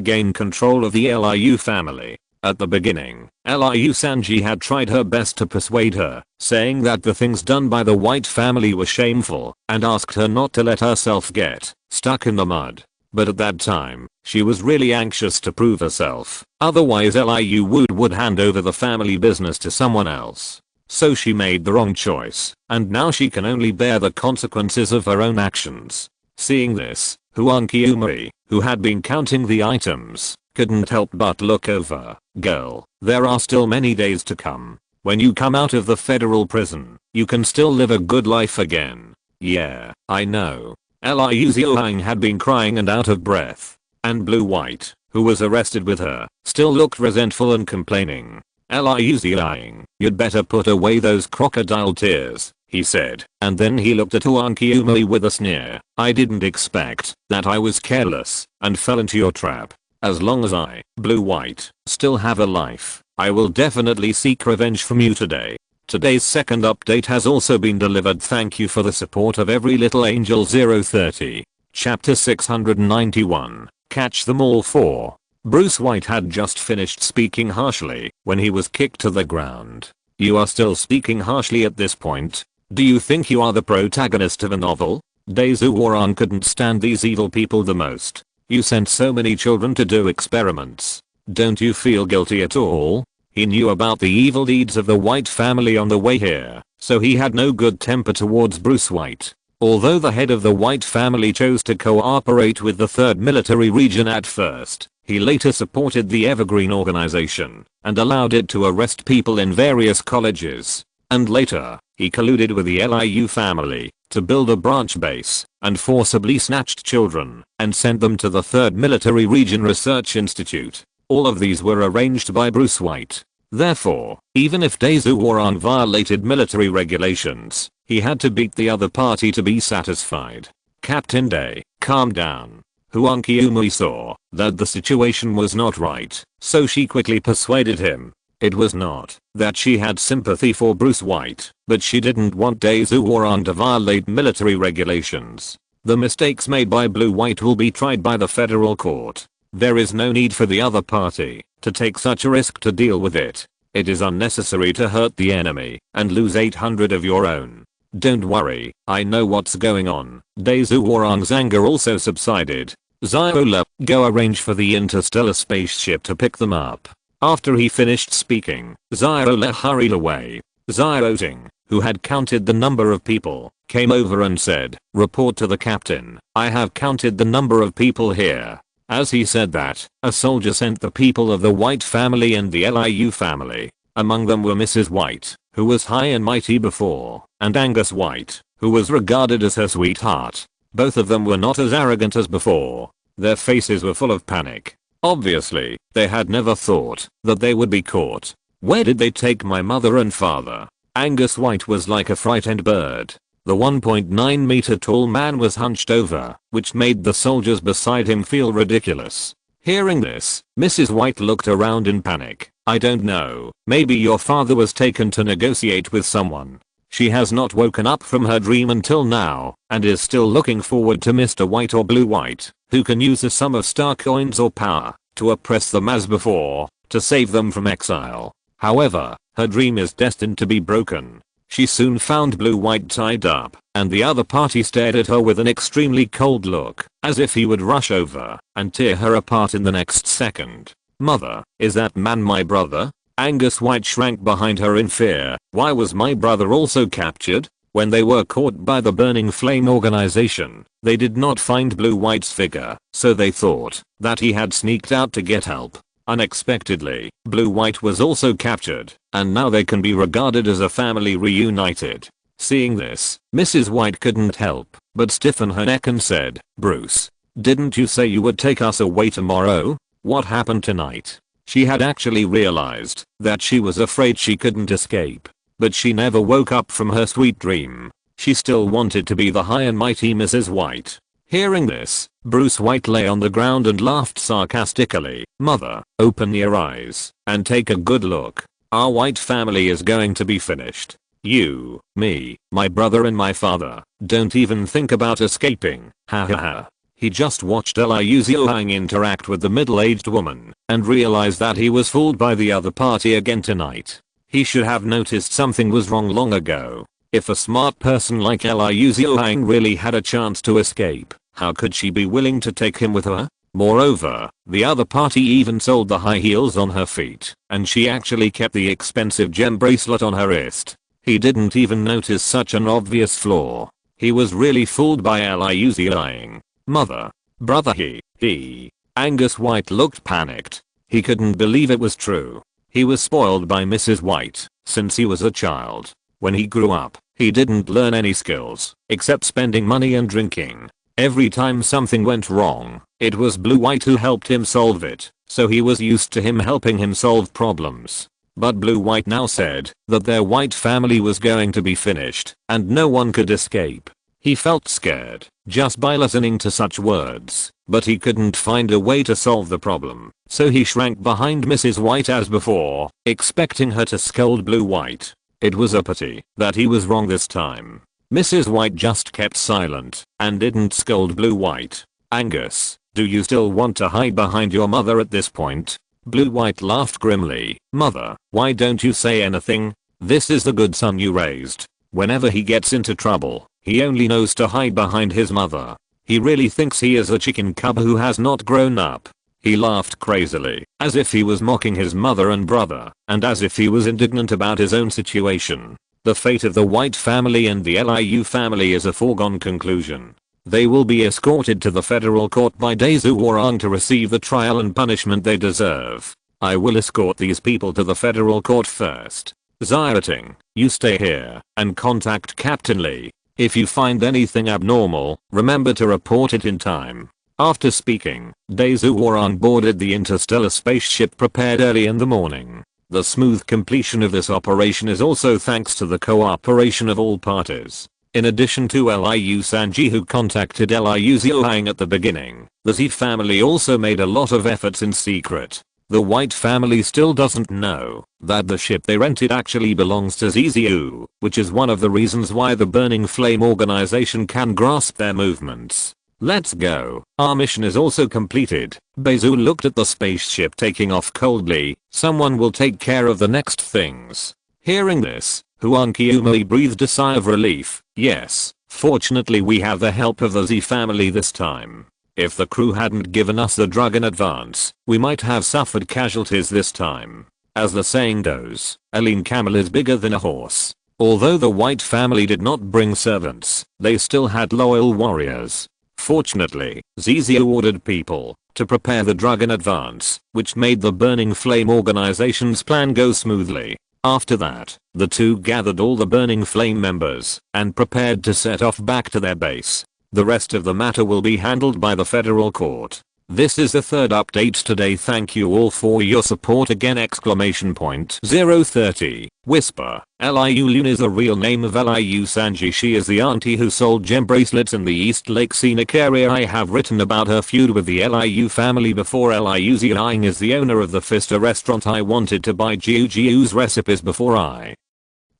gain control of the Liu family. At the beginning, Liu Sanji had tried her best to persuade her, saying that the things done by the White family were shameful, and asked her not to let herself get stuck in the mud. But at that time, she was really anxious to prove herself, otherwise Liu would hand over the family business to someone else. So she made the wrong choice, and now she can only bear the consequences of her own actions. Seeing this, Huang Qiumei, who had been counting the items, couldn't help but look over. Girl, there are still many days to come. When you come out of the federal prison, you can still live a good life again. Yeah, I know. Liu Xiaohang had been crying and out of breath. And Blue White, who was arrested with her, still looked resentful and complaining. Liu Xiaohang, you'd better put away those crocodile tears, he said, and then he looked at Huang Qiumei with a sneer. I didn't expect that I was careless and fell into your trap. As long as I, Blue White, still have a life, I will definitely seek revenge from you today. Today's second update has also been delivered. Thank you for the support of every little angel. 030. Chapter 691. Catch them all. 4. Bruce White had just finished speaking harshly when he was kicked to the ground. You are still speaking harshly at this point? Do you think you are the protagonist of a novel? Dazu Waran couldn't stand these evil people the most. You sent so many children to do experiments. Don't you feel guilty at all? He knew about the evil deeds of the White family on the way here, so he had no good temper towards Bruce White. Although the head of the White family chose to cooperate with the 3rd Military Region at first, he later supported the Evergreen organization and allowed it to arrest people in various colleges. And later, he colluded with the Liu family to build a branch base and forcibly snatched children and sent them to the 3rd Military Region Research Institute. All of these were arranged by Bruce White. Therefore, even if Dazu Waran violated military regulations, he had to beat the other party to be satisfied. Captain Day, calm down. Huang Qiumei saw that the situation was not right, so she quickly persuaded him. It was not that she had sympathy for Bruce White, but she didn't want Dazu Waran to violate military regulations. The mistakes made by Blue White will be tried by the federal court. There is no need for the other party to take such a risk to deal with it. It is unnecessary to hurt the enemy and lose 800 of your own. Don't worry, I know what's going on. Dazu Waran's anger also subsided. Ziola, go arrange for the interstellar spaceship to pick them up. After he finished speaking, Ziola hurried away. Zioting, who had counted the number of people, came over and said, report to the captain. I have counted the number of people here. As he said that, a soldier sent the people of the White family and the Liu family. Among them were Mrs. White, who was high and mighty before, and Angus White, who was regarded as her sweetheart. Both of them were not as arrogant as before. Their faces were full of panic. Obviously, they had never thought that they would be caught. Where did they take my mother and father? Angus White was like a frightened bird. The 1.9 meter tall man was hunched over, which made the soldiers beside him feel ridiculous. Hearing this, Mrs. White looked around in panic. I don't know, maybe your father was taken to negotiate with someone. She has not woken up from her dream until now, and is still looking forward to Mr. White or Blue White, who can use a sum of star coins or power to oppress them as before, to save them from exile. However, her dream is destined to be broken. She soon found Blue White tied up, and the other party stared at her with an extremely cold look, as if he would rush over and tear her apart in the next second. Mother, is that man my brother? Angus White shrank behind her in fear. Why was my brother also captured? When they were caught by the Burning Flame organization, they did not find Blue White's figure, so they thought that he had sneaked out to get help. Unexpectedly, Blue White was also captured, and now they can be regarded as a family reunited. Seeing this, Mrs. White couldn't help but stiffen her neck and said, Bruce, didn't you say you would take us away tomorrow? What happened tonight? She had actually realized that she was afraid she couldn't escape, but she never woke up from her sweet dream. She still wanted to be the high and mighty Mrs. White. Hearing this, Bruce White lay on the ground and laughed sarcastically. Mother, open your eyes and take a good look. Our White family is going to be finished. You, me, my brother and my father. Don't even think about escaping. Ha ha ha. He just watched Liu Ziyang interact with the middle-aged woman and realized that he was fooled by the other party again tonight. He should have noticed something was wrong long ago. If a smart person like Liu Ziyang really had a chance to escape, how could she be willing to take him with her? Moreover, the other party even sold the high heels on her feet, and she actually kept the expensive gem bracelet on her wrist. He didn't even notice such an obvious flaw. He was really fooled by Liu Ziyang. Mother. Brother he. Angus White looked panicked. He couldn't believe it was true. He was spoiled by Mrs. White since he was a child. When he grew up, he didn't learn any skills except spending money and drinking. Every time something went wrong, it was Blue White who helped him solve it, so he was used to him helping him solve problems. But Blue White now said that their white family was going to be finished and no one could escape. He felt scared just by listening to such words, but he couldn't find a way to solve the problem, so he shrank behind Mrs. White as before, expecting her to scold Blue White. It was a pity that he was wrong this time. Mrs. White just kept silent and didn't scold Blue White. Angus, do you still want to hide behind your mother at this point? Blue White laughed grimly. Mother, why don't you say anything? This is the good son you raised. Whenever he gets into trouble, he only knows to hide behind his mother. He really thinks he is a chicken cub who has not grown up. He laughed crazily, as if he was mocking his mother and brother, and as if he was indignant about his own situation. The fate of the White family and the Liu family is a foregone conclusion. They will be escorted to the federal court by Dazu Warang to receive the trial and punishment they deserve. I will escort these people to the federal court first. Xiaoting, you stay here and contact Captain Lee. If you find anything abnormal, remember to report it in time. After speaking, Dazu Warang boarded the interstellar spaceship prepared early in the morning. The smooth completion of this operation is also thanks to the cooperation of all parties. In addition to Liu Sanji who contacted Liu Ziyang at the beginning, the Z family also made a lot of efforts in secret. The White family still doesn't know that the ship they rented actually belongs to Ziziu, which is one of the reasons why the Burning Flame organization can grasp their movements. Let's go. Our mission is also completed. Bezu looked at the spaceship taking off coldly. Someone will take care of the next things. Hearing this, Huang Qiumei breathed a sigh of relief. Yes, fortunately we have the help of the Z family this time. If the crew hadn't given us the drug in advance, we might have suffered casualties this time. As the saying goes, a lean camel is bigger than a horse. Although the White family did not bring servants, they still had loyal warriors. Fortunately, Ziziu ordered people to prepare the drug in advance, which made the Burning Flame organization's plan go smoothly. After that, the two gathered all the Burning Flame members and prepared to set off back to their base. The rest of the matter will be handled by the federal court. This is the third update today. Thank you all for your support again! 030. Whisper. Liu Lun is the real name of Liu Sanji. She is the auntie who sold gem bracelets in the East Lake Scenic area. I have written about her feud with the Liu family before. Liu Ziyang is the owner of the Fister restaurant. I wanted to buy Jiu's recipes before I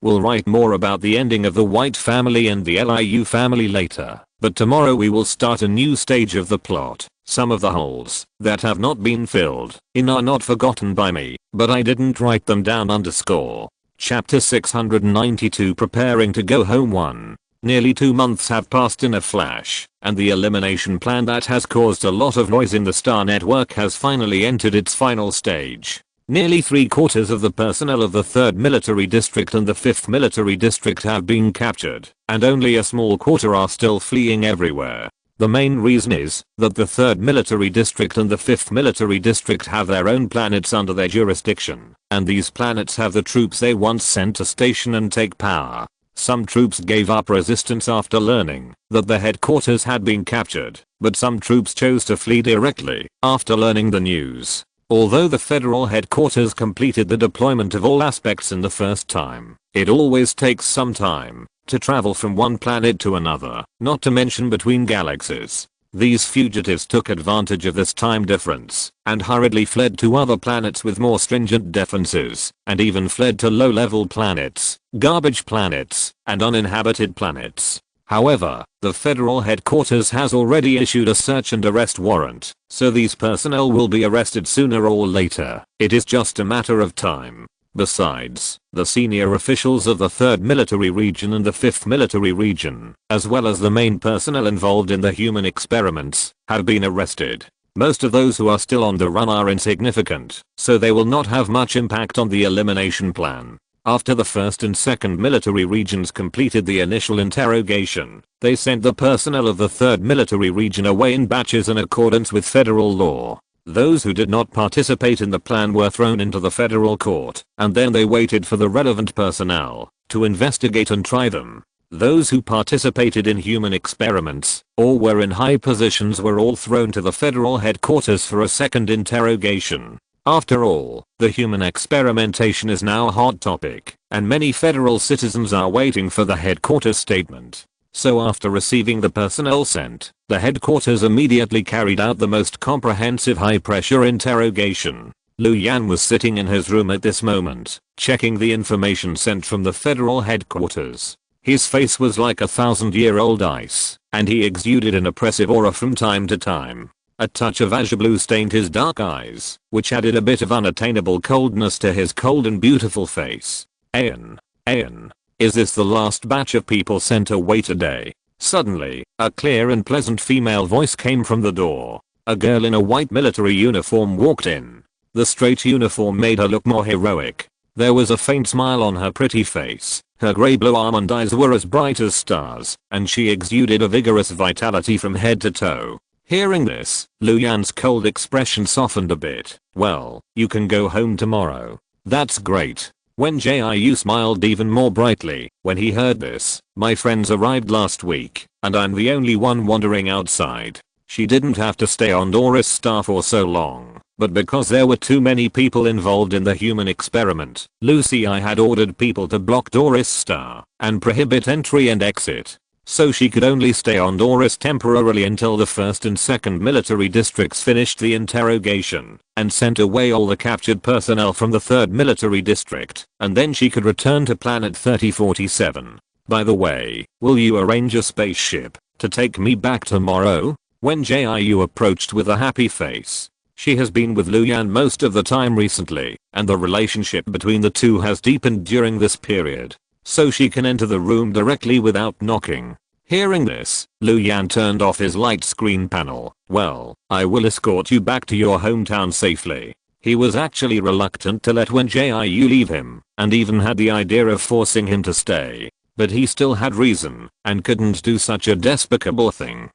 will write more about the ending of the White family and the Liu family later. But tomorrow we will start a new stage of the plot. Some of the holes that have not been filled in are not forgotten by me, but I didn't write them down. Chapter 692 Preparing to go home 1. Nearly 2 months have passed in a flash, and the elimination plan that has caused a lot of noise in the Star Network has finally entered its final stage. Nearly 3/4 of the personnel of the 3rd Military District and the 5th Military District have been captured, and only a small quarter are still fleeing everywhere. The main reason is that the 3rd Military District and the 5th Military District have their own planets under their jurisdiction, and these planets have the troops they once sent to station and take power. Some troops gave up resistance after learning that the headquarters had been captured, but some troops chose to flee directly after learning the news. Although the federal headquarters completed the deployment of all aspects in the first time, it always takes some time to travel from one planet to another, not to mention between galaxies. These fugitives took advantage of this time difference and hurriedly fled to other planets with more stringent defenses, and even fled to low-level planets, garbage planets, and uninhabited planets. However, the federal headquarters has already issued a search and arrest warrant, so these personnel will be arrested sooner or later. It is just a matter of time. Besides, the senior officials of the 3rd Military Region and the 5th Military Region, as well as the main personnel involved in the human experiments, have been arrested. Most of those who are still on the run are insignificant, so they will not have much impact on the elimination plan. After the 1st and 2nd Military Regions completed the initial interrogation, they sent the personnel of the 3rd Military Region away in batches in accordance with federal law. Those who did not participate in the plan were thrown into the federal court, and then they waited for the relevant personnel to investigate and try them. Those who participated in human experiments, or were in high positions, were all thrown to the federal headquarters for a second interrogation. After all, the human experimentation is now a hot topic, and many federal citizens are waiting for the headquarters statement. So after receiving the personnel sent, the headquarters immediately carried out the most comprehensive high-pressure interrogation. Liu Yan was sitting in his room at this moment, checking the information sent from the federal headquarters. His face was like 1,000-year-old ice, and he exuded an oppressive aura from time to time. A touch of azure blue stained his dark eyes, which added a bit of unattainable coldness to his cold and beautiful face. Ayan. Is this the last batch of people sent away today? Suddenly, a clear and pleasant female voice came from the door. A girl in a white military uniform walked in. The straight uniform made her look more heroic. There was a faint smile on her pretty face. Her grey-blue almond eyes were as bright as stars, and she exuded a vigorous vitality from head to toe. Hearing this, Liu Yan's cold expression softened a bit. Well, you can go home tomorrow. That's great. Wen Jiu smiled even more brightly when he heard this. My friends arrived last week, and I'm the only one wandering outside. She didn't have to stay on Doris Star for so long, but because there were too many people involved in the human experiment, Lucy I had ordered people to block Doris Star and prohibit entry and exit. So she could only stay on Doris temporarily until the 1st and 2nd military districts finished the interrogation and sent away all the captured personnel from the 3rd military district, and then she could return to planet 3047. By the way, will you arrange a spaceship to take me back tomorrow? Wen Jiu approached with a happy face. She has been with Liu Yan most of the time recently, and the relationship between the two has deepened during this period, so she can enter the room directly without knocking. Hearing this, Liu Yan turned off his light screen panel. Well, I will escort you back to your hometown safely. He was actually reluctant to let Wen Jiu leave him, and even had the idea of forcing him to stay. But he still had reason, and couldn't do such a despicable thing.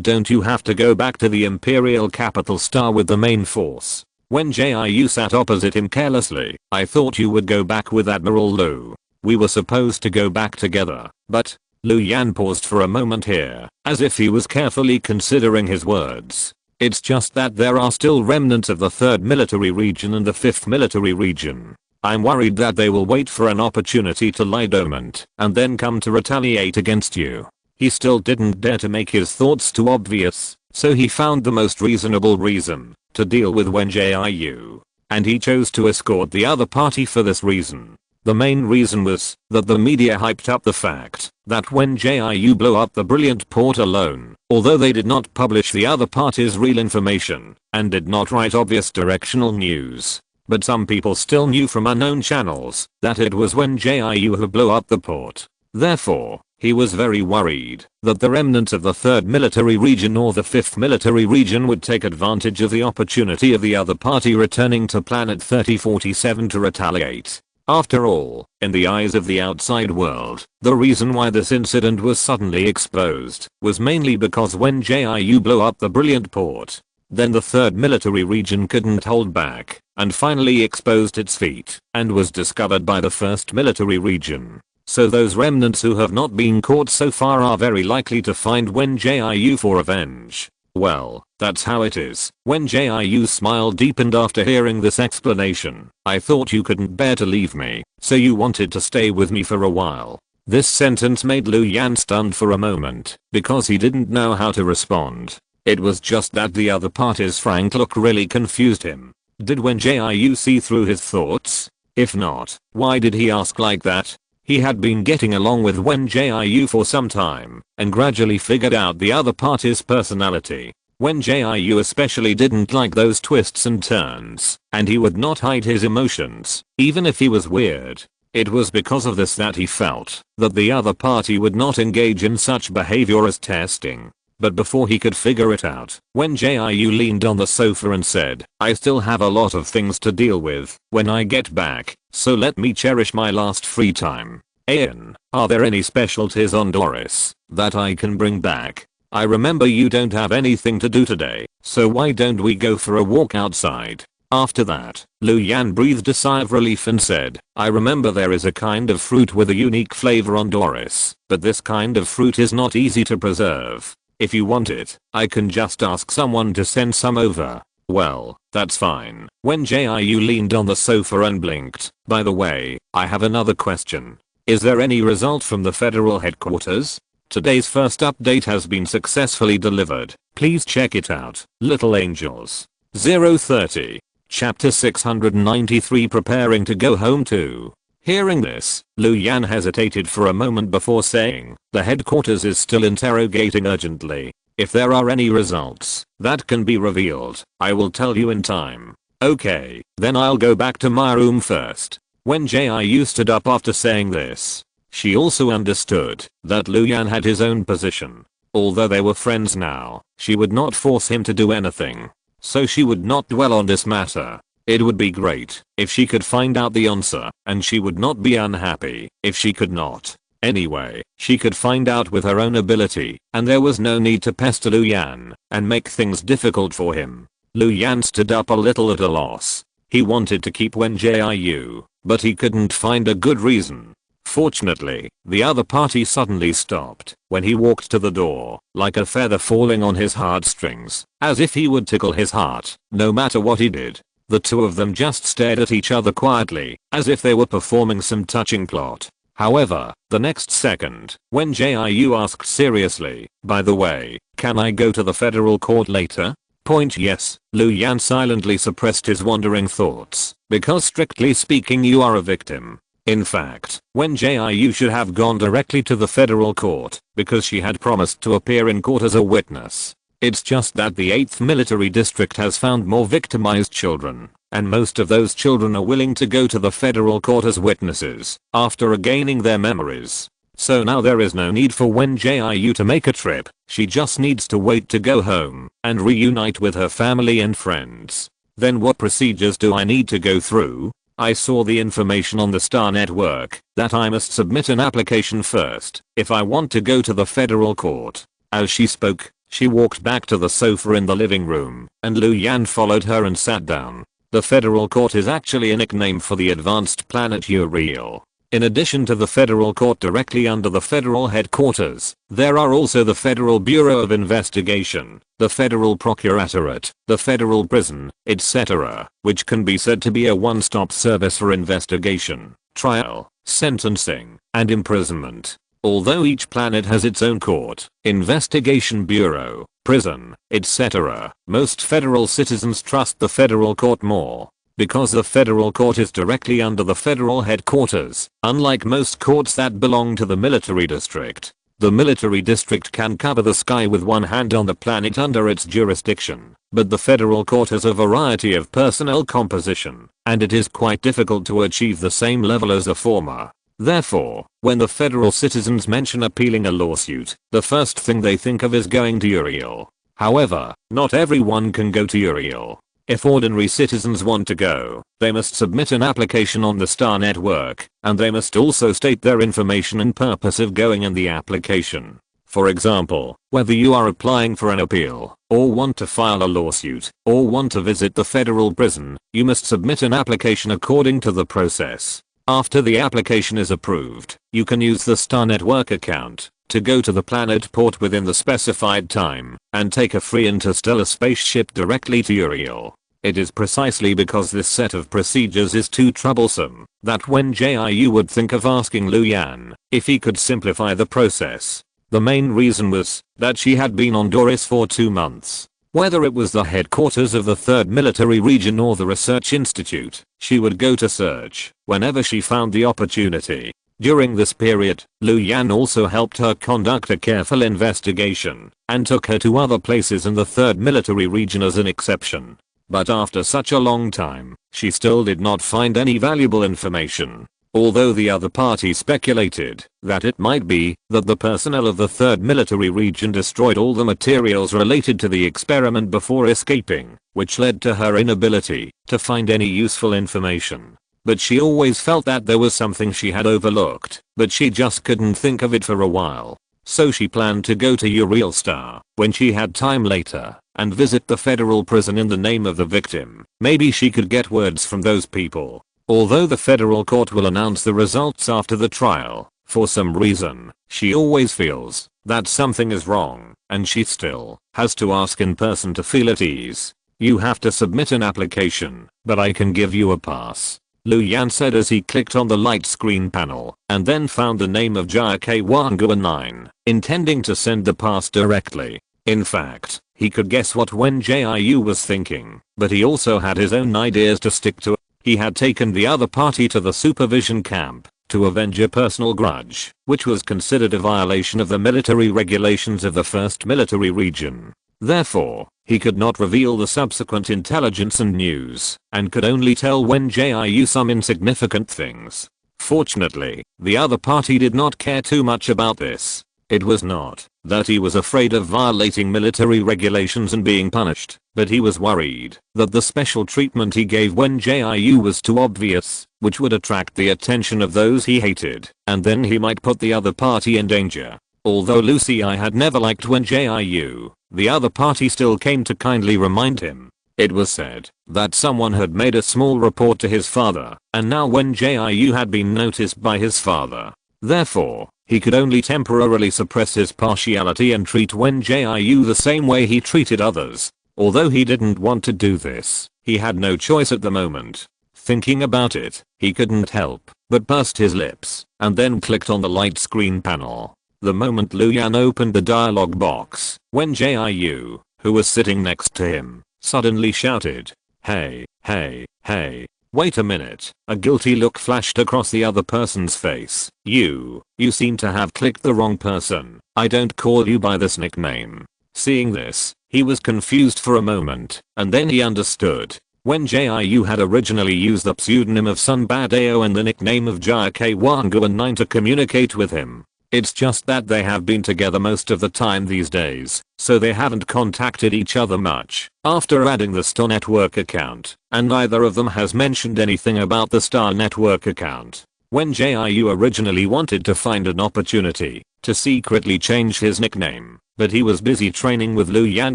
Don't you have to go back to the Imperial capital Star with the main force? Wen Jiu sat opposite him carelessly. I thought you would go back with Admiral Liu. We were supposed to go back together, but... Liu Yan paused for a moment here, as if he was carefully considering his words. It's just that there are still remnants of the 3rd military region and the 5th military region. I'm worried that they will wait for an opportunity to lie dormant and then come to retaliate against you. He still didn't dare to make his thoughts too obvious, so he found the most reasonable reason to deal with Wen Jiu, and he chose to escort the other party for this reason. The main reason was that the media hyped up the fact that Wen Jiu blew up the Brilliant Port alone, although they did not publish the other party's real information and did not write obvious directional news. But some people still knew from unknown channels that it was Wen Jiu who blew up the port. Therefore, he was very worried that the remnants of the 3rd military region or the 5th military region would take advantage of the opportunity of the other party returning to planet 3047 to retaliate. After all, in the eyes of the outside world, the reason why this incident was suddenly exposed was mainly because Wen Jiu blew up the Brilliant Port. Then the 3rd military region couldn't hold back and finally exposed its feet and was discovered by the 1st military region. So those remnants who have not been caught so far are very likely to find Wen Jiu for revenge. Well, that's how it is. Wen Jiu's smile deepened after hearing this explanation. I thought you couldn't bear to leave me, so you wanted to stay with me for a while. This sentence made Liu Yan stunned for a moment, because he didn't know how to respond. It was just that the other party's frank look really confused him. Did Wen Jiu see through his thoughts? If not, why did he ask like that? He had been getting along with Wen Jiu for some time and gradually figured out the other party's personality. Wen Jiu especially didn't like those twists and turns, and he would not hide his emotions, even if he was weird. It was because of this that he felt that the other party would not engage in such behavior as testing. But before he could figure it out, Wen Jiu leaned on the sofa and said, "I still have a lot of things to deal with when I get back, so let me cherish my last free time. Ian, are there any specialties on Doris that I can bring back? I remember you don't have anything to do today, so why don't we go for a walk outside?" After that, Lu Yan breathed a sigh of relief and said, "I remember there is a kind of fruit with a unique flavor on Doris, but this kind of fruit is not easy to preserve. If you want it, I can just ask someone to send some over." "Well, that's fine." Wen Jiu leaned on the sofa and blinked. "By the way, I have another question. Is there any result from the federal headquarters? Today's first update has been successfully delivered. Please check it out. Little Angels. 030. Chapter 693 Preparing to go home to. Hearing this, Lu Yan hesitated for a moment before saying, "The headquarters is still interrogating urgently. If there are any results that can be revealed, I will tell you in time." "Okay, then I'll go back to my room first." Wen Jiu stood up after saying this. She also understood that Lu Yan had his own position. Although they were friends now, she would not force him to do anything. So she would not dwell on this matter. It would be great if she could find out the answer, and she would not be unhappy if she could not. Anyway, she could find out with her own ability, and there was no need to pester Lu Yan and make things difficult for him. Lu Yan stood up a little at a loss. He wanted to keep Wen Jiu, but he couldn't find a good reason. Fortunately, the other party suddenly stopped when he walked to the door, like a feather falling on his heartstrings, as if he would tickle his heart, no matter what he did. The two of them just stared at each other quietly, as if they were performing some touching plot. However, the next second, Wen Jiu asked seriously, "By the way, can I go to the federal court later?" Point yes. Lu Yan silently suppressed his wandering thoughts, because strictly speaking you are a victim. In fact, Wen Jiu should have gone directly to the federal court, because she had promised to appear in court as a witness. It's just that the 8th military district has found more victimized children, and most of those children are willing to go to the federal court as witnesses after regaining their memories. So now there is no need for Wen Jiu to make a trip. She just needs to wait to go home and reunite with her family and friends. Then what procedures do I need to go through? I saw the information on the Star Network that I must submit an application first if I want to go to the federal court. As she spoke, she walked back to the sofa in the living room, and Lu Yan followed her and sat down. The federal court is actually a nickname for the advanced planet Uriel. In addition to the federal court directly under the federal headquarters, there are also the Federal Bureau of Investigation, the Federal Procuratorate, the Federal Prison, etc., which can be said to be a one-stop service for investigation, trial, sentencing, and imprisonment. Although each planet has its own court, investigation bureau, prison, etc., most federal citizens trust the federal court more. Because the federal court is directly under the federal headquarters, unlike most courts that belong to the military district. The military district can cover the sky with one hand on the planet under its jurisdiction, but the federal court has a variety of personnel composition, and it is quite difficult to achieve the same level as the former. Therefore, when the federal citizens mention appealing a lawsuit, the first thing they think of is going to Uriel. However, not everyone can go to Uriel. If ordinary citizens want to go, they must submit an application on the Star Network, and they must also state their information and purpose of going in the application. For example, whether you are applying for an appeal, or want to file a lawsuit, or want to visit the federal prison, you must submit an application according to the process. After the application is approved, you can use the Star Network account to go to the planet port within the specified time and take a free interstellar spaceship directly to Uriel. It is precisely because this set of procedures is too troublesome that Wen Jiu would think of asking Lu Yan if he could simplify the process. The main reason was that she had been on Doris for 2 months. Whether it was the headquarters of the 3rd Military Region or the Research Institute, she would go to search whenever she found the opportunity. During this period, Lu Yan also helped her conduct a careful investigation and took her to other places in the 3rd military region as an exception. But after such a long time, she still did not find any valuable information. Although the other party speculated that it might be that the personnel of the 3rd military region destroyed all the materials related to the experiment before escaping, which led to her inability to find any useful information. But she always felt that there was something she had overlooked, but she just couldn't think of it for a while. So she planned to go to Urelstar when she had time later and visit the federal prison in the name of the victim. Maybe she could get words from those people. Although the federal court will announce the results after the trial, for some reason, she always feels that something is wrong, and she still has to ask in person to feel at ease. You have to submit an application, but I can give you a pass, Lu Yan said as he clicked on the light screen panel and then found the name of Jia Kwangua 9, intending to send the pass directly. In fact, he could guess what Wen Jiu was thinking, but he also had his own ideas to stick to. He had taken the other party to the supervision camp to avenge a personal grudge, which was considered a violation of the military regulations of the 1st military region. Therefore, he could not reveal the subsequent intelligence and news, and could only tell Wen Jiu some insignificant things. Fortunately, the other party did not care too much about this. It was not that he was afraid of violating military regulations and being punished, but he was worried that the special treatment he gave Wen Jiu was too obvious, which would attract the attention of those he hated, and then he might put the other party in danger. Although Lucy I had never liked Wen Jiu, the other party still came to kindly remind him. It was said that someone had made a small report to his father, and now Wen Jiu had been noticed by his father. Therefore, he could only temporarily suppress his partiality and treat Wen Jiu the same way he treated others. Although he didn't want to do this, he had no choice at the moment. Thinking about it, he couldn't help but pursed his lips and then clicked on the light screen panel. The moment Lu Yan opened the dialog box, Wen Jiu, who was sitting next to him, suddenly shouted, "Hey, hey, hey. Wait a minute." A guilty look flashed across the other person's face. You seem to have clicked the wrong person. I don't call you by this nickname." Seeing this, he was confused for a moment, and then he understood. Wen Jiu had originally used the pseudonym of Sun Badao and the nickname of Jia Kwangua 9 to communicate with him. It's just that they have been together most of the time these days, so they haven't contacted each other much after adding the Star Network account, and neither of them has mentioned anything about the Star Network account. Wen Jiu originally wanted to find an opportunity to secretly change his nickname, but he was busy training with Lu Yan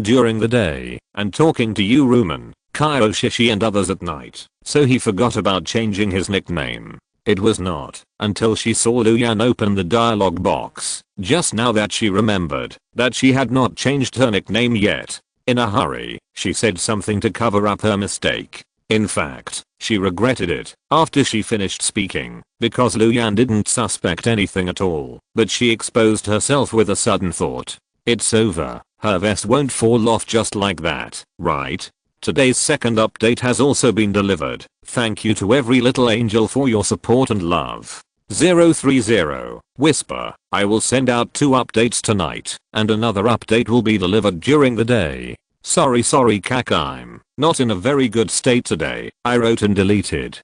during the day and talking to Yu Ruman, Kaio Shishi and others at night, so he forgot about changing his nickname. It was not until she saw Lu Yan open the dialog box just now that she remembered that she had not changed her nickname yet. In a hurry, she said something to cover up her mistake. In fact, she regretted it after she finished speaking, because Lu Yan didn't suspect anything at all, but she exposed herself with a sudden thought. It's over. Her vest won't fall off just like that, right? Today's second update has also been delivered. Thank you to every little angel for your support and love. 030 Whisper, I will send out 2 updates tonight, and another update will be delivered during the day. Sorry Kak, I'm not in a very good state today. I wrote and deleted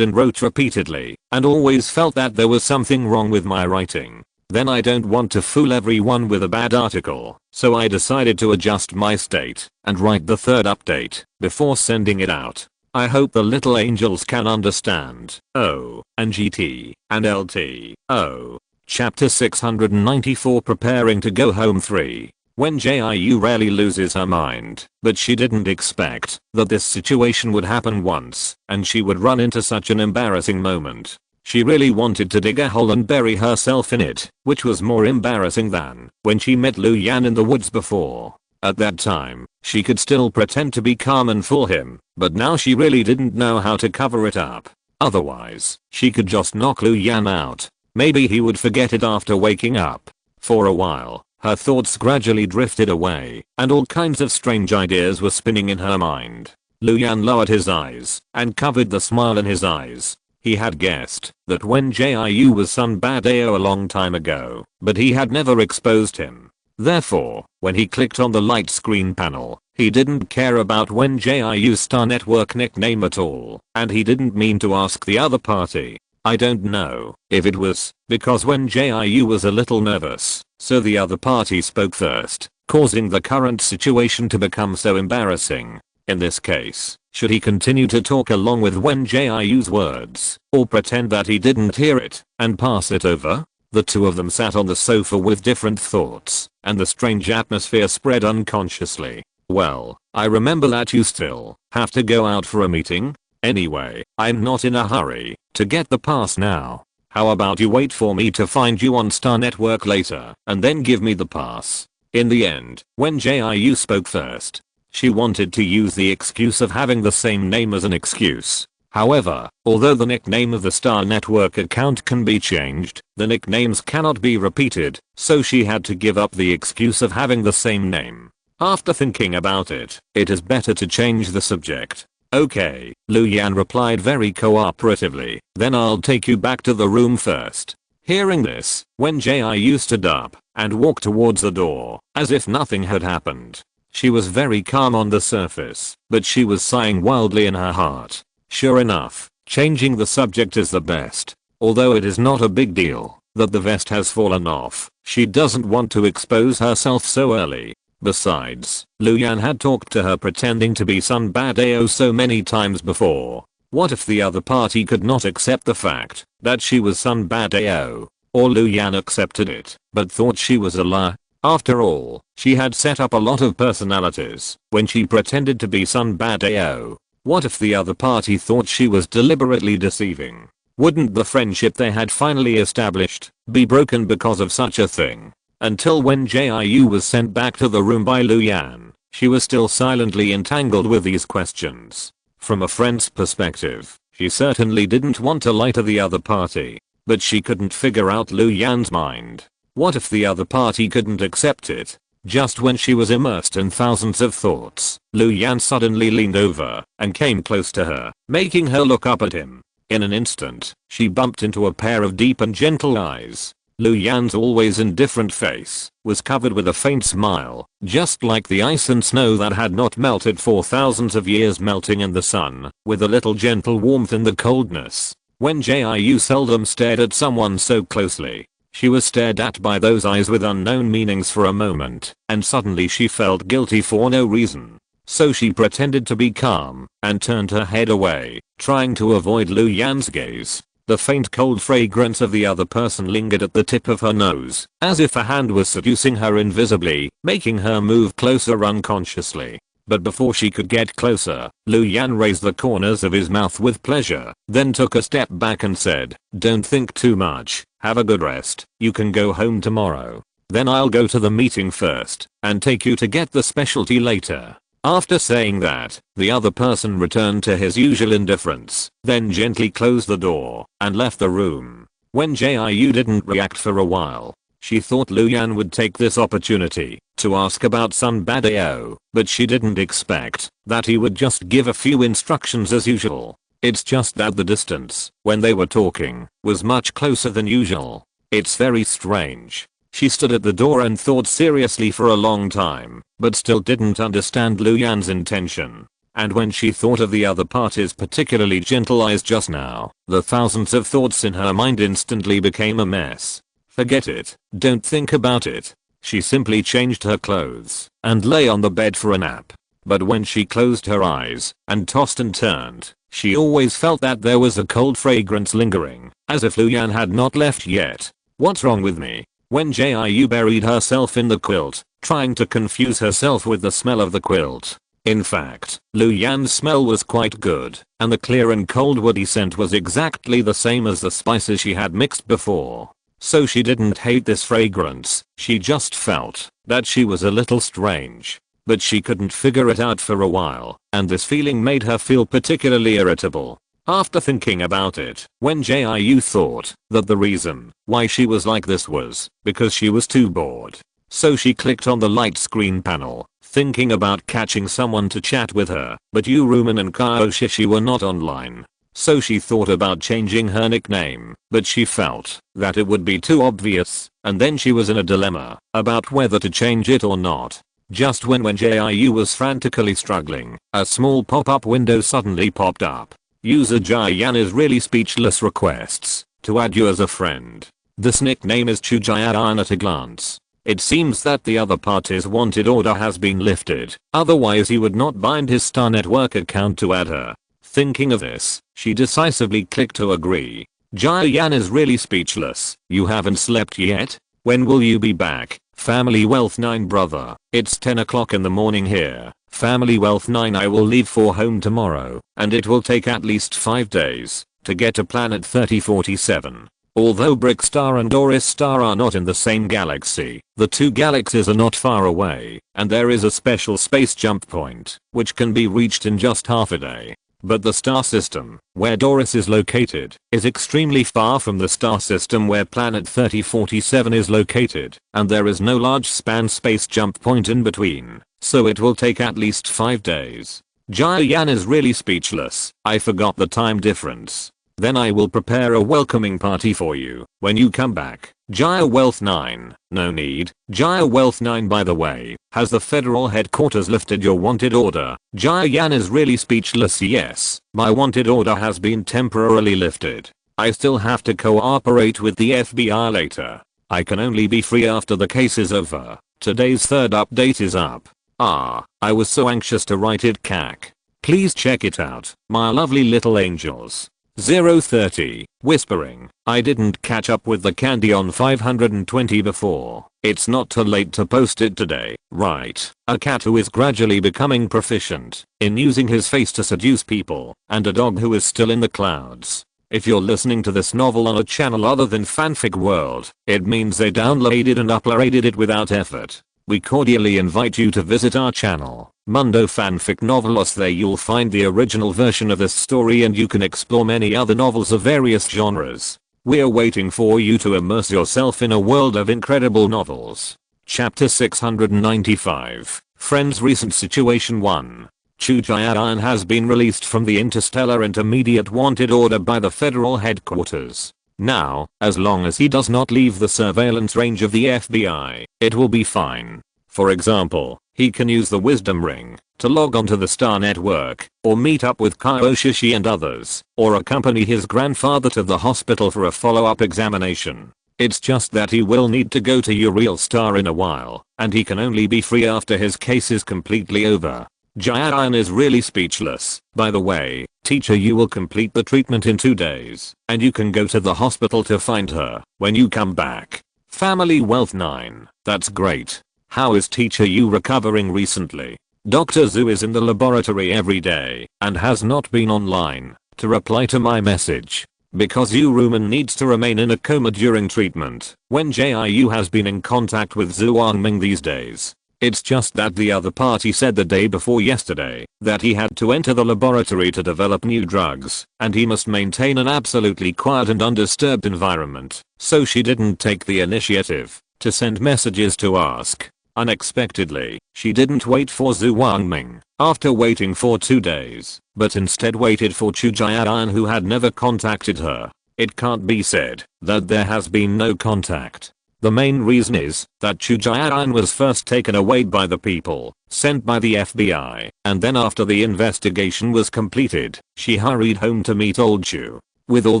and wrote repeatedly, and always felt that there was something wrong with my writing. Then I don't want to fool everyone with a bad article, so I decided to adjust my state and write the 3rd update before sending it out. I hope the little angels can understand. Oh, and GT, and LT. Oh. Chapter 694 Preparing to Go Home 3. Wen Jiu rarely loses her mind, but she didn't expect that this situation would happen once, and she would run into such an embarrassing moment. She really wanted to dig a hole and bury herself in it, which was more embarrassing than when she met Lu Yan in the woods before. At that time, she could still pretend to be calm and fool him, but now she really didn't know how to cover it up. Otherwise, she could just knock Lu Yan out. Maybe he would forget it after waking up. For a while, her thoughts gradually drifted away, and all kinds of strange ideas were spinning in her mind. Lu Yan lowered his eyes and covered the smile in his eyes. He had guessed that Wen Jiu was Sun Badao a long time ago, but he had never exposed him. Therefore, when he clicked on the light screen panel, he didn't care about Wen Jiu's Star Network nickname at all, and he didn't mean to ask the other party. I don't know if it was because Wen Jiu was a little nervous, so the other party spoke first, causing the current situation to become so embarrassing. In this case, should he continue to talk along with Wen Jiu's words, or pretend that he didn't hear it and pass it over? The two of them sat on the sofa with different thoughts, and the strange atmosphere spread unconsciously. Well, I remember that you still have to go out for a meeting. Anyway, I'm not in a hurry to get the pass now. How about you wait for me to find you on Star Network later and then give me the pass? In the end, Wen Jiu spoke first. She wanted to use the excuse of having the same name as an excuse. However, although the nickname of the Star Network account can be changed, the nicknames cannot be repeated, so she had to give up the excuse of having the same name. After thinking about it, it is better to change the subject. Okay, Lu Yan replied very cooperatively, then I'll take you back to the room first. Hearing this, Wen Jiu stood up and walked towards the door, as if nothing had happened. She was very calm on the surface, but she was sighing wildly in her heart. Sure enough, changing the subject is the best. Although it is not a big deal that the vest has fallen off, she doesn't want to expose herself so early. Besides, Lu Yan had talked to her pretending to be Sun Badao so many times before. What if the other party could not accept the fact that she was Sun Badao? Or Lu Yan accepted it, but thought she was a liar? After all, she had set up a lot of personalities when she pretended to be Sun Badao. What if the other party thought she was deliberately deceiving? Wouldn't the friendship they had finally established be broken because of such a thing? Until Wen Jiu was sent back to the room by Lu Yan, she was still silently entangled with these questions. From a friend's perspective, she certainly didn't want to lie to the other party, but she couldn't figure out Lu Yan's mind. What if the other party couldn't accept it? Just when she was immersed in thousands of thoughts, Lu Yan suddenly leaned over and came close to her, making her look up at him. In an instant, she bumped into a pair of deep and gentle eyes. Lu Yan's always indifferent face was covered with a faint smile, just like the ice and snow that had not melted for thousands of years melting in the sun, with a little gentle warmth in the coldness. Wen Jiu seldom stared at someone so closely. She was stared at by those eyes with unknown meanings for a moment, and suddenly she felt guilty for no reason. So she pretended to be calm and turned her head away, trying to avoid Lu Yan's gaze. The faint cold fragrance of the other person lingered at the tip of her nose, as if a hand was seducing her invisibly, making her move closer unconsciously. But before she could get closer, Lu Yan raised the corners of his mouth with pleasure, then took a step back and said, "Don't think too much, have a good rest, you can go home tomorrow. Then I'll go to the meeting first, and take you to get the specialty later." After saying that, the other person returned to his usual indifference, then gently closed the door and left the room. Wen Jiu didn't react for a while. She thought Lu Yan would take this opportunity to ask about Sun Badao, but she didn't expect that he would just give a few instructions as usual. It's just that the distance when they were talking was much closer than usual. It's very strange. She stood at the door and thought seriously for a long time, but still didn't understand Lu Yan's intention. And when she thought of the other party's particularly gentle eyes just now, the thousands of thoughts in her mind instantly became a mess. Forget it, don't think about it. She simply changed her clothes and lay on the bed for a nap. But when she closed her eyes and tossed and turned, she always felt that there was a cold fragrance lingering, as if Lu Yan had not left yet. What's wrong with me? Wen Jiu buried herself in the quilt, trying to confuse herself with the smell of the quilt. In fact, Lu Yan's smell was quite good, and the clear and cold woody scent was exactly the same as the spices she had mixed before. So she didn't hate this fragrance, she just felt that she was a little strange. But she couldn't figure it out for a while, and this feeling made her feel particularly irritable. After thinking about it, Wen Jiu thought that the reason why she was like this was because she was too bored. So she clicked on the light screen panel, thinking about catching someone to chat with her, but Yu Rumen and Kao Shishi were not online. so she thought about changing her nickname, but she felt that it would be too obvious, and then she was in a dilemma about whether to change it or not. Just when Wen Jiu was frantically struggling, a small pop-up window suddenly popped up. User Jian is really speechless requests to add you as a friend. This nickname is Chu Jian at a glance. It seems that the other party's wanted order has been lifted, otherwise he would not bind his Star Network account to add her. Thinking of this, she decisively clicked to agree. Jian is really speechless. You haven't slept yet? When will you be back? Family Wealth 9 brother, it's 10 o'clock in the morning here. Family Wealth 9 I will leave for home tomorrow, and it will take at least 5 days to get to planet 3047. Although Brick Star and Doris Star are not in the same galaxy, the two galaxies are not far away, and there is a special space jump point, which can be reached in just half a day. But the star system, where Doris is located, is extremely far from the star system where planet 3047 is located, and there is no large span space jump point in between, so it will take at least 5 days. Jian is really speechless. I forgot the time difference. Then I will prepare a welcoming party for you when you come back. Jiu Wealth 9, no need. Jiu Wealth 9 by the way, has the federal headquarters lifted your wanted order? Jian is really speechless. Yes, my wanted order has been temporarily lifted. I still have to cooperate with the FBI later. I can only be free after the case is over. Today's third update is up. I was so anxious to write it cack. Please check it out, my lovely little angels. 030, whispering, I didn't catch up with the candy on 520 before. It's not too late to post it today, right? A cat who is gradually becoming proficient in using his face to seduce people, and a dog who is still in the clouds. If you're listening to this novel on a channel other than Fanfic World, it means they downloaded and uploaded it without effort. We cordially invite you to visit our channel, Mundo Fanfic Novelos. There you'll find the original version of this story and you can explore many other novels of various genres. We're waiting for you to immerse yourself in a world of incredible novels. Chapter 695, Friends Recent Situation 1. Chu Jian has been released from the Interstellar Intermediate Wanted Order by the federal headquarters. Now, as long as he does not leave the surveillance range of the FBI, it will be fine. For example, he can use the Wisdom Ring to log onto the Star Network, or meet up with Kaioshishi and others, or accompany his grandfather to the hospital for a follow-up examination. It's just that he will need to go to Uriel Star in a while, and he can only be free after his case is completely over. Jian is really speechless. By the way, teacher, you will complete the treatment in 2 days, and you can go to the hospital to find her when you come back. Family Wealth 9, that's great. How is teacher you recovering recently? Dr. Zhu is in the laboratory every day and has not been online to reply to my message. Because Yu Ruman needs to remain in a coma during treatment. Wen Jiu has been in contact with Zhu Wangming these days. It's just that the other party said the day before yesterday that he had to enter the laboratory to develop new drugs, and he must maintain an absolutely quiet and undisturbed environment, so she didn't take the initiative to send messages to ask. Unexpectedly, she didn't wait for Zhu Wangming after waiting for 2 days, but instead waited for Chu Jian, who had never contacted her. It can't be said that there has been no contact. The main reason is that Chu Jian was first taken away by the people sent by the FBI, and then after the investigation was completed, she hurried home to meet old Chu. With all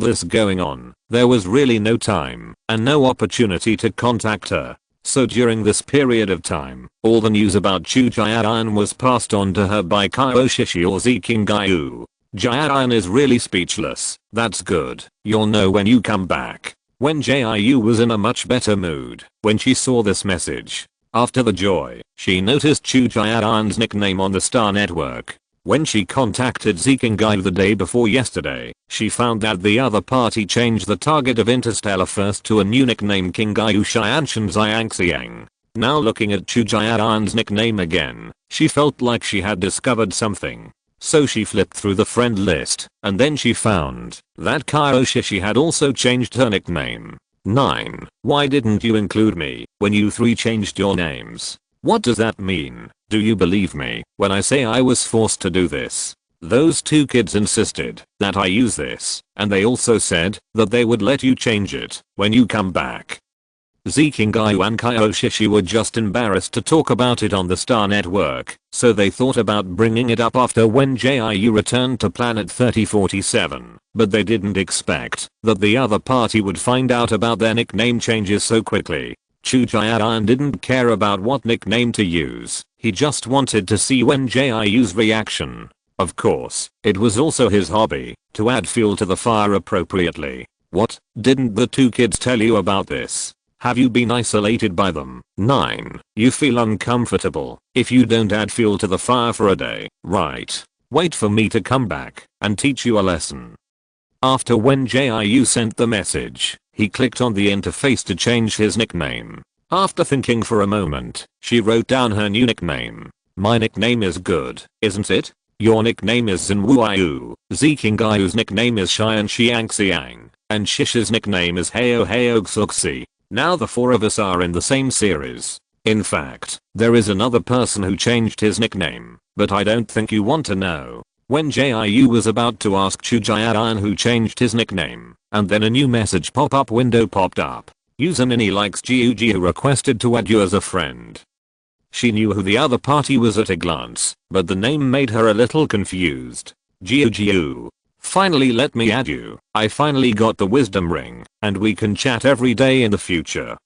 this going on, there was really no time and no opportunity to contact her. So during this period of time, all the news about Chu Jian was passed on to her by Kaioshishi or Zikingayu. Jian is really speechless. That's good. You'll know when you come back. Wen Jiu was in a much better mood when she saw this message. After the joy, she noticed Chu Jian's nickname on the Star Network. When she contacted Zikingayu the day before yesterday, she found that the other party changed the target of Interstellar first to a new nickname, Kingayu Xianshan Xiangxiang. Now looking at Chu Jian's nickname again, she felt like she had discovered something. So she flipped through the friend list, and then she found that Kaioshishi had also changed her nickname. 9. Why didn't you include me when you three changed your names? What does that mean? Do you believe me when I say I was forced to do this? Those two kids insisted that I use this, and they also said that they would let you change it when you come back. Zikingayu and Kyoshi were just embarrassed to talk about it on the Star Network, so they thought about bringing it up after Wen Jiu returned to planet 3047, but they didn't expect that the other party would find out about their nickname changes so quickly. Chujian didn't care about what nickname to use, he just wanted to see Wen Jiu's reaction. Of course, it was also his hobby to add fuel to the fire appropriately. What, didn't the two kids tell you about this? Have you been isolated by them? 9. You feel uncomfortable if you don't add fuel to the fire for a day, right? Wait for me to come back and teach you a lesson. After Wen Jiu sent the message, he clicked on the interface to change his nickname. After thinking for a moment, she wrote down her new nickname. My nickname is good, isn't it? Your nickname is Zinwuayu, Zikingayu's nickname is Xian Xiangxiang, and Shish's nickname is Heo Heogsuxi. Now the four of us are in the same series. In fact, there is another person who changed his nickname, but I don't think you want to know. When Jiu was about to ask Chujian who changed his nickname, and then a new message pop-up window popped up. User Nini likes Jiu requested to add you as a friend. She knew who the other party was at a glance, but the name made her a little confused. Jiu. Finally let me add you. I finally got the wisdom ring, and we can chat every day in the future.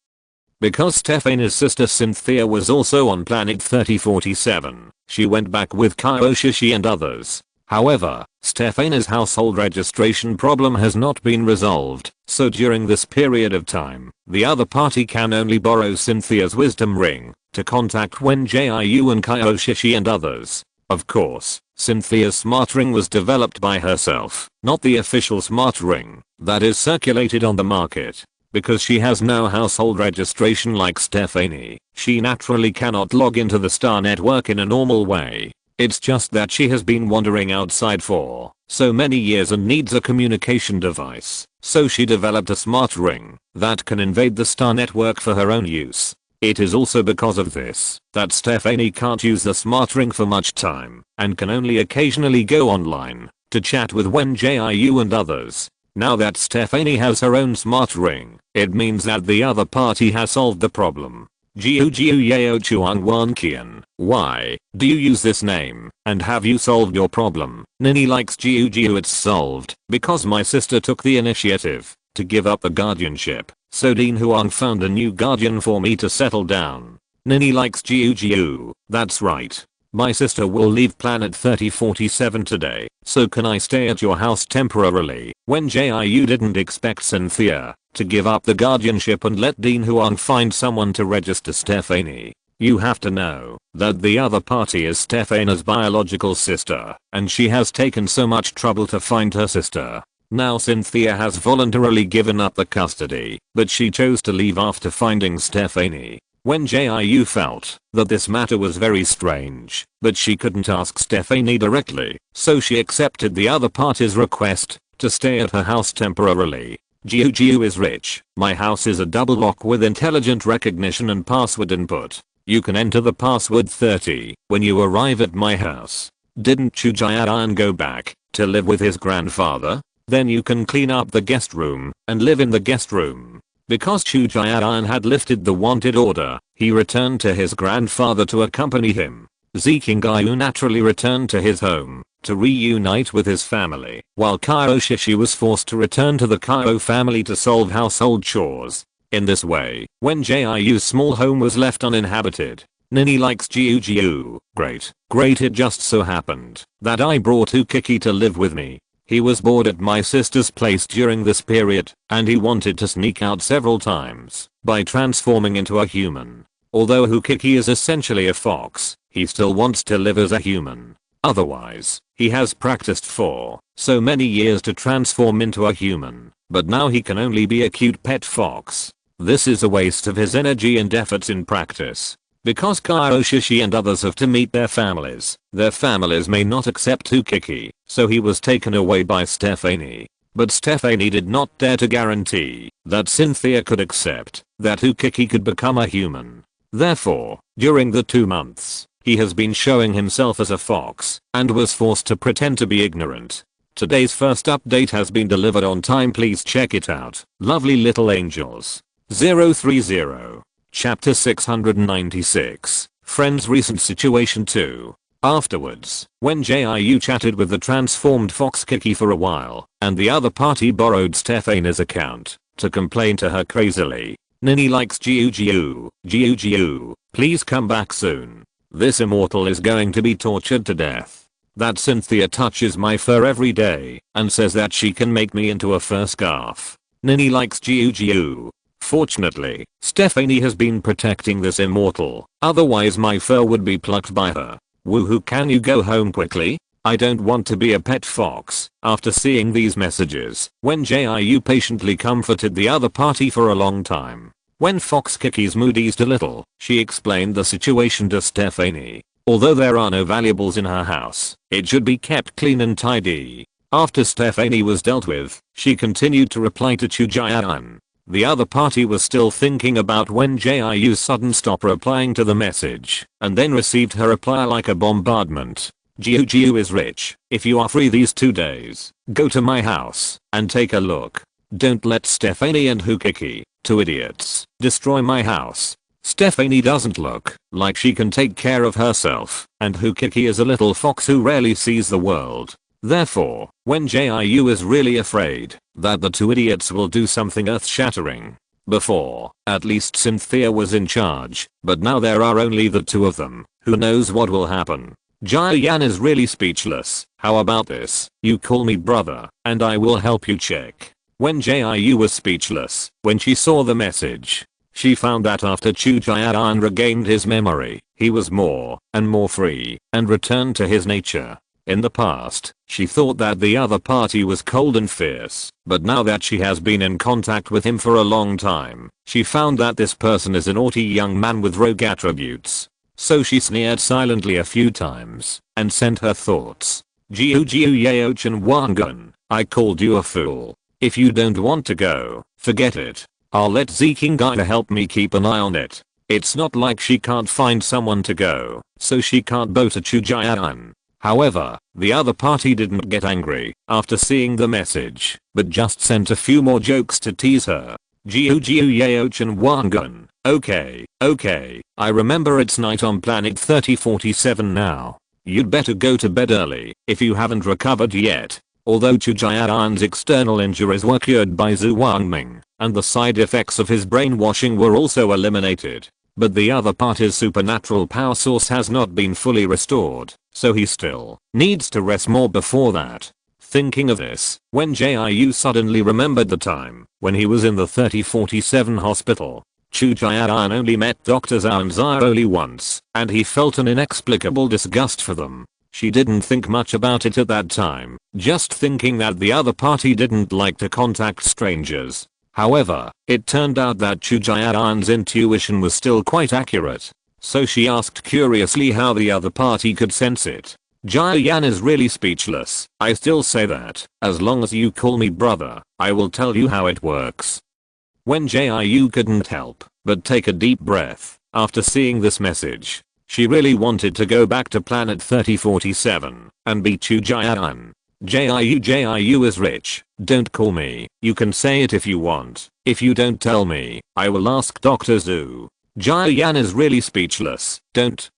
Because Stephanie's sister Cynthia was also on planet 3047, she went back with Kyoshi and others. However, Stephanie's household registration problem has not been resolved, so during this period of time, the other party can only borrow Cynthia's wisdom ring to contact Wen Jiu and Kyoshi and others. Of course, Cynthia's smart ring was developed by herself, not the official smart ring that is circulated on the market. Because she has no household registration like Stephanie, she naturally cannot log into the Star Network in a normal way. It's just that she has been wandering outside for so many years and needs a communication device, so she developed a smart ring that can invade the Star Network for her own use. It is also because of this that Stephanie can't use the smart ring for much time and can only occasionally go online to chat with Wen Jiu and others. Now that Stephanie has her own smart ring, it means that the other party has solved the problem. Jiu Yeo Chuang Wan Qian, why do you use this name, and have you solved your problem? Nini likes Jiu, it's solved because my sister took the initiative to give up the guardianship, so Dean Huang found a new guardian for me to settle down. Nini likes Jiu, that's right. My sister will leave planet 3047 today, so can I stay at your house temporarily? When Jiu didn't expect Cynthia to give up the guardianship and let Dean Huang find someone to register Stephanie. You have to know that the other party is Stephanie's biological sister, and she has taken so much trouble to find her sister. Now Cynthia has voluntarily given up the custody, but she chose to leave after finding Stephanie. When Jiu felt that this matter was very strange, but she couldn't ask Stephanie directly, so she accepted the other party's request to stay at her house temporarily. Jiu is rich. My house is a double lock with intelligent recognition and password input. You can enter the password 30 when you arrive at my house. Didn't Chujian go back to live with his grandfather? Then you can clean up the guest room and live in the guest room. Because Chujian had lifted the wanted order, he returned to his grandfather to accompany him. Zikingayu naturally returned to his home to reunite with his family, while Kyoshi was forced to return to the Kyo family to solve household chores. In this way, when Jiu's small home was left uninhabited. Nini likes Jiu. Great, it just so happened that I brought Ukiki to live with me. He was bored at my sister's place during this period, and he wanted to sneak out several times by transforming into a human. Although Ukiki is essentially a fox, he still wants to live as a human. Otherwise, he has practiced for so many years to transform into a human, but now he can only be a cute pet fox. This is a waste of his energy and efforts in practice. Because Kyoshi and others have to meet their families may not accept Ukiki, so he was taken away by Stephanie. But Stephanie did not dare to guarantee that Cynthia could accept that Ukiki could become a human. Therefore, during the 2 months He has been showing himself as a fox and was forced to pretend to be ignorant. Today's first update has been delivered on time. Please check it out. Lovely little angels. 030. Chapter 696. Friend's recent situation 2. Afterwards, when Jiu chatted with the transformed fox Kiki for a while, and the other party borrowed Stephanie's account to complain to her crazily. Nini likes Jiu. Jiu, please come back soon. This immortal is going to be tortured to death. That Cynthia touches my fur every day and says that she can make me into a fur scarf. Nini likes Jiu. Fortunately, Stephanie has been protecting this immortal, otherwise my fur would be plucked by her. Woohoo, can you go home quickly? I don't want to be a pet fox. After seeing these messages, Wen Jiu patiently comforted the other party for a long time. When Fox Kiki's mood eased a little, she explained the situation to Stephanie. Although there are no valuables in her house, it should be kept clean and tidy. After Stephanie was dealt with, she continued to reply to Chu Jian. The other party was still thinking about when Jiu sudden stop replying to the message, and then received her reply like a bombardment. Jiu is rich. If you are free these 2 days, go to my house and take a look. Don't let Stephanie and Kiki, 2 idiots, destroy my house. Stephanie doesn't look like she can take care of herself, and Kiki is a little fox who rarely sees the world. Therefore, when Jiu is really afraid that the 2 idiots will do something earth-shattering. Before, at least Cynthia was in charge, but now there are only the 2 of them. Who knows what will happen? Jiu is really speechless. How about this? You call me brother, and I will help you check. When Jiu was speechless, when she saw the message, she found that after Chu Jian regained his memory, he was more and more free and returned to his nature. In the past, she thought that the other party was cold and fierce, but now that she has been in contact with him for a long time, she found that this person is a naughty young man with rogue attributes. So she sneered silently a few times and sent her thoughts. Jiu Yao Chen Wangun, I called you a fool. If you don't want to go, forget it. I'll let Ziking Gaia help me keep an eye on it. It's not like she can't find someone to go, so she can't bow to Chu Jian. However, the other party didn't get angry after seeing the message, but just sent a few more jokes to tease her. Jiu Yao Chen Wangun, okay, I remember it's night on planet 3047 now. You'd better go to bed early if you haven't recovered yet. Although Chu Jian's external injuries were cured by Zhu Wangming, and the side effects of his brainwashing were also eliminated, but the other party's supernatural power source has not been fully restored, so he still needs to rest more before that. Thinking of this, when Jiu suddenly remembered the time when he was in the 3047 hospital. Chu Jian only met Dr. Zhao and Zhao once, and he felt an inexplicable disgust for them. She didn't think much about it at that time, just thinking that the other party didn't like to contact strangers. However, it turned out that Chu Jian's intuition was still quite accurate, so she asked curiously how the other party could sense it. Jian is really speechless. I still say that, as long as you call me brother, I will tell you how it works. When Jiu couldn't help but take a deep breath after seeing this message. She really wanted to go back to planet 3047 and be Chu Jian. Jiu is rich. Don't call me. You can say it if you want. If you don't tell me, I will ask Dr. Zhu. Jian is really speechless.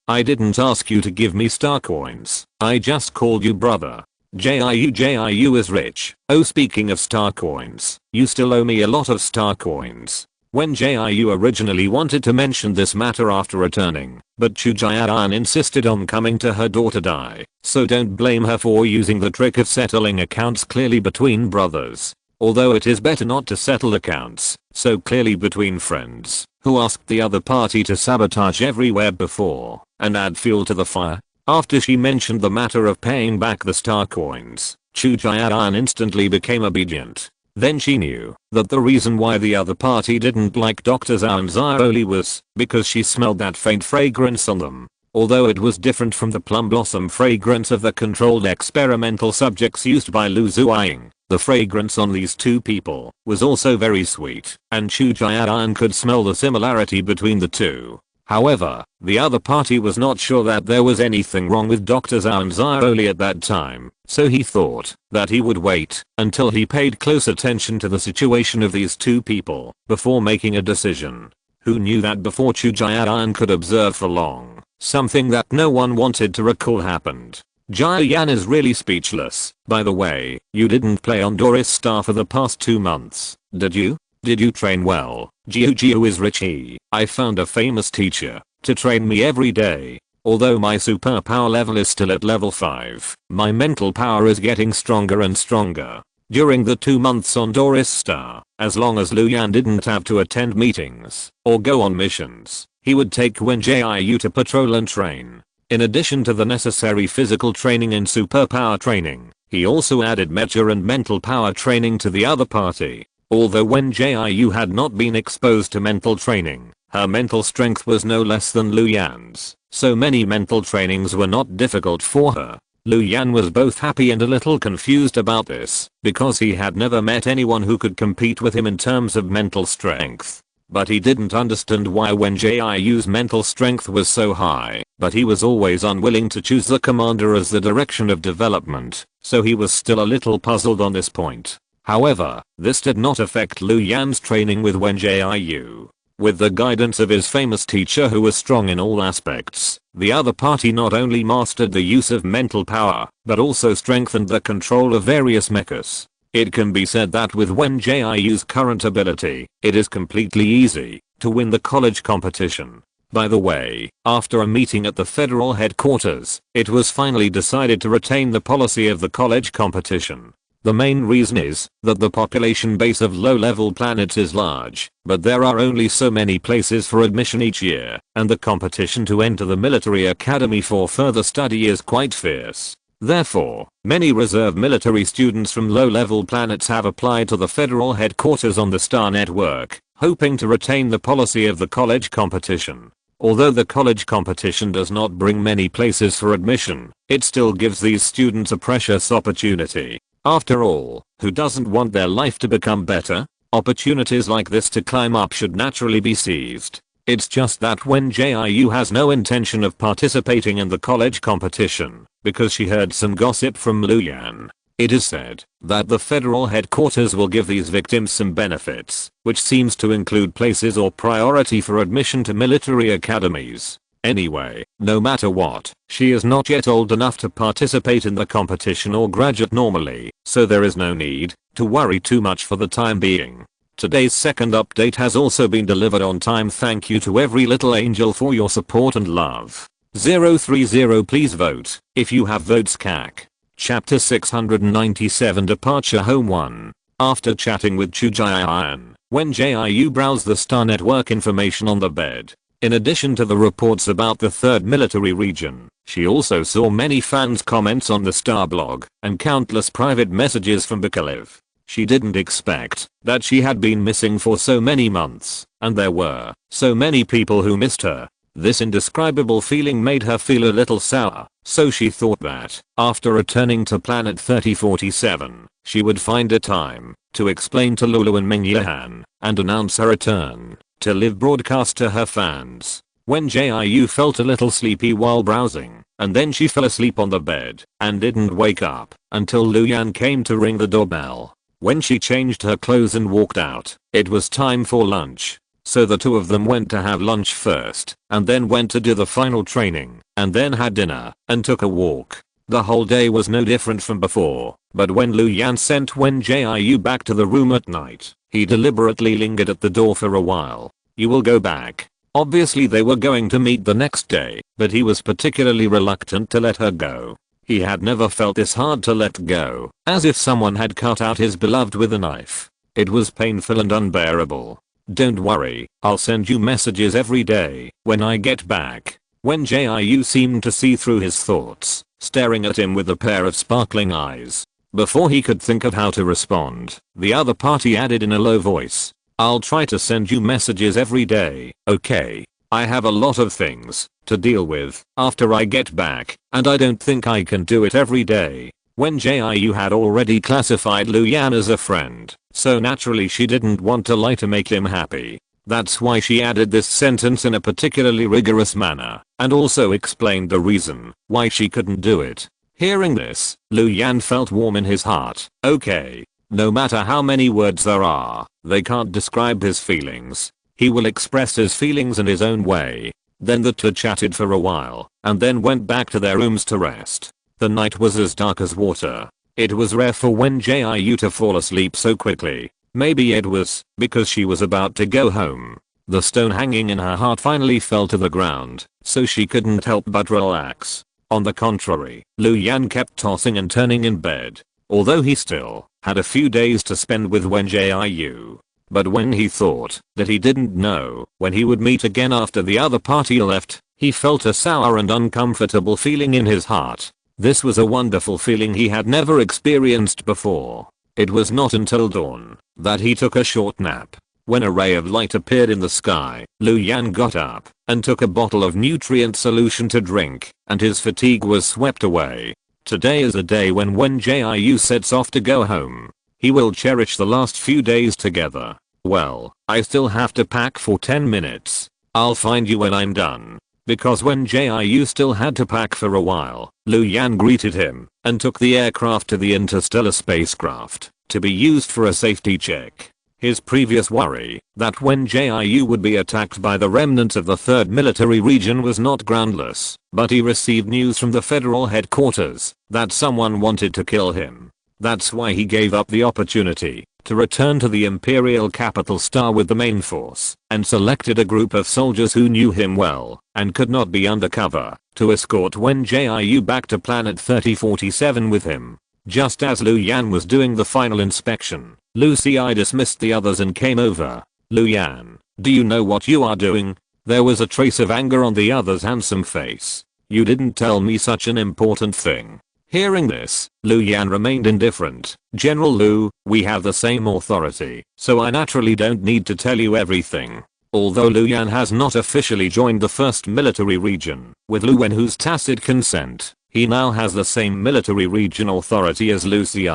I didn't ask you to give me star coins. I just called you brother. Jiu is rich. Oh, speaking of star coins, you still owe me a lot of star coins. When Jiu originally wanted to mention this matter after returning, but Chu Jian insisted on coming to her daughter Dai, so don't blame her for using the trick of settling accounts clearly between brothers. Although it is better not to settle accounts so clearly between friends who asked the other party to sabotage everywhere before and add fuel to the fire. After she mentioned the matter of paying back the star coins, Chu Jian instantly became obedient. Then she knew that the reason why the other party didn't like Dr. Zhao and Zhao was because she smelled that faint fragrance on them. Although it was different from the plum blossom fragrance of the controlled experimental subjects used by Lu Zuoying, the fragrance on these two people was also very sweet, and Chu Jian could smell the similarity between the two. However, the other party was not sure that there was anything wrong with Dr. Zhao and Xiaoli at that time, so he thought that he would wait until he paid close attention to the situation of these two people before making a decision. Who knew that before Chu Jiayan could observe for long, something that no one wanted to recall happened. Jiayan is really speechless. By the way, you didn't play on Doris Star for the past 2 months, did you? Did you train well? Jiu is Richie. I found a famous teacher to train me every day. Although my superpower level is still at level 5, my mental power is getting stronger and stronger. During the 2 months on Doris Star, as long as Luyan didn't have to attend meetings or go on missions, he would take Wen Jiu to patrol and train. In addition to the necessary physical training and superpower training, he also added mecha and mental power training to the other party. Although Wen Jiu had not been exposed to mental training, her mental strength was no less than Luyan's, so many mental trainings were not difficult for her. Luyan was both happy and a little confused about this, because he had never met anyone who could compete with him in terms of mental strength. But he didn't understand why Wen Jiu's mental strength was so high, but he was always unwilling to choose the commander as the direction of development, so he was still a little puzzled on this point. However, this did not affect Luyan's training with Wen Jiu. With the guidance of his famous teacher who was strong in all aspects, the other party not only mastered the use of mental power, but also strengthened the control of various mechas. It can be said that with Wen Jiu's current ability, it is completely easy to win the college competition. By the way, after a meeting at the federal headquarters, it was finally decided to retain the policy of the college competition. The main reason is that the population base of low-level planets is large, but there are only so many places for admission each year, and the competition to enter the military academy for further study is quite fierce. Therefore, many reserve military students from low-level planets have applied to the federal headquarters on the Star Network, hoping to retain the policy of the college competition. Although the college competition does not bring many places for admission, it still gives these students a precious opportunity. After all, who doesn't want their life to become better? Opportunities like this to climb up should naturally be seized. It's just that Wen Jiu has no intention of participating in the college competition, because she heard some gossip from Luyan. It is said that the federal headquarters will give these victims some benefits, which seems to include places or priority for admission to military academies. Anyway, no matter what, she is not yet old enough to participate in the competition or graduate normally, so there is no need to worry too much for the time being. Today's second update has also been delivered on time. Thank you to every little angel for your support and love. 030 please vote if you have votes. CAC. Chapter 697 Departure Home 1. After chatting with Chu Jiayan, Wen Jiu browsed the Star Network information on the bed. In addition to the reports about the 3rd military region, she also saw many fans' comments on the Star blog and countless private messages from Bakalev. She didn't expect that she had been missing for so many months, and there were so many people who missed her. This indescribable feeling made her feel a little sour, so she thought that, after returning to planet 3047, she would find a time to explain to Lulu and Mingyahan and announce her return to live broadcast to her fans. Wen Jiu felt a little sleepy while browsing, and then she fell asleep on the bed and didn't wake up until Luyan came to ring the doorbell. When she changed her clothes and walked out, it was time for lunch. So the two of them went to have lunch first, and then went to do the final training, and then had dinner, and took a walk. The whole day was no different from before, but when Luyan sent Wen Jiu back to the room at night, he deliberately lingered at the door for a while. You will go back. Obviously they were going to meet the next day, but he was particularly reluctant to let her go. He had never felt this hard to let go, as if someone had cut out his beloved with a knife. It was painful and unbearable. Don't worry, I'll send you messages every day when I get back. Wen Jiu seemed to see through his thoughts, staring at him with a pair of sparkling eyes. Before he could think of how to respond, the other party added in a low voice, I'll try to send you messages every day, okay? I have a lot of things to deal with after I get back, and I don't think I can do it every day. Wen Jiu had already classified Luyan as a friend, so naturally she didn't want to lie to make him happy. That's why she added this sentence in a particularly rigorous manner, and also explained the reason why she couldn't do it. Hearing this, Lu Yan felt warm in his heart. Okay. No matter how many words there are, they can't describe his feelings. He will express his feelings in his own way. Then the two chatted for a while, and then went back to their rooms to rest. The night was as dark as water. It was rare for Wen Jiu to fall asleep so quickly. Maybe it was because she was about to go home. The stone hanging in her heart finally fell to the ground, so she couldn't help but relax. On the contrary, Lu Yan kept tossing and turning in bed. Although he still had a few days to spend with Wen Jiu. But when he thought that he didn't know when he would meet again after the other party left, he felt a sour and uncomfortable feeling in his heart. This was a wonderful feeling he had never experienced before. It was not until dawn that he took a short nap. When a ray of light appeared in the sky, Lu Yan got up and took a bottle of nutrient solution to drink, and his fatigue was swept away. Today is the day when Wen Jiu sets off to go home. He will cherish the last few days together. Well, I still have to pack for 10 minutes. I'll find you when I'm done. Because Wen Jiu still had to pack for a while, Lu Yan greeted him and took the aircraft to the Interstellar spacecraft to be used for a safety check. His previous worry that Wen Jiu would be attacked by the remnants of the 3rd military region was not groundless, but he received news from the federal headquarters that someone wanted to kill him. That's why he gave up the opportunity to return to the Imperial capital star with the main force and selected a group of soldiers who knew him well and could not be undercover to escort Wen Jiu back to planet 3047 with him. Just as Lu Yan was doing the final inspection, Lucy dismissed the others and came over. Lu Yan, do you know what you are doing? There was a trace of anger on the other's handsome face. You didn't tell me such an important thing. Hearing this, Lu Yan remained indifferent. General Lu, we have the same authority, so I naturally don't need to tell you everything. Although Lu Yan has not officially joined the 1st military region, with Lu Wenhu's tacit consent, he now has the same military region authority as Lucy.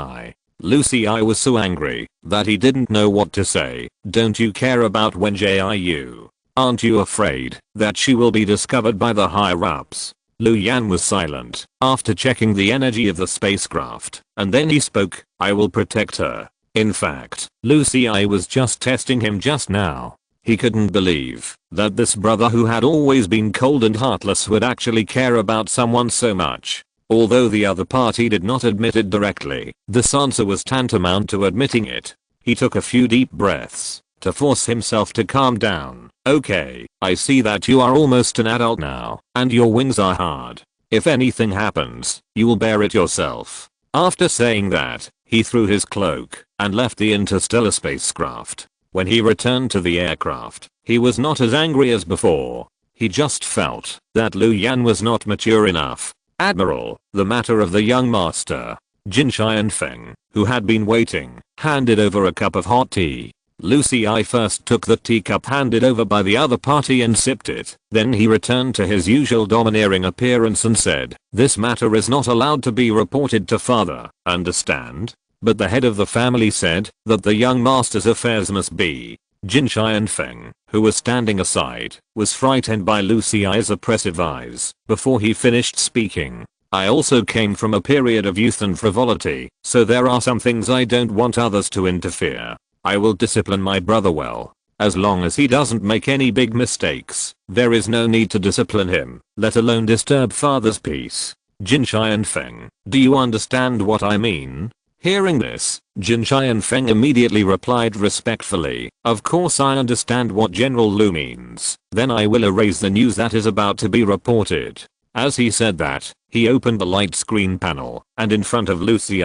Lucy was so angry that he didn't know what to say. Don't you care about Wen Jiu? Aren't you afraid that she will be discovered by the higher-ups? Lu Yan was silent after checking the energy of the spacecraft, and then he spoke. I will protect her. In fact, Lucy was just testing him just now. He couldn't believe that this brother who had always been cold and heartless would actually care about someone so much. Although the other party did not admit it directly, this answer was tantamount to admitting it. He took a few deep breaths to force himself to calm down. Okay, I see that you are almost an adult now, and your wings are hard. If anything happens, you will bear it yourself. After saying that, he threw his cloak and left the interstellar spacecraft. When he returned to the aircraft, he was not as angry as before. He just felt that Lu Yan was not mature enough. Admiral, the matter of the young master, Jin Feng, who had been waiting, handed over a cup of hot tea. Lucy first took the teacup handed over by the other party and sipped it. Then he returned to his usual domineering appearance and said, this matter is not allowed to be reported to father, understand? But the head of the family said that the young master's affairs must be. Jin Feng, who was standing aside, was frightened by Lucy's oppressive eyes before he finished speaking. I also came from a period of youth and frivolity, so there are some things I don't want others to interfere. I will discipline my brother well. As long as he doesn't make any big mistakes, there is no need to discipline him, let alone disturb father's peace. Jin Feng, do you understand what I mean? Hearing this, Jin Feng immediately replied respectfully, of course I understand what General Lu means. Then I will erase the news that is about to be reported. As he said that, he opened the light screen panel, and in front of Lucy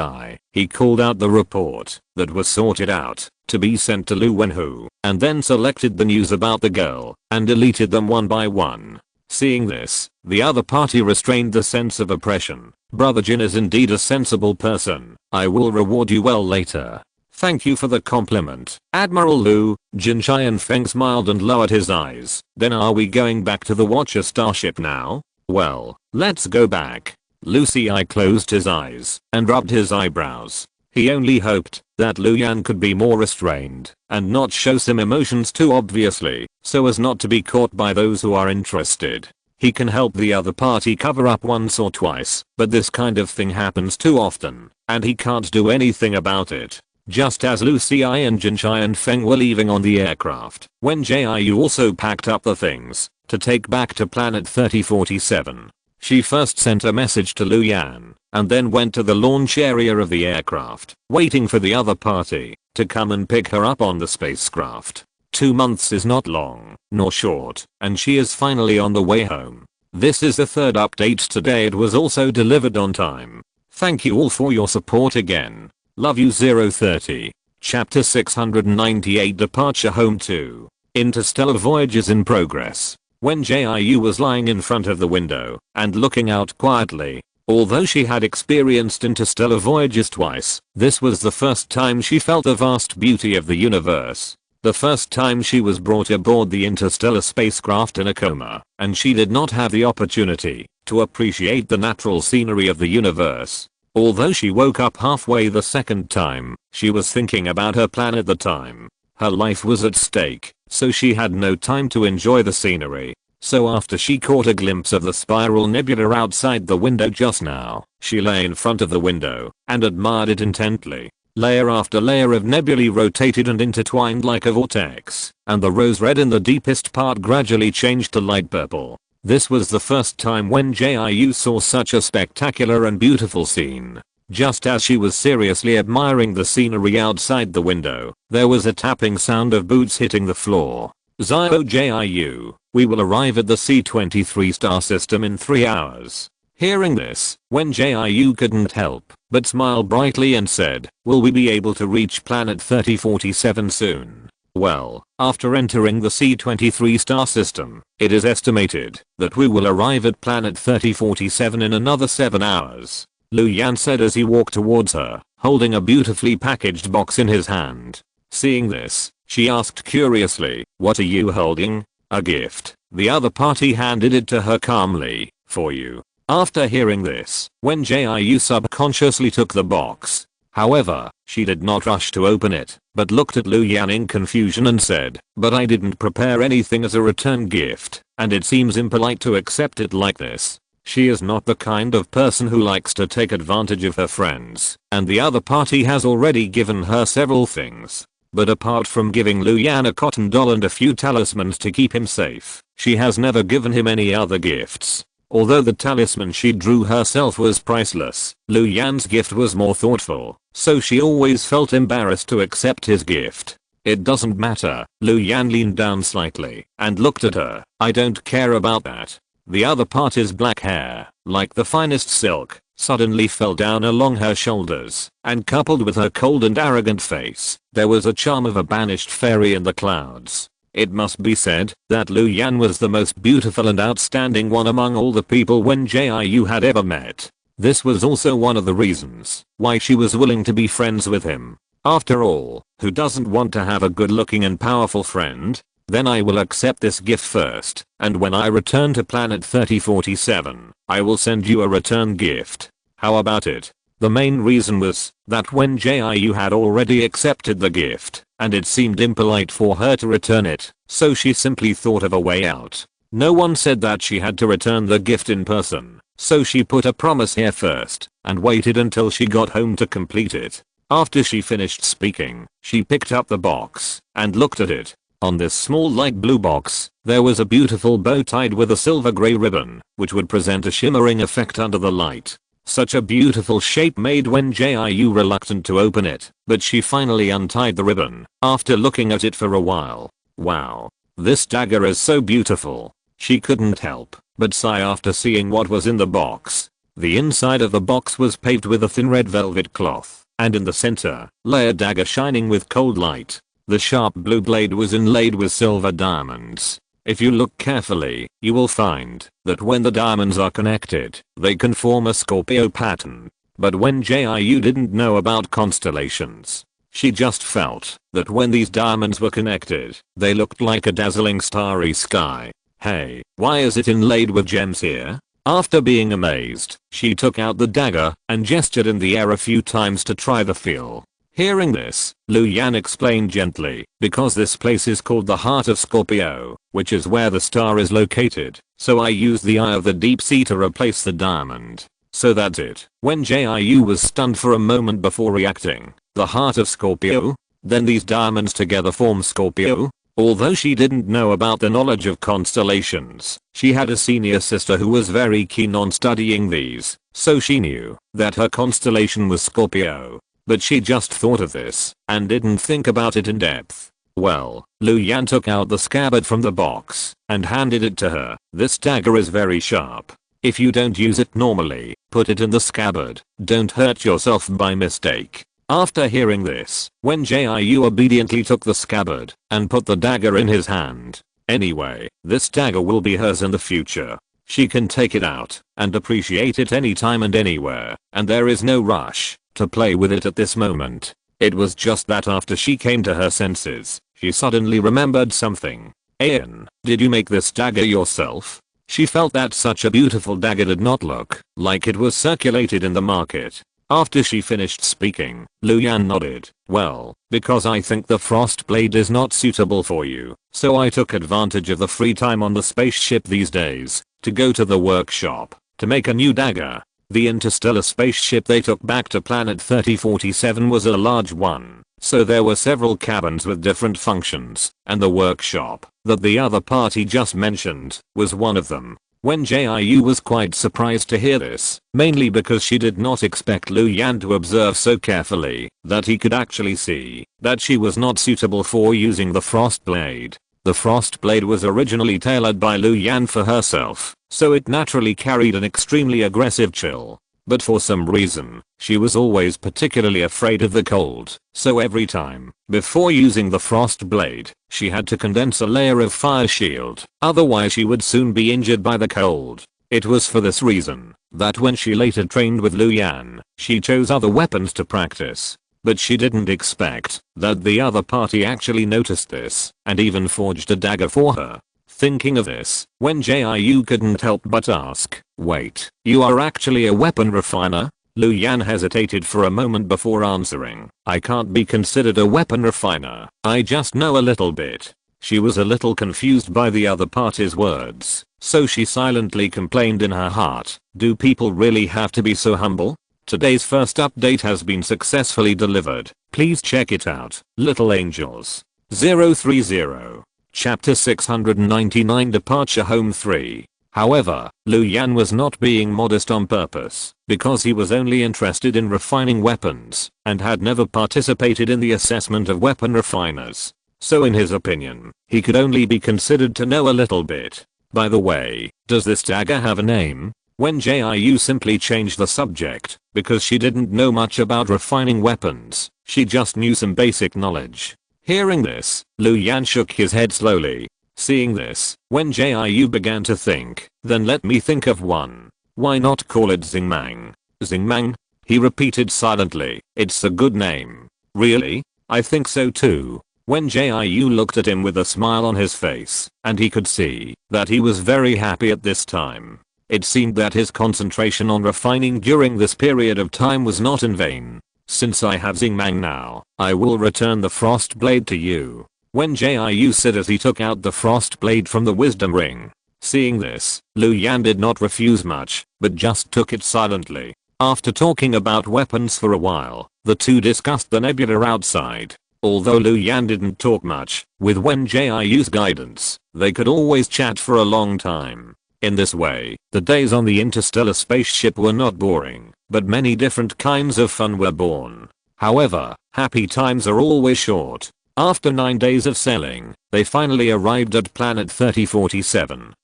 he called out the report that was sorted out to be sent to Lu Wenhu, and then selected the news about the girl and deleted them one by one. Seeing this, the other party restrained the sense of oppression. Brother Jin is indeed a sensible person. I will reward you well later. Thank you for the compliment, Admiral Lu. Jin Feng smiled and lowered his eyes. Then are we going back to the Watcher starship now? Well, let's go back. Lucy closed his eyes and rubbed his eyebrows. He only hoped that Lu Yan could be more restrained and not show some emotions too obviously, so as not to be caught by those who are interested. He can help the other party cover up once or twice, but this kind of thing happens too often, and he can't do anything about it. Just as Lu Xi and Jinchai and Feng were leaving on the aircraft, Wen Jiu also packed up the things to take back to planet 3047. She first sent a message to Lu Yan, and then went to the launch area of the aircraft, waiting for the other party to come and pick her up on the spacecraft. 2 months is not long, nor short, and she is finally on the way home. This is the third update today. It was also delivered on time. Thank you all for your support again. Love you 030. Chapter 698 Departure Home 2. Interstellar voyages in progress. Wen Jiu was lying in front of the window and looking out quietly. Although she had experienced interstellar voyages twice, this was the first time she felt the vast beauty of the universe. The first time she was brought aboard the interstellar spacecraft in a coma, and she did not have the opportunity to appreciate the natural scenery of the universe. Although she woke up halfway the second time, she was thinking about her plan at the time. Her life was at stake, so she had no time to enjoy the scenery. So after she caught a glimpse of the spiral nebula outside the window just now, she lay in front of the window and admired it intently. Layer after layer of nebulae rotated and intertwined like a vortex, and the rose red in the deepest part gradually changed to light purple. This was the first time Wen Jiu saw such a spectacular and beautiful scene. Just as she was seriously admiring the scenery outside the window, there was a tapping sound of boots hitting the floor. Jiu, we will arrive at the C-23 star system in 3 hours. Hearing this, Wen Jiu couldn't help but smile brightly and said, will we be able to reach planet 3047 soon? Well, after entering the C-23 star system, it is estimated that we will arrive at planet 3047 in another 7 hours. Lu Yan said as he walked towards her, holding a beautifully packaged box in his hand. Seeing this, she asked curiously, what are you holding? A gift. The other party handed it to her calmly, for you. After hearing this, Wen Jiu subconsciously took the box. However, she did not rush to open it, but looked at Lu Yan in confusion and said, but I didn't prepare anything as a return gift, and it seems impolite to accept it like this. She is not the kind of person who likes to take advantage of her friends, and the other party has already given her several things. But apart from giving Lu Yan a cotton doll and a few talismans to keep him safe, she has never given him any other gifts. Although the talisman she drew herself was priceless, Lu Yan's gift was more thoughtful, so she always felt embarrassed to accept his gift. It doesn't matter. Lu Yan leaned down slightly and looked at her. I don't care about that. The other party's black hair, like the finest silk, suddenly fell down along her shoulders, and coupled with her cold and arrogant face, there was a charm of a banished fairy in the clouds. It must be said that Lu Yan was the most beautiful and outstanding one among all the people Wen Jiu had ever met. This was also one of the reasons why she was willing to be friends with him. After all, who doesn't want to have a good-looking and powerful friend? Then I will accept this gift first, and when I return to planet 3047, I will send you a return gift. How about it? The main reason was that Wen Jiu had already accepted the gift, and it seemed impolite for her to return it, so she simply thought of a way out. No one said that she had to return the gift in person, so she put a promise here first, and waited until she got home to complete it. After she finished speaking, she picked up the box and looked at it. On this small light blue box, there was a beautiful bow tied with a silver gray ribbon, which would present a shimmering effect under the light. Such a beautiful shape made Wen Jiu reluctant to open it, but she finally untied the ribbon, after looking at it for a while. Wow. This dagger is so beautiful. She couldn't help but sigh after seeing what was in the box. The inside of the box was paved with a thin red velvet cloth, and in the center, lay a dagger shining with cold light. The sharp blue blade was inlaid with silver diamonds. If you look carefully, you will find that when the diamonds are connected, they can form a Scorpio pattern. But Wen Jiu didn't know about constellations. She just felt that when these diamonds were connected, they looked like a dazzling starry sky. Hey, why is it inlaid with gems here? After being amazed, she took out the dagger and gestured in the air a few times to try the feel. Hearing this, Lu Yan explained gently, because this place is called the Heart of Scorpio, which is where the star is located, so I used the Eye of the Deep Sea to replace the diamond. So that's it. Wen Jiu was stunned for a moment before reacting. The Heart of Scorpio? Then these diamonds together form Scorpio? Although she didn't know about the knowledge of constellations, she had a senior sister who was very keen on studying these, so she knew that her constellation was Scorpio. But she just thought of this and didn't think about it in depth. Well, Lu Yan took out the scabbard from the box and handed it to her. This dagger is very sharp. If you don't use it normally, put it in the scabbard. Don't hurt yourself by mistake. After hearing this, Wen Jiu obediently took the scabbard and put the dagger in his hand. Anyway, this dagger will be hers in the future. She can take it out and appreciate it anytime and anywhere, and there is no rush to play with it at this moment. It was just that after she came to her senses, she suddenly remembered something. Ayan, did you make this dagger yourself? She felt that such a beautiful dagger did not look like it was circulated in the market. After she finished speaking, Lu Yan nodded. Well, because I think the frost blade is not suitable for you, so I took advantage of the free time on the spaceship these days to go to the workshop to make a new dagger. The interstellar spaceship they took back to planet 3047 was a large one, so there were several cabins with different functions, and the workshop that the other party just mentioned was one of them. Wen Jiu was quite surprised to hear this, mainly because she did not expect Lu Yan to observe so carefully that he could actually see that she was not suitable for using the frost blade. The frost blade was originally tailored by Lu Yan for herself, so it naturally carried an extremely aggressive chill. But for some reason, she was always particularly afraid of the cold, so every time, before using the frost blade, she had to condense a layer of fire shield, otherwise she would soon be injured by the cold. It was for this reason that when she later trained with Lu Yan, she chose other weapons to practice. But she didn't expect that the other party actually noticed this and even forged a dagger for her. Thinking of this, Wen Jiu couldn't help but ask, wait, you are actually a weapon refiner? Lu Yan hesitated for a moment before answering. I can't be considered a weapon refiner, I just know a little bit. She was a little confused by the other party's words, so she silently complained in her heart, do people really have to be so humble? Today's first update has been successfully delivered. Please check it out. Little Angels. 030. Chapter 699 Departure Home 3. However, Lu Yan was not being modest on purpose, because he was only interested in refining weapons, and had never participated in the assessment of weapon refiners. So in his opinion, he could only be considered to know a little bit. By the way, does this dagger have a name? Wen Jiu simply changed the subject, because she didn't know much about refining weapons, she just knew some basic knowledge. Hearing this, Lu Yan shook his head slowly. Seeing this, Wen Jiu began to think, then let me think of one. Why not call it Xingmang? Xingmang? He repeated silently, it's a good name. Really? I think so too. Wen Jiu looked at him with a smile on his face, and he could see that he was very happy at this time. It seemed that his concentration on refining during this period of time was not in vain. Since I have Xingmang now, I will return the frost blade to you. Wen Jiu said as he took out the frost blade from the wisdom ring. Seeing this, Lu Yan did not refuse much, but just took it silently. After talking about weapons for a while, the two discussed the nebula outside. Although Lu Yan didn't talk much, with Wen Jiu's guidance, they could always chat for a long time. In this way, the days on the interstellar spaceship were not boring, but many different kinds of fun were born. However, happy times are always short. After 9 days of sailing, they finally arrived at planet 3047.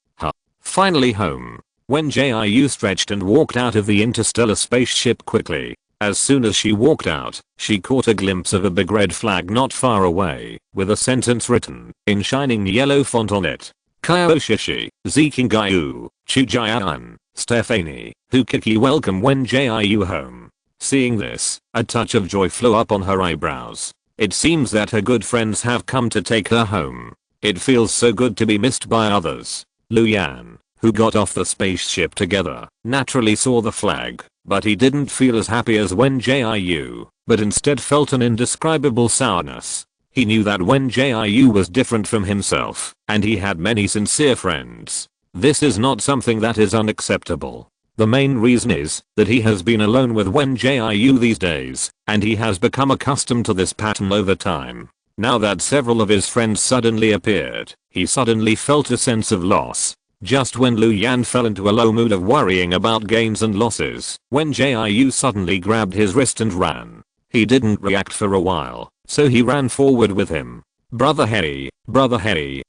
Finally home. Wen Jiu stretched and walked out of the interstellar spaceship quickly. As soon as she walked out, she caught a glimpse of a big red flag not far away, with a sentence written in shining yellow font on it. Kyoshishi, Zikingayu, Chujian, Stephanie, Hukiki welcome Wen Jiu home. Seeing this, a touch of joy flew up on her eyebrows. It seems that her good friends have come to take her home. It feels so good to be missed by others. Lu Yan, who got off the spaceship together, naturally saw the flag, but he didn't feel as happy as Wen Jiu, but instead felt an indescribable sourness. He knew that Wen Jiu was different from himself, and he had many sincere friends. This is not something that is unacceptable. The main reason is that he has been alone with Wen Jiu these days, and he has become accustomed to this pattern over time. Now that several of his friends suddenly appeared, he suddenly felt a sense of loss. Just when Lu Yan fell into a low mood of worrying about gains and losses, Wen Jiu suddenly grabbed his wrist and ran. He didn't react for a while, so he ran forward with him. Brother Harry,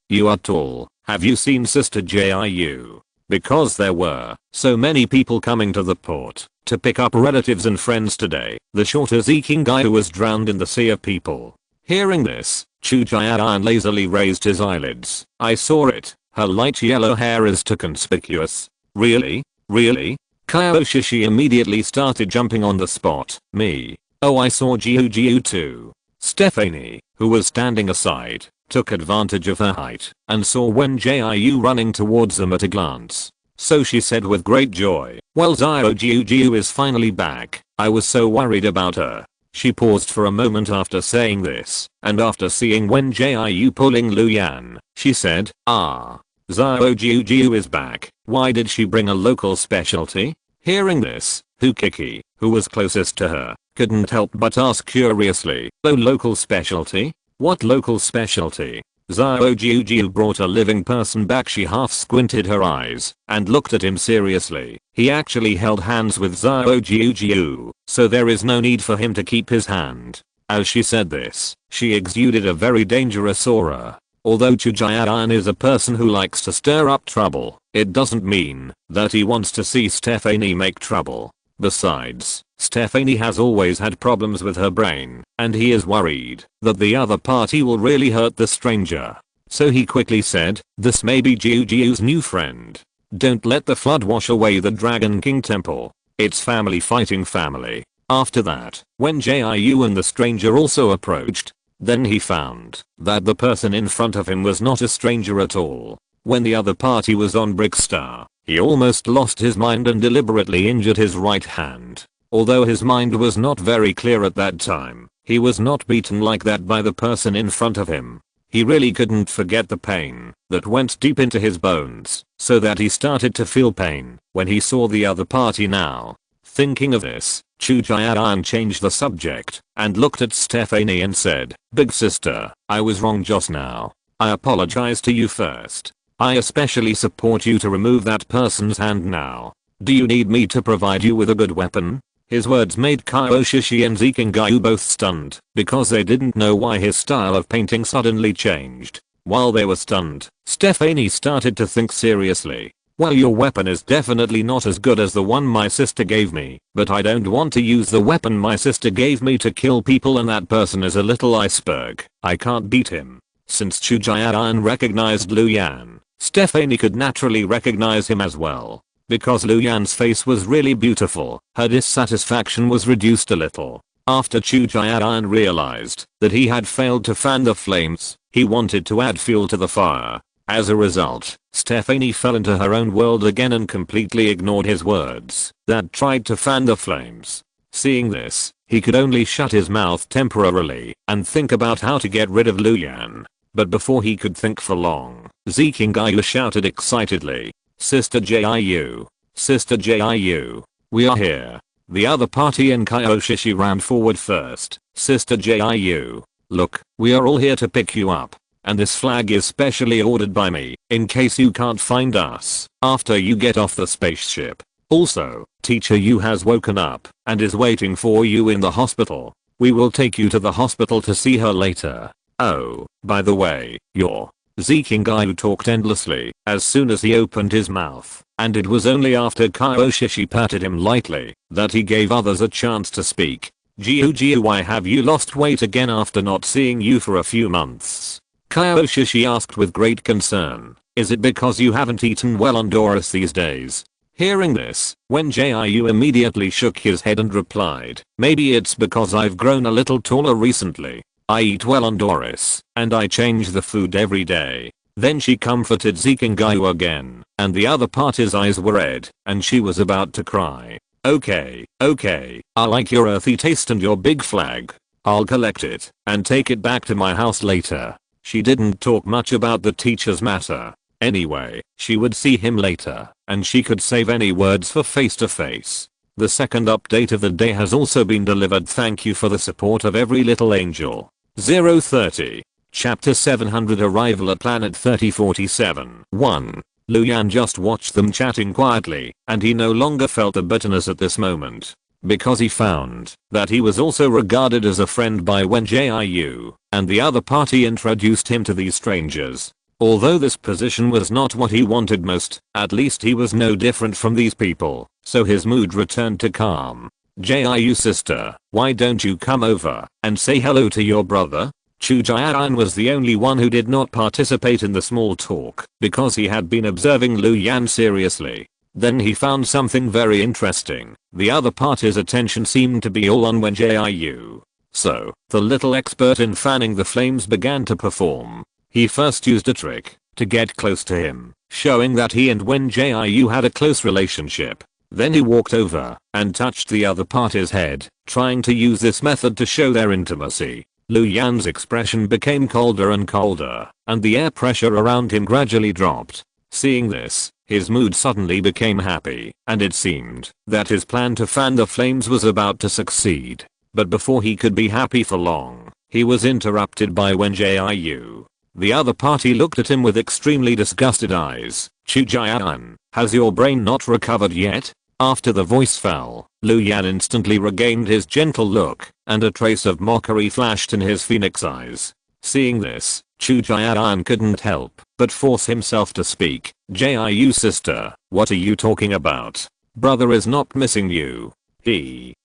you are tall. Have you seen Sister Jiu? Because there were so many people coming to the port to pick up relatives and friends today, the shorter Zikingai was drowned in the sea of people. Hearing this, Chu Jian lazily raised his eyelids. I saw it. Her light yellow hair is too conspicuous. Really? Really? Kaioshishi immediately started jumping on the spot. Me. Oh, I saw Jiu too. Stephanie, who was standing aside, took advantage of her height and saw Wen Jiu running towards them at a glance. So she said with great joy, well, Jiu is finally back. I was so worried about her. She paused for a moment after saying this, and after seeing Wen Jiu pulling Lu Yan, she said, Jiu is back. Why did she bring a local specialty? Hearing this, Hukiki, who was closest to her, couldn't help but ask curiously, oh, local specialty? What local specialty? Jiu brought a living person back. She half squinted her eyes and looked at him seriously. He actually held hands with Jiu, so there is no need for him to keep his hand. As she said this, she exuded a very dangerous aura. Although Chu Jian is a person who likes to stir up trouble, it doesn't mean that he wants to see Stephanie make trouble. Besides, Stephanie has always had problems with her brain, and he is worried that the other party will really hurt the stranger. So he quickly said, this may be Jiu's new friend. Don't let the flood wash away the Dragon King temple. It's family fighting family. After that, when Jiu and the stranger also approached, then he found that the person in front of him was not a stranger at all. When the other party was on Brickstar, he almost lost his mind and deliberately injured his right hand. Although his mind was not very clear at that time, he was not beaten like that by the person in front of him. He really couldn't forget the pain that went deep into his bones, so that he started to feel pain when he saw the other party now. Thinking of this, Chu Jian changed the subject and looked at Stephanie and said, big sister, I was wrong just now. I apologize to you first. I especially support you to remove that person's hand now. Do you need me to provide you with a good weapon? His words made Kaioshishi and Zikingai both stunned, because they didn't know why his style of painting suddenly changed. While they were stunned, Stephanie started to think seriously. Well, your weapon is definitely not as good as the one my sister gave me, but I don't want to use the weapon my sister gave me to kill people, and that person is a little iceberg. I can't beat him. Since Chu Jian recognized Lu Yan, Stephanie could naturally recognize him as well. Because Lu Yan's face was really beautiful, her dissatisfaction was reduced a little. After Chu Jian realized that he had failed to fan the flames, he wanted to add fuel to the fire. As a result, Stephanie fell into her own world again and completely ignored his words that tried to fan the flames. Seeing this, he could only shut his mouth temporarily and think about how to get rid of Lu Yan. But before he could think for long, Zikingai shouted excitedly, Sister Jiu! Sister Jiu! We are here! The other party and Kaioshishi ran forward first. Sister Jiu! Look, we are all here to pick you up. And this flag is specially ordered by me, in case you can't find us after you get off the spaceship. Also, Teacher Yu has woken up and is waiting for you in the hospital. We will take you to the hospital to see her later. Oh, by the way, you're Zikingai talked endlessly as soon as he opened his mouth, and it was only after Kaioshishi patted him lightly that he gave others a chance to speak. Jiu, why have you lost weight again after not seeing you for a few months? Kaioshishi asked with great concern. Is it because you haven't eaten well on Doris these days? Hearing this, Wen Jiu immediately shook his head and replied, maybe it's because I've grown a little taller recently. I eat well on Doris, and I change the food every day. Then she comforted Zikingayu again, and the other party's eyes were red, and she was about to cry. Okay, I like your earthy taste and your big flag. I'll collect it and take it back to my house later. She didn't talk much about the teacher's matter. Anyway, she would see him later, and she could save any words for face to face. The second update of the day has also been delivered. Thank you for the support of every little angel. 030. Chapter 700 Arrival at Planet 3047. 1. Luyan just watched them chatting quietly, and he no longer felt the bitterness at this moment. Because he found that he was also regarded as a friend by Wen Jiu, and the other party introduced him to these strangers. Although this position was not what he wanted most, at least he was no different from these people, so his mood returned to calm. Jiu sister, why don't you come over and say hello to your brother? Chu Jian was the only one who did not participate in the small talk because he had been observing Luyan seriously. Then he found something very interesting. The other party's attention seemed to be all on Wen Jiu. So, the little expert in fanning the flames began to perform. He first used a trick to get close to him, showing that he and Wen Jiu had a close relationship. Then he walked over and touched the other party's head, trying to use this method to show their intimacy. Luyan's expression became colder and colder, and the air pressure around him gradually dropped. Seeing this, his mood suddenly became happy, and it seemed that his plan to fan the flames was about to succeed. But before he could be happy for long, he was interrupted by Wen Jiu. The other party looked at him with extremely disgusted eyes. Chu Jian, has your brain not recovered yet? After the voice fell, Luyan instantly regained his gentle look, and a trace of mockery flashed in his phoenix eyes. Seeing this, Chu Jian couldn't help but force himself to speak. Jiu sister, what are you talking about? Brother is not missing you.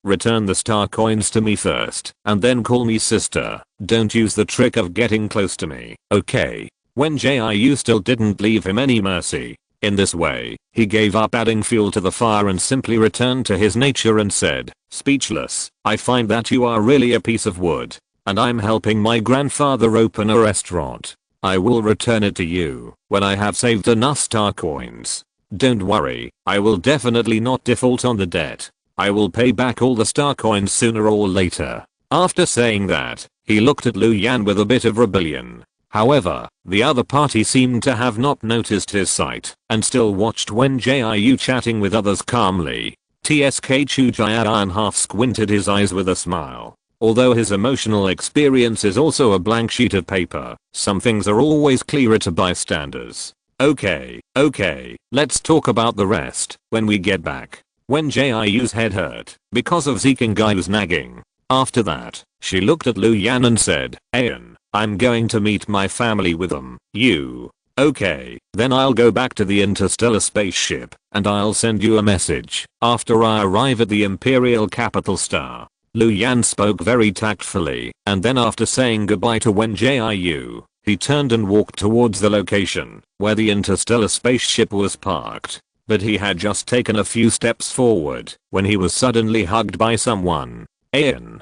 Return the star coins to me first, and then call me sister. Don't use the trick of getting close to me, okay? Wen Jiu still didn't leave him any mercy. In this way, he gave up adding fuel to the fire and simply returned to his nature and said, speechless, I find that you are really a piece of wood, and I'm helping my grandfather open a restaurant. I will return it to you when I have saved enough star coins. Don't worry, I will definitely not default on the debt. I will pay back all the star coins sooner or later. After saying that, he looked at Luyan with a bit of rebellion. However, the other party seemed to have not noticed his sight and still watched Wen Jiu chatting with others calmly. TSK Chu Jian half squinted his eyes with a smile. Although his emotional experience is also a blank sheet of paper, some things are always clearer to bystanders. Okay, let's talk about the rest when we get back. Wen Jiu's head hurt because of Zikingai's nagging. After that, she looked at Luyan and said, Ayan, I'm going to meet my family with them. You? Okay, then I'll go back to the interstellar spaceship, and I'll send you a message after I arrive at the Imperial Capital Star. Luyan spoke very tactfully, and then after saying goodbye to Wen Jiu, he turned and walked towards the location where the interstellar spaceship was parked. But he had just taken a few steps forward when he was suddenly hugged by someone. Ayan,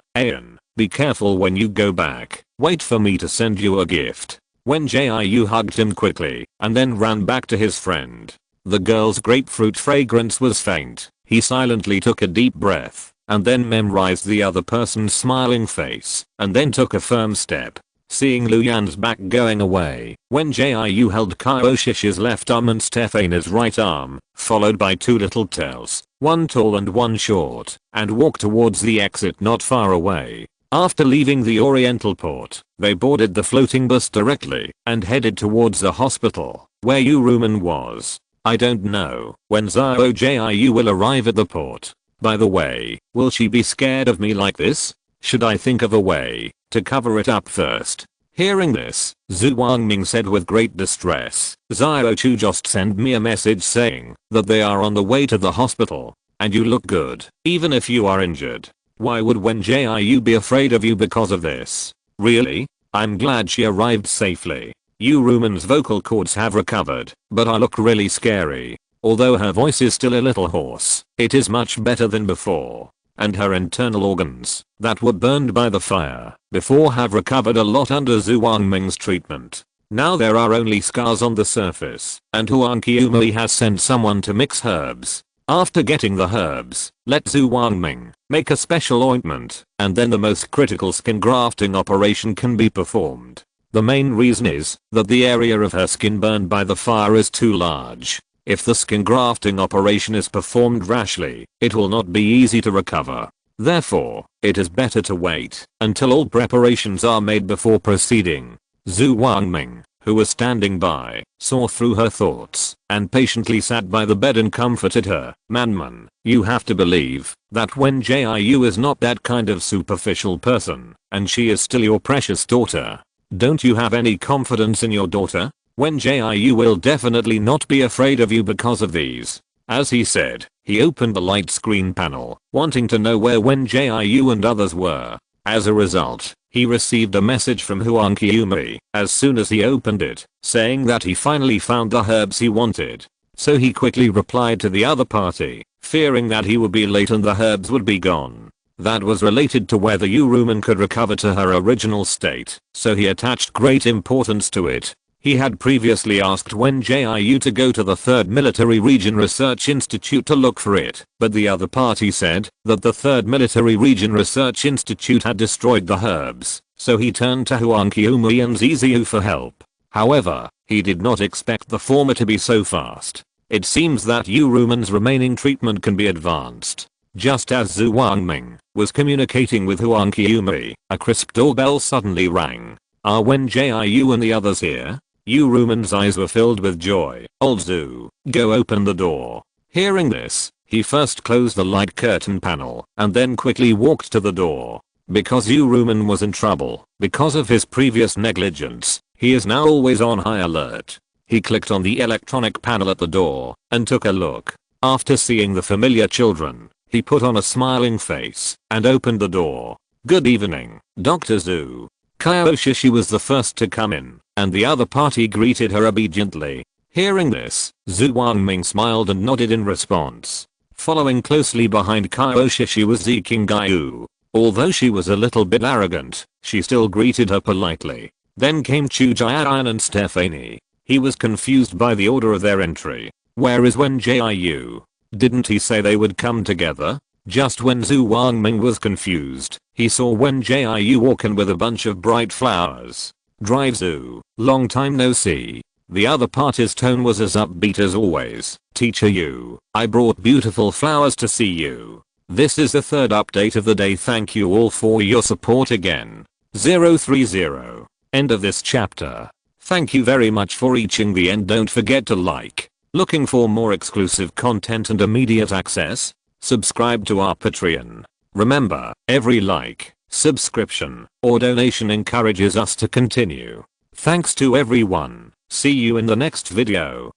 be careful when you go back. Wait for me to send you a gift. Wen Jiu hugged him quickly and then ran back to his friend. The girl's grapefruit fragrance was faint. He silently took a deep breath and then memorized the other person's smiling face and then took a firm step. Seeing Luyan's back going away, Wen Jiu held Kyoshish's left arm and Stephane's right arm, followed by two little tails, one tall and one short, and walked towards the exit not far away. After leaving the Oriental port, they boarded the floating bus directly and headed towards the hospital, where Uruman was. I don't know when Zhao Jiu will arrive at the port. By the way, will she be scared of me like this? Should I think of a way to cover it up first? Hearing this, Zhu Wangming said with great distress, Zhao Chu just sent me a message saying that they are on the way to the hospital, and you look good, even if you are injured. Why would Wen Jiu be afraid of you because of this? Really? I'm glad she arrived safely. Uruman's vocal cords have recovered, but I look really scary. Although her voice is still a little hoarse, it is much better than before. And her internal organs, that were burned by the fire before, have recovered a lot under Zhu Wangming's treatment. Now there are only scars on the surface, and Huang Qiumei has sent someone to mix herbs. After getting the herbs, let Zhu Wangming make a special ointment, and then the most critical skin grafting operation can be performed. The main reason is that the area of her skin burned by the fire is too large. If the skin grafting operation is performed rashly, it will not be easy to recover. Therefore, it is better to wait until all preparations are made before proceeding. Zhu Wangming, who was standing by, saw through her thoughts and patiently sat by the bed and comforted her. "Man, you have to believe that Wen Jiu is not that kind of superficial person, and she is still your precious daughter. Don't you have any confidence in your daughter? Wen Jiu will definitely not be afraid of you because of these." As he said, he opened the light screen panel, wanting to know where Wen Jiu and others were. As a result, he received a message from Huang Qiumei as soon as he opened it, saying that he finally found the herbs he wanted. So he quickly replied to the other party, fearing that he would be late and the herbs would be gone. That was related to whether Yuruman could recover to her original state, so he attached great importance to it. He had previously asked Wen Jiu to go to the 3rd Military Region Research Institute to look for it, but the other party said that the 3rd Military Region Research Institute had destroyed the herbs, so he turned to Huang Qiumei and Ziziu for help. However, he did not expect the former to be so fast. It seems that Yuruman's remaining treatment can be advanced. Just as Zhu Wangming was communicating with Huang Qiumei, a crisp doorbell suddenly rang. "Are Wen Jiu and the others here?" Yuruman's eyes were filled with joy. "Old Zhu, go open the door." Hearing this, he first closed the light curtain panel and then quickly walked to the door. Because Yuruman was in trouble because of his previous negligence, he is now always on high alert. He clicked on the electronic panel at the door and took a look. After seeing the familiar children, he put on a smiling face and opened the door. "Good evening, Dr. Zhu." Kyoshi was the first to come in, and the other party greeted her obediently. Hearing this, Zhu Wangming smiled and nodded in response. Following closely behind Kyoshi was Ziqing Gaiu. Although she was a little bit arrogant, she still greeted her politely. Then came Chu Jian and Stephanie. He was confused by the order of their entry. Where is Wen Jiu? Didn't he say they would come together? Just when Zhu Wangming was confused, he saw Wen Jiu walking with a bunch of bright flowers. "Drive Zhu, long time no see." The other party's tone was as upbeat as always. "Teacher Yu, I brought beautiful flowers to see you." This is the 3rd update of the day. Thank you all for your support again. 030. End of this chapter. Thank you very much for reaching the end. Don't forget to like. Looking for more exclusive content and immediate access? Subscribe to our Patreon. Remember, every like, subscription, or donation encourages us to continue. Thanks to everyone. See you in the next video.